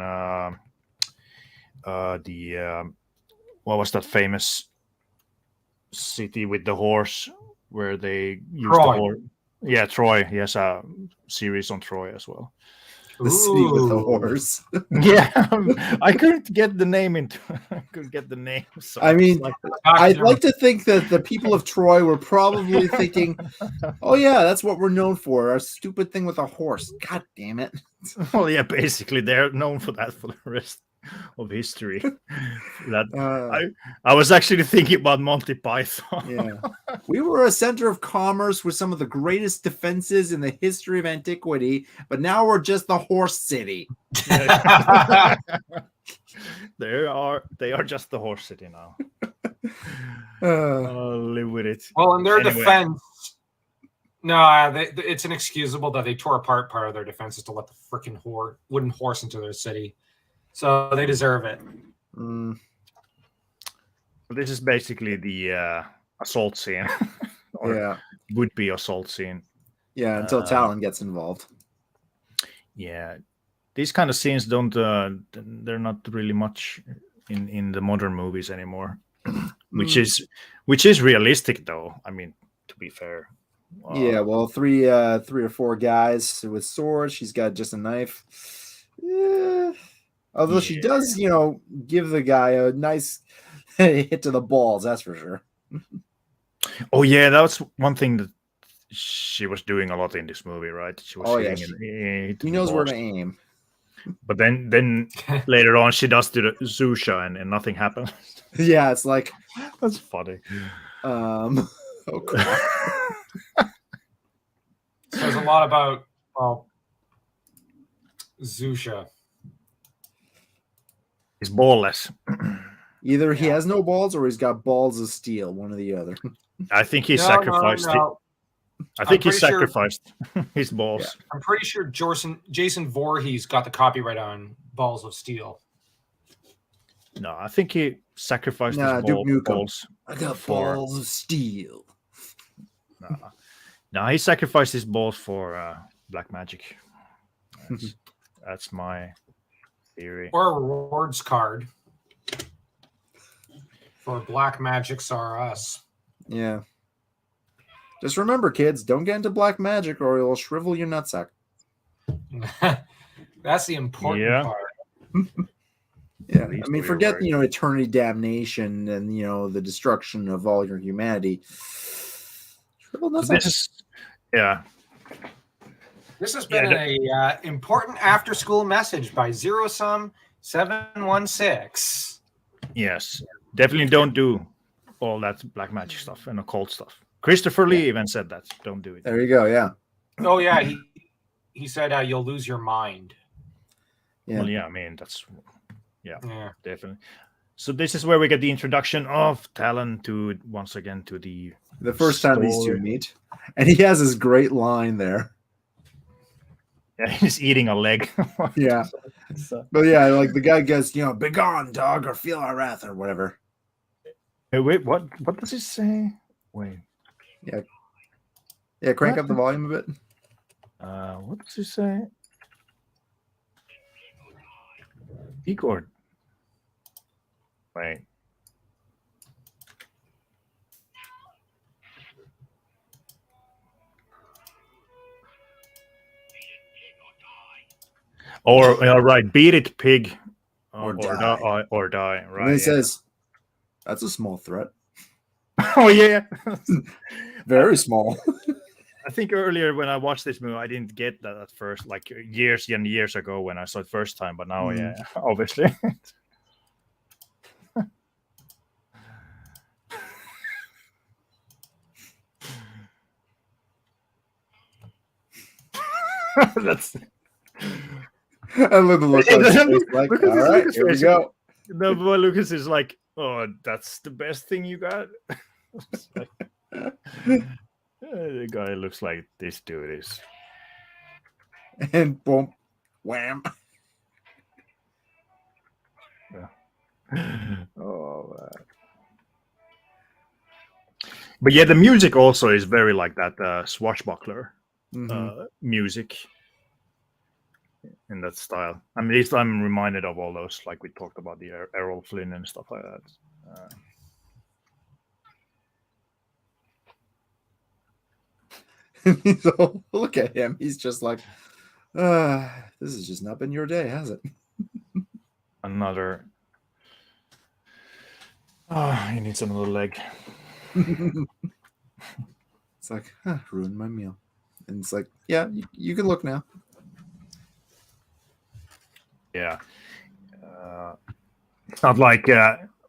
what was that famous city with the horse where they used the horse? Yeah, Troy. He has a series on Troy as well. The city with the horse. Yeah, I couldn't get the name So I mean, I'd like to think that the people of Troy were probably thinking, "Oh yeah, that's what we're known for. Our stupid thing with a horse. God damn it!" Well, yeah, basically they're known for that for the rest of history. I was actually thinking about Monty Python. Yeah, we were a center of commerce with some of the greatest defenses in the history of antiquity, but now we're just the horse city. There are They are just the horse city now. Live with it. Well, in their defense, no, it's inexcusable that they tore apart part of their defenses to let the freaking wooden horse into their city. So they deserve it. This is basically the assault scene. Would be assault scene. Yeah, until Talon gets involved. Yeah. These kind of scenes don't they're not really much in the modern movies anymore. which is realistic though. I mean, to be fair. Yeah, well, three or four guys with swords. She's got just a knife. Yeah. Although she does, give the guy a nice hit to the balls, that's for sure. Oh yeah, that was one thing that she was doing a lot in this movie, right? She was he knows where to aim. But then later on she does do the Zusha and nothing happens. Yeah, it's like that's funny. Oh crap. Says a lot about Zusha. He's ballless. Either he has no balls or he's got balls of steel, one or the other. I think he sacrificed it. I think he sacrificed his balls. Yeah. I'm pretty sure Jason Voorhees got the copyright on Balls of Steel. No, I think he sacrificed his balls. I got balls of steel. No, he sacrificed his balls for black magic. That's my theory. Or a rewards card for Black Magics Are Us. Yeah. Just remember, kids, don't get into black magic or it'll shrivel your nutsack. That's the important part. Yeah, I mean, forget, eternity damnation and, the destruction of all your humanity. Shrivel nutsack. This has been a important after-school message by Zero-Sum 716. Yes, definitely don't do all that black magic stuff and occult stuff. Christopher Lee even said that. Don't do it. There you go. Yeah. Oh yeah, he said you'll lose your mind. Yeah. Well, yeah. I mean, that's definitely. So this is where we get the introduction of Talon once again to the first time these two meet, and he has this great line there. Yeah, he's eating a leg. Yeah, but yeah, like the guy goes, "Begone, dog, or feel our wrath," or whatever. Hey, wait, what does he say? Wait. Yeah, crank up the volume a bit. What does he say? Igor. Wait. Or right, beat it, pig, or die. Right. And he says, "That's a small threat." Oh yeah, very small. I think earlier when I watched this movie, I didn't get that at first, like years and years ago when I saw it first time. But now, obviously. That's. I love the look on his face. Like, all right, here we go. No, but Lucas is like, "Oh, that's the best thing you got." The guy looks like this dude is. And boom, wham. Yeah. Oh, man. But yeah, the music also is very like that swashbuckler music in that style. I mean, at least I'm reminded of all those, like we talked about the Errol Flynn and stuff like that. So look at him. He's just like, this has just not been your day, has it? Another. He needs another leg. It's like, ruined my meal. And it's like, yeah, you can look now. Yeah. It's not like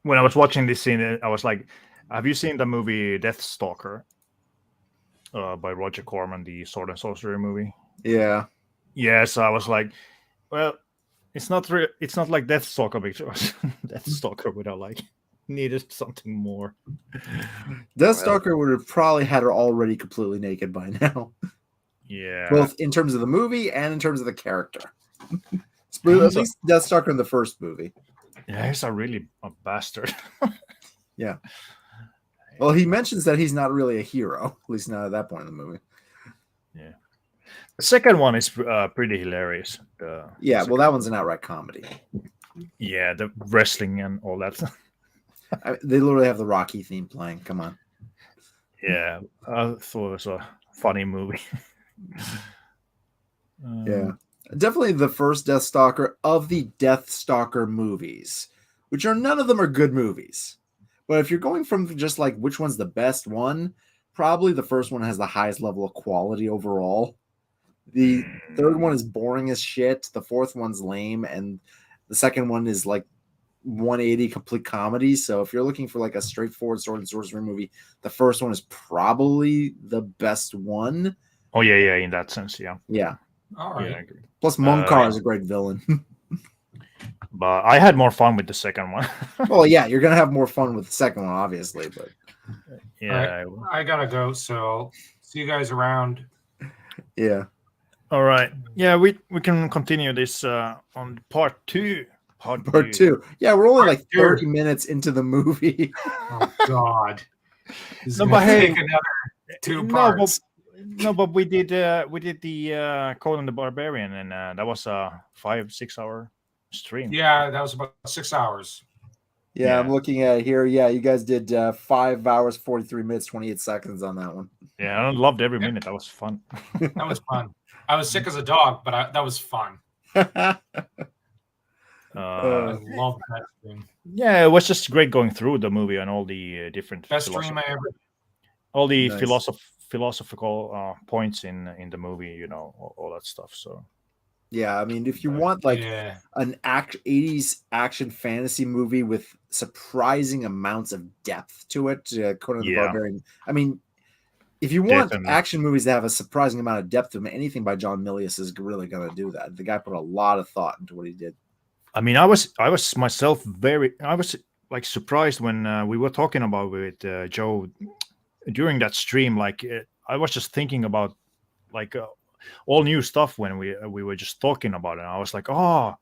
when I was watching this scene, I was like, have you seen the movie Deathstalker? By Roger Corman, the Sword and Sorcery movie. Yeah. Yeah, so I was like, well, it's not like Deathstalker because Deathstalker would have like needed something more. Deathstalker would have probably had her already completely naked by now. Yeah. Both in terms of the movie and in terms of the character. At least Deathstalker in the first movie. Yeah, he's a bastard. Yeah. Well, he mentions that he's not really a hero, at least not at that point in the movie. Yeah. The second one is pretty hilarious. Yeah, well, that one's an outright comedy. Yeah, the wrestling and all that. They literally have the Rocky theme playing. Come on. Yeah, I thought it was a funny movie. Yeah. Definitely the first Deathstalker of the Deathstalker movies, which are none of them are good movies. But if you're going from just like which one's the best one, probably the first one has the highest level of quality overall. The third one is boring as shit. The fourth one's lame. And the second one is like 180 complete comedy. So if you're looking for like a straightforward sword and sorcery movie, the first one is probably the best one. Oh, yeah, in that sense, yeah. Yeah. All right. Yeah, I agree. Plus, Munkar is a great villain. But I had more fun with the second one. Well, yeah, you're gonna have more fun with the second one, obviously. But yeah, right. I gotta go. So see you guys around. Yeah. All right. Yeah, we can continue this on part two. Part two. Yeah, we're only like 30 minutes into the movie. Oh God. No, but hey, take another 2 parts. But we did the Conan the Barbarian, and that was a 5-6 hour stream. Yeah, that was about 6 hours. Yeah, I'm looking at it here. Yeah, you guys did 5 hours, 43 minutes, 28 seconds on that one. Yeah, I loved every minute. That was fun. That was fun. I was sick as a dog, but that was fun. I love that stream. Yeah, it was just great going through the movie and all the different best stream I ever. All the philosophical points in the movie, you know, all that stuff. So yeah, I mean, if you want like an 80s action fantasy movie with surprising amounts of depth to it, Conan the Barbarian. I mean, if you want action movies that have a surprising amount of depth to them, anything by John Milius is really going to do that. The guy put a lot of thought into what he did. I mean, I was myself like surprised when we were talking about with Joe during that stream. Like I was just thinking about like all new stuff when we were just talking about it. And I was like, oh,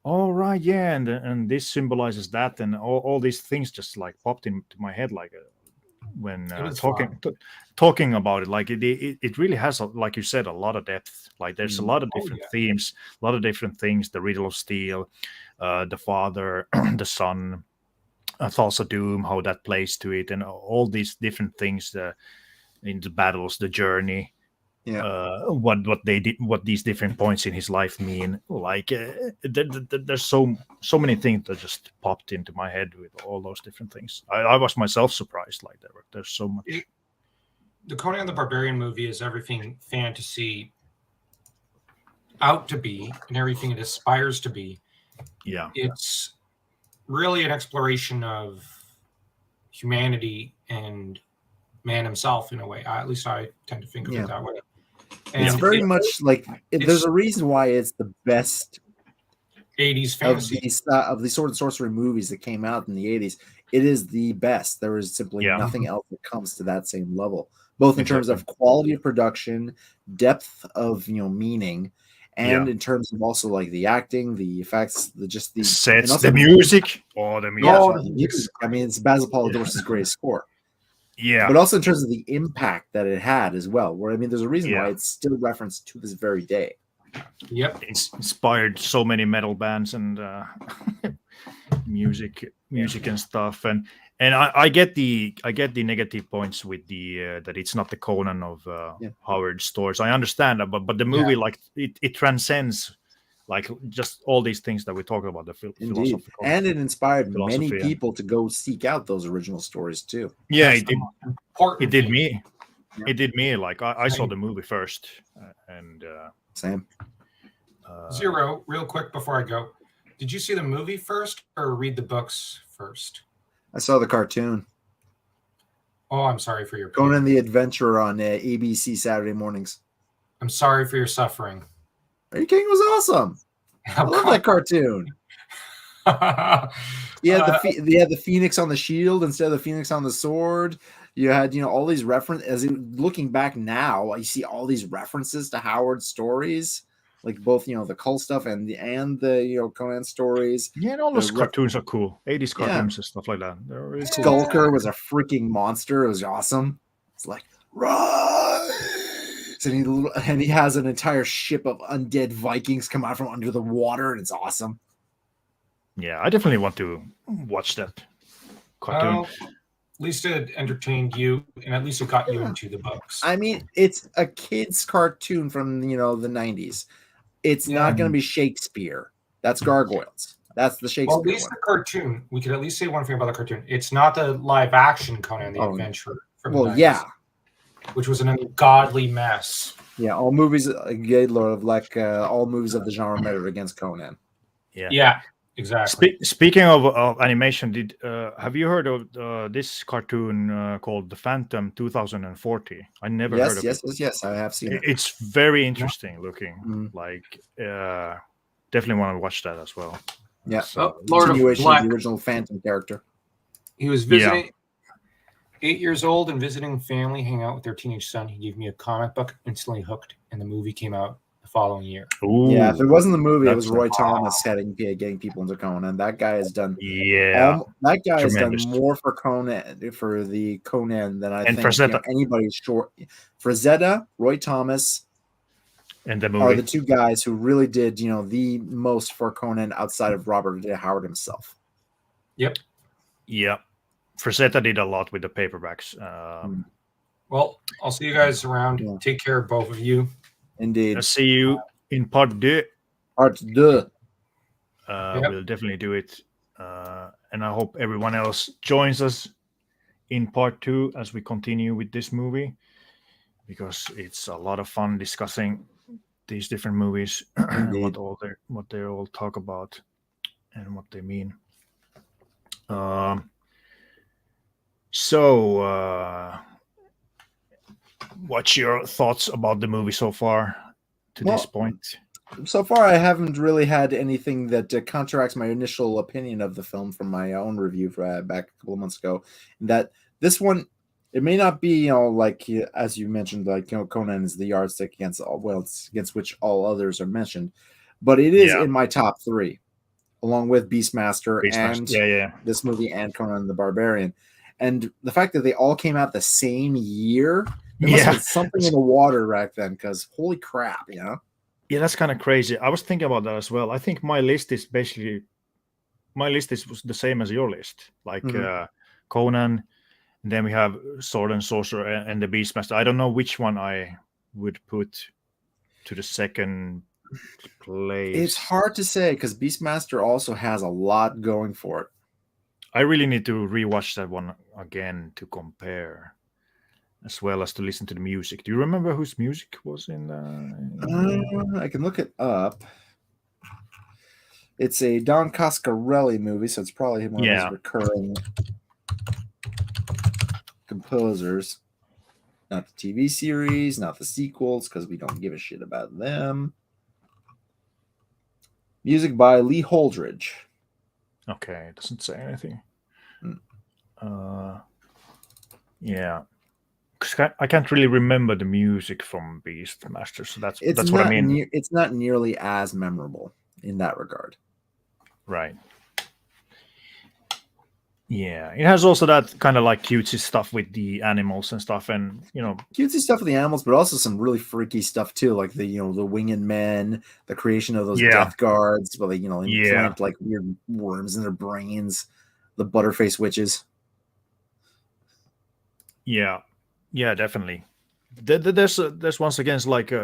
all right, yeah, and this symbolizes that, and all these things just like popped into my head like when talking about it. Like it really has, like you said, a lot of depth. Like there's a lot of different themes, a lot of different things. The Riddle of Steel, the father, the son, Thoughts of Doom, how that plays to it, and all these different things in the battles, the journey. What they did, what these different points in his life mean. Like there's so many things that just popped into my head with all those different things. I was myself surprised. Like there's so much. The Conan the Barbarian movie is everything fantasy out to be and everything it aspires to be. Yeah, it's really an exploration of humanity and man himself in a way. At least I tend to think of it that way. And it's very much like there's a reason why it's the best 80s fantasy of the Sword and Sorcery movies that came out in the 80s. It is the best. There is simply nothing else that comes to that same level, both in terms of quality of production, depth of meaning, and in terms of also like the acting, the effects, the sets, also, the music. The music. I mean, it's Basil Polidor's greatest score. Yeah, but also in terms of the impact that it had as well. Where I mean, there's a reason why it's still referenced to this very day. Yep, it's inspired so many metal bands and music and stuff. And I get the negative points with the that it's not the Conan of Howard Stores. I understand that, but the movie like it transcends like just all these things that we talk about, the philosophical. And it inspired many people to go seek out those original stories too. Yeah, it did. It did me. Yeah. It did me. Like I saw the movie first, and same. Zero, real quick before I go, did you see the movie first or read the books first? I saw the cartoon. Oh, I'm sorry for your pain. Conan the Adventurer on ABC Saturday mornings. I'm sorry for your suffering. Are you kidding? It was awesome. I love that cartoon. He had the phoenix on the shield instead of the phoenix on the sword. You had, all these references. Looking back now, you see all these references to Howard's stories, like both, the Cull stuff and the Conan stories. Yeah, and all those cartoons are cool. 80s cartoons and stuff like that. They're really cool. Skulker was a freaking monster. It was awesome. It's like, rise! And he has an entire ship of undead Vikings come out from under the water, and it's awesome. Yeah, I definitely want to watch that cartoon. At least it entertained you, and at least it got you into the books. I mean, it's a kid's cartoon from, the 90s. It's not going to be Shakespeare. That's Gargoyles. That's the Shakespeare at least one. The cartoon, we could at least say one thing about the cartoon. It's not the live-action Conan the Adventurer from the 90s, which was an ungodly mess. Yeah, all movies, all movies of the genre measured against Conan. Yeah. Exactly. Speaking of animation, have you heard of this cartoon called The Phantom 2040? I never heard of it. Yes, I have seen it. It's very interesting looking. Definitely want to watch that as well. Yeah, so, Lord of Black, the original Phantom character. He was visiting 8 years old and visiting family, hang out with their teenage son. He gave me a comic book, instantly hooked, and the movie came out the following year. Ooh, yeah, if it wasn't the movie, it was Roy Thomas getting people into Conan. That guy has done that guy has done more for the Conan than I think anybody's short. Frazetta, Roy Thomas, and the movie are the two guys who really did the most for Conan outside of Robert Howard himself. Yep. Frazetta did a lot with the paperbacks. Well, I'll see you guys around. Take care, both of you. Indeed. I'll see you in part 2. Part 2. We'll definitely do it. And I hope everyone else joins us in part 2 as we continue with this movie, because it's a lot of fun discussing these different movies, what they all talk about and what they mean. What's your thoughts about the movie so far to this point? So far, I haven't really had anything that counteracts my initial opinion of the film from my own review back a couple of months ago. That this one, it may not be, as you mentioned, Conan is the yardstick against which all others are mentioned, but it is in my top 3, along with Beastmaster and this movie and Conan the Barbarian. And the fact that they all came out the same year, there must have been something in the water back then, because holy crap, Yeah, that's kind of crazy. I was thinking about that as well. I think my list is the same as your list. Conan, and then we have Sword and Sorcerer and the Beastmaster. I don't know which one I would put to the second place. It's hard to say, because Beastmaster also has a lot going for it. I really need to rewatch that one again to compare, as well as to listen to the music. Do you remember whose music was in the... I can look it up. It's a Don Coscarelli movie, so it's probably one of his recurring composers. Not the TV series, not the sequels, because we don't give a shit about them. Music by Lee Holdridge. Okay, it doesn't say anything. Because I can't really remember the music from Beastmaster, so that's what I mean. It's not nearly as memorable in that regard. Right. Yeah, it has also that kind of cutesy stuff with the animals and stuff, and cutesy stuff with the animals, but also some really freaky stuff too, like the the winged men, the creation of those death guards, where they implant weird worms in their brains, the butterface witches. Yeah, definitely. There's once again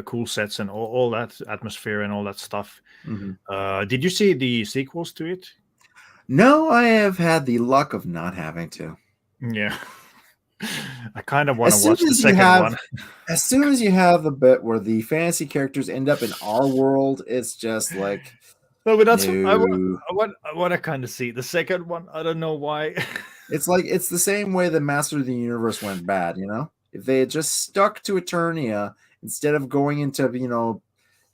cool sets and all that atmosphere and all that stuff. Mm-hmm. Did you see the sequels to it? No, I have had the luck of not having to. Yeah. I kind of want to watch the second one. As soon as you have the bit where the fantasy characters end up in our world, it's just like... No, but that's I want to kind of see the second one. I don't know why. It's the same way the Master of the Universe went bad, If they had just stuck to Eternia instead of going into,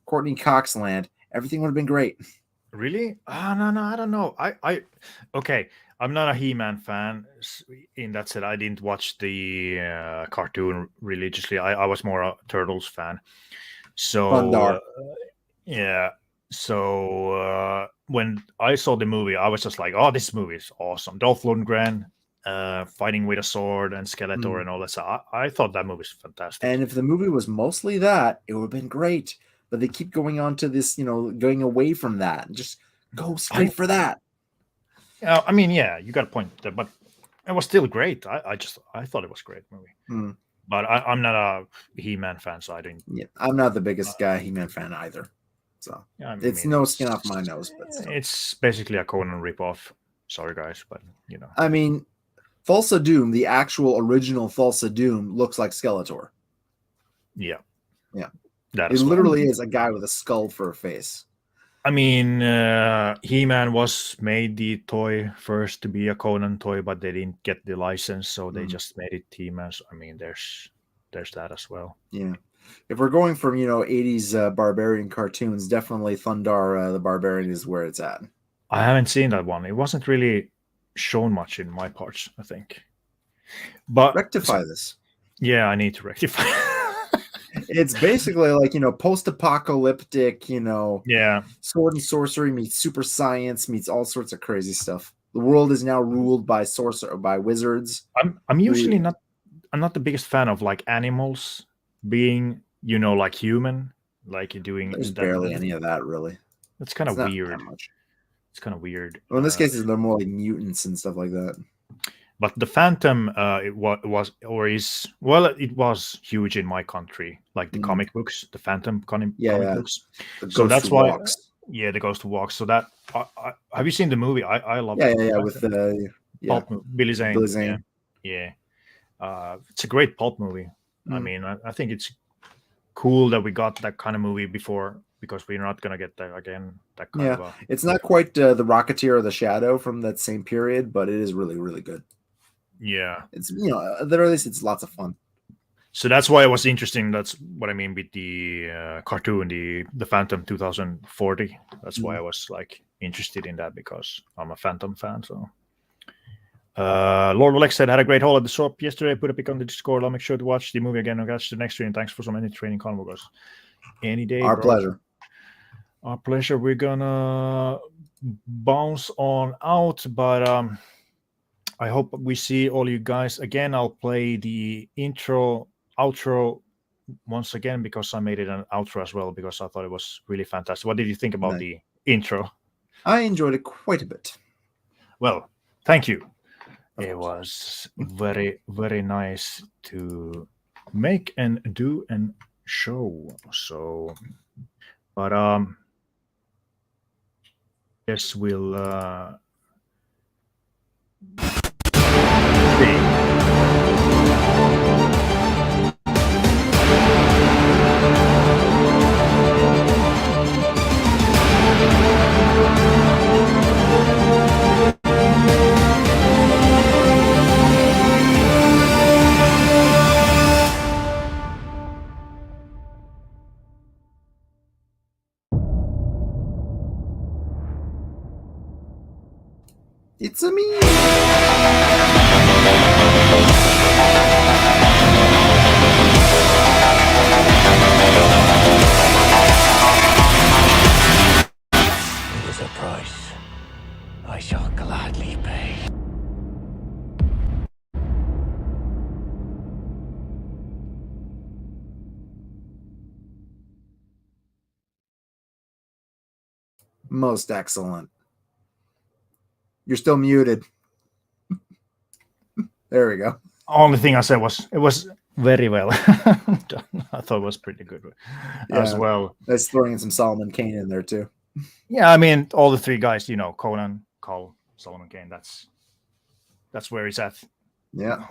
Courtney Cox land everything would have been great. Really? No, I don't know. Okay. I'm not a He-Man fan. In that said, I didn't watch the cartoon religiously. I was more a Turtles fan. So yeah. So when I saw the movie, I was just like, "Oh, this movie is awesome!" Dolph Lundgren fighting with a sword and Skeletor and all that stuff. I thought that movie was fantastic. And if the movie was mostly that, it would have been great. But they keep going on to this, going away from that. Just go straight for that. Yeah, I mean, yeah, you got a point there, but it was still great. I thought it was a great movie. But I'm not a He-Man fan, so I didn't. Yeah, I'm not the biggest He-Man fan either. So it's no skin off my nose, but still. It's basically a Conan ripoff. Sorry, guys, but I mean, Thulsa Doom, the actual original Thulsa Doom, looks like Skeletor. Yeah. It literally is a guy with a skull for a face. I mean, He-Man was made the toy first to be a Conan toy, but they didn't get the license, so they just made it He-Man. So, I mean, there's that as well. Yeah. If we're going from 80s barbarian cartoons, definitely Thundar the Barbarian is where it's at. I haven't seen that one. It wasn't really shown much in my parts, I think. But rectify this. Yeah, I need to rectify. It's basically like post-apocalyptic, sword and sorcery meets super science meets all sorts of crazy stuff. The world is now ruled by wizards. I'm usually not. I'm not the biggest fan of like animals being, like human, like doing. There's barely any of that, really. It's kind of weird. It's kind of weird. Well, in this case, they're more like mutants and stuff like that. But the Phantom, it was huge in my country, like the comic books, the Phantom comic books. So that's why. Walks. Yeah, the Ghost Who Walks. So that have you seen the movie? I love it. Yeah, with Billy Zane. Billy Zane. Yeah. It's a great pulp movie. I mean, I think it's cool that we got that kind of movie before, because we're not gonna get that again. That kind of. It's not quite the Rocketeer or the Shadow from that same period, but it is really, really good. Yeah, it's at the very least it's lots of fun. So that's why it was interesting. That's what I mean with the cartoon, the Phantom 2040. That's why I was like interested in that, because I'm a Phantom fan. So Lord Alex said, had a great haul at the shop yesterday. Put a pic on the Discord. I'll make sure to watch the movie again and catch the next stream. Thanks for so many training convos. Any day. Our pleasure. Our pleasure. We're gonna bounce on out, but I hope we see all you guys again. I'll play the outro once again, because I made it an outro as well, because I thought it was really fantastic. What did you think about the intro? I enjoyed it quite a bit. Well, thank you. It was very, very nice to make and do and show. So, but yes, we'll It's a me. It is a price I shall gladly pay. Most excellent. You're still muted. There we go. Only thing I said was it was very well. I thought it was pretty good as well. That's throwing in some Solomon Kane in there too. Yeah, I mean, all the three guys, Conan, Cole, Solomon Kane. That's where he's at. Yeah,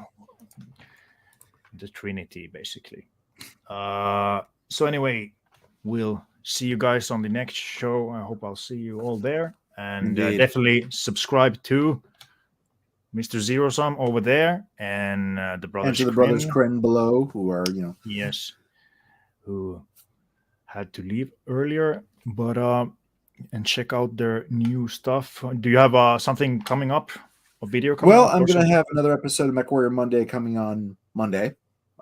the Trinity, basically. So anyway, we'll see you guys on the next show. I hope I'll see you all there. And definitely subscribe to Mr. Zero Sum over there, and the brothers. And to the brothers Kryn below, who are yes, who had to leave earlier. But and check out their new stuff. Do you have something coming up? A video coming Well, up? I'm going to have another episode of MechWarrior Monday coming on Monday.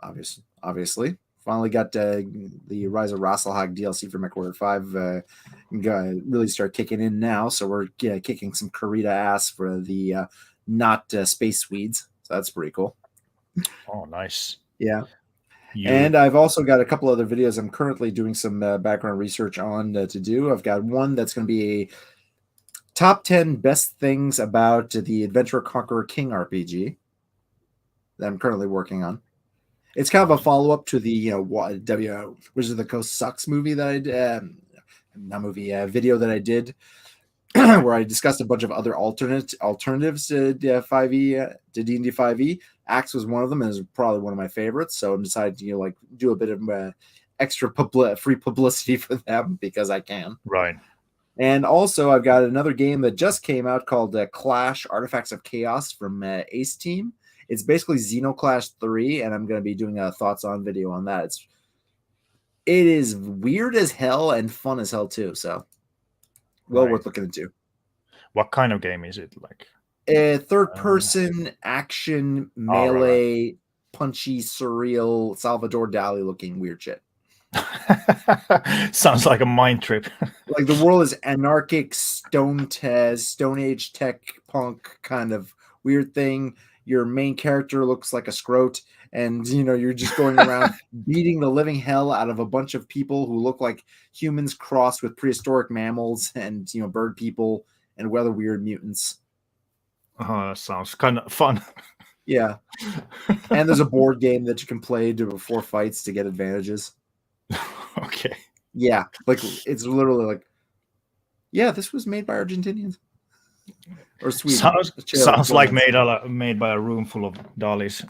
Obviously. Finally got the Rise of Rasselhag DLC for MechWarrior 5 really start kicking in now. So we're kicking some Karita ass for the not Space Swedes. So that's pretty cool. Oh, nice. Yeah. And I've also got a couple other videos I'm currently doing some background research on to do. I've got one that's going to be a top 10 best things about the Adventurer Conqueror King RPG that I'm currently working on. It's kind of a follow-up to the Wizards of the Coast Sucks movie that I did, video that I did, where I discussed a bunch of other alternatives to 5e to D&D 5e. Axe was one of them, and is probably one of my favorites. So I decided to do a bit of extra free publicity for them because I can. Right. And also, I've got another game that just came out called Clash: Artifacts of Chaos from Ace Team. It's basically Xenoclash 3, and I'm going to be doing a thoughts on video on that. It is weird as hell and fun as hell too. So, worth looking into. What kind of game is it? Like a third-person action melee, punchy, surreal, Salvador Dali-looking weird shit. Sounds like a mind trip. Like the world is anarchic, Stone Age tech punk kind of weird thing. Your main character looks like a scrote, and you're just going around beating the living hell out of a bunch of people who look like humans crossed with prehistoric mammals and bird people and other weird mutants. Sounds kind of fun. Yeah. And there's a board game that you can play before fights to get advantages. Okay. Yeah, like it's literally like, this was made by Argentinians or Sweden. Sounds like made by a room full of dollies.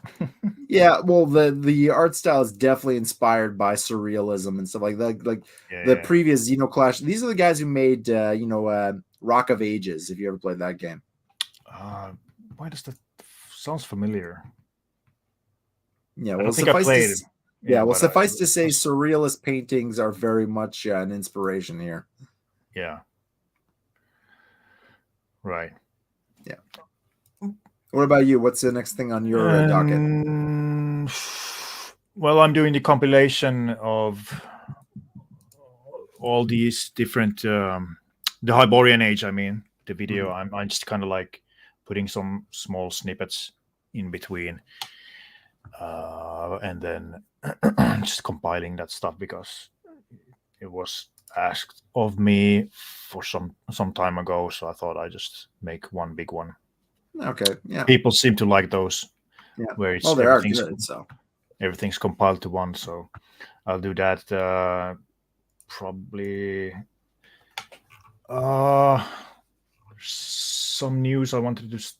Yeah, well, the art style is definitely inspired by surrealism and stuff like that. Like the previous Xenoclash. These are the guys who made Rock of Ages. If you ever played that game. Why does that sounds familiar? Yeah, well, suffice to say, surrealist paintings are very much an inspiration here. Yeah. Right. Yeah. What about you? What's the next thing on your docket? Well, I'm doing the compilation of all these different, the Hyborian Age. I mean, the video. Mm-hmm. I'm just kind of like putting some small snippets in between, and then just compiling that stuff because it was asked of me for some time ago, so I thought I'd just make one big one. Okay, yeah. People seem to like those. Yeah. Where it's they are good, so everything's compiled to one. So I'll do that probably. Some news I wanted to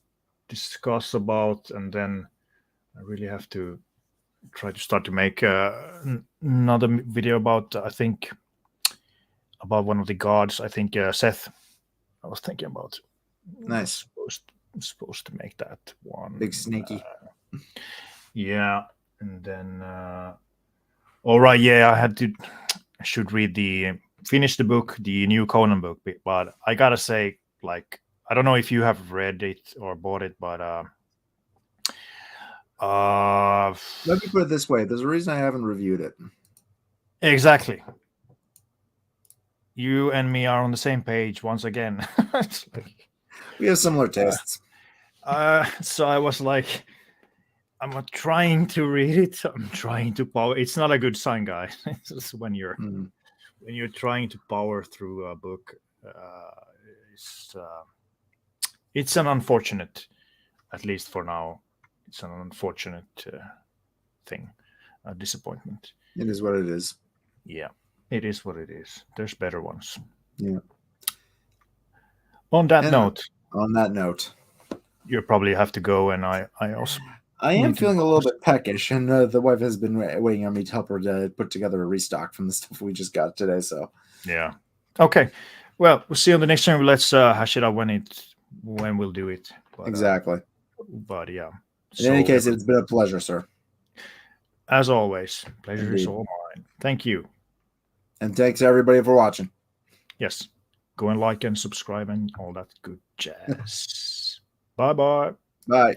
discuss about, and then I really have to try to start to make another video about about one of the gods. I think Seth. I was thinking about. Nice. Supposed to make that one. Big sneaky. Yeah, and then. All right. Yeah, I should finish the book, the new Conan book, but I gotta say, like, I don't know if you have read it or bought it, but let me put it this way: there's a reason I haven't reviewed it. Exactly. You and me are on the same page once again. We have similar tastes. So I was like, I'm not trying to read it. I'm trying to power. It's not a good sign, guys. It's when you're trying to power through a book. It's an unfortunate, at least for now. It's an unfortunate thing, a disappointment. It is what it is. Yeah, it is what it is. There's better ones. Yeah. On that note, you probably have to go, and I also. I am feeling a little bit peckish, and the wife has been waiting on me to help her to put together a restock from the stuff we just got today. So yeah, okay. Well, we'll see you on the next time. Let's hash it out when we'll do it. But, exactly. But yeah. In any case, it's been a pleasure, sir. As always, pleasure is all mine. Thank you. And thanks everybody for watching. yes, go and like and subscribe and all that good jazz. Bye-bye. Bye.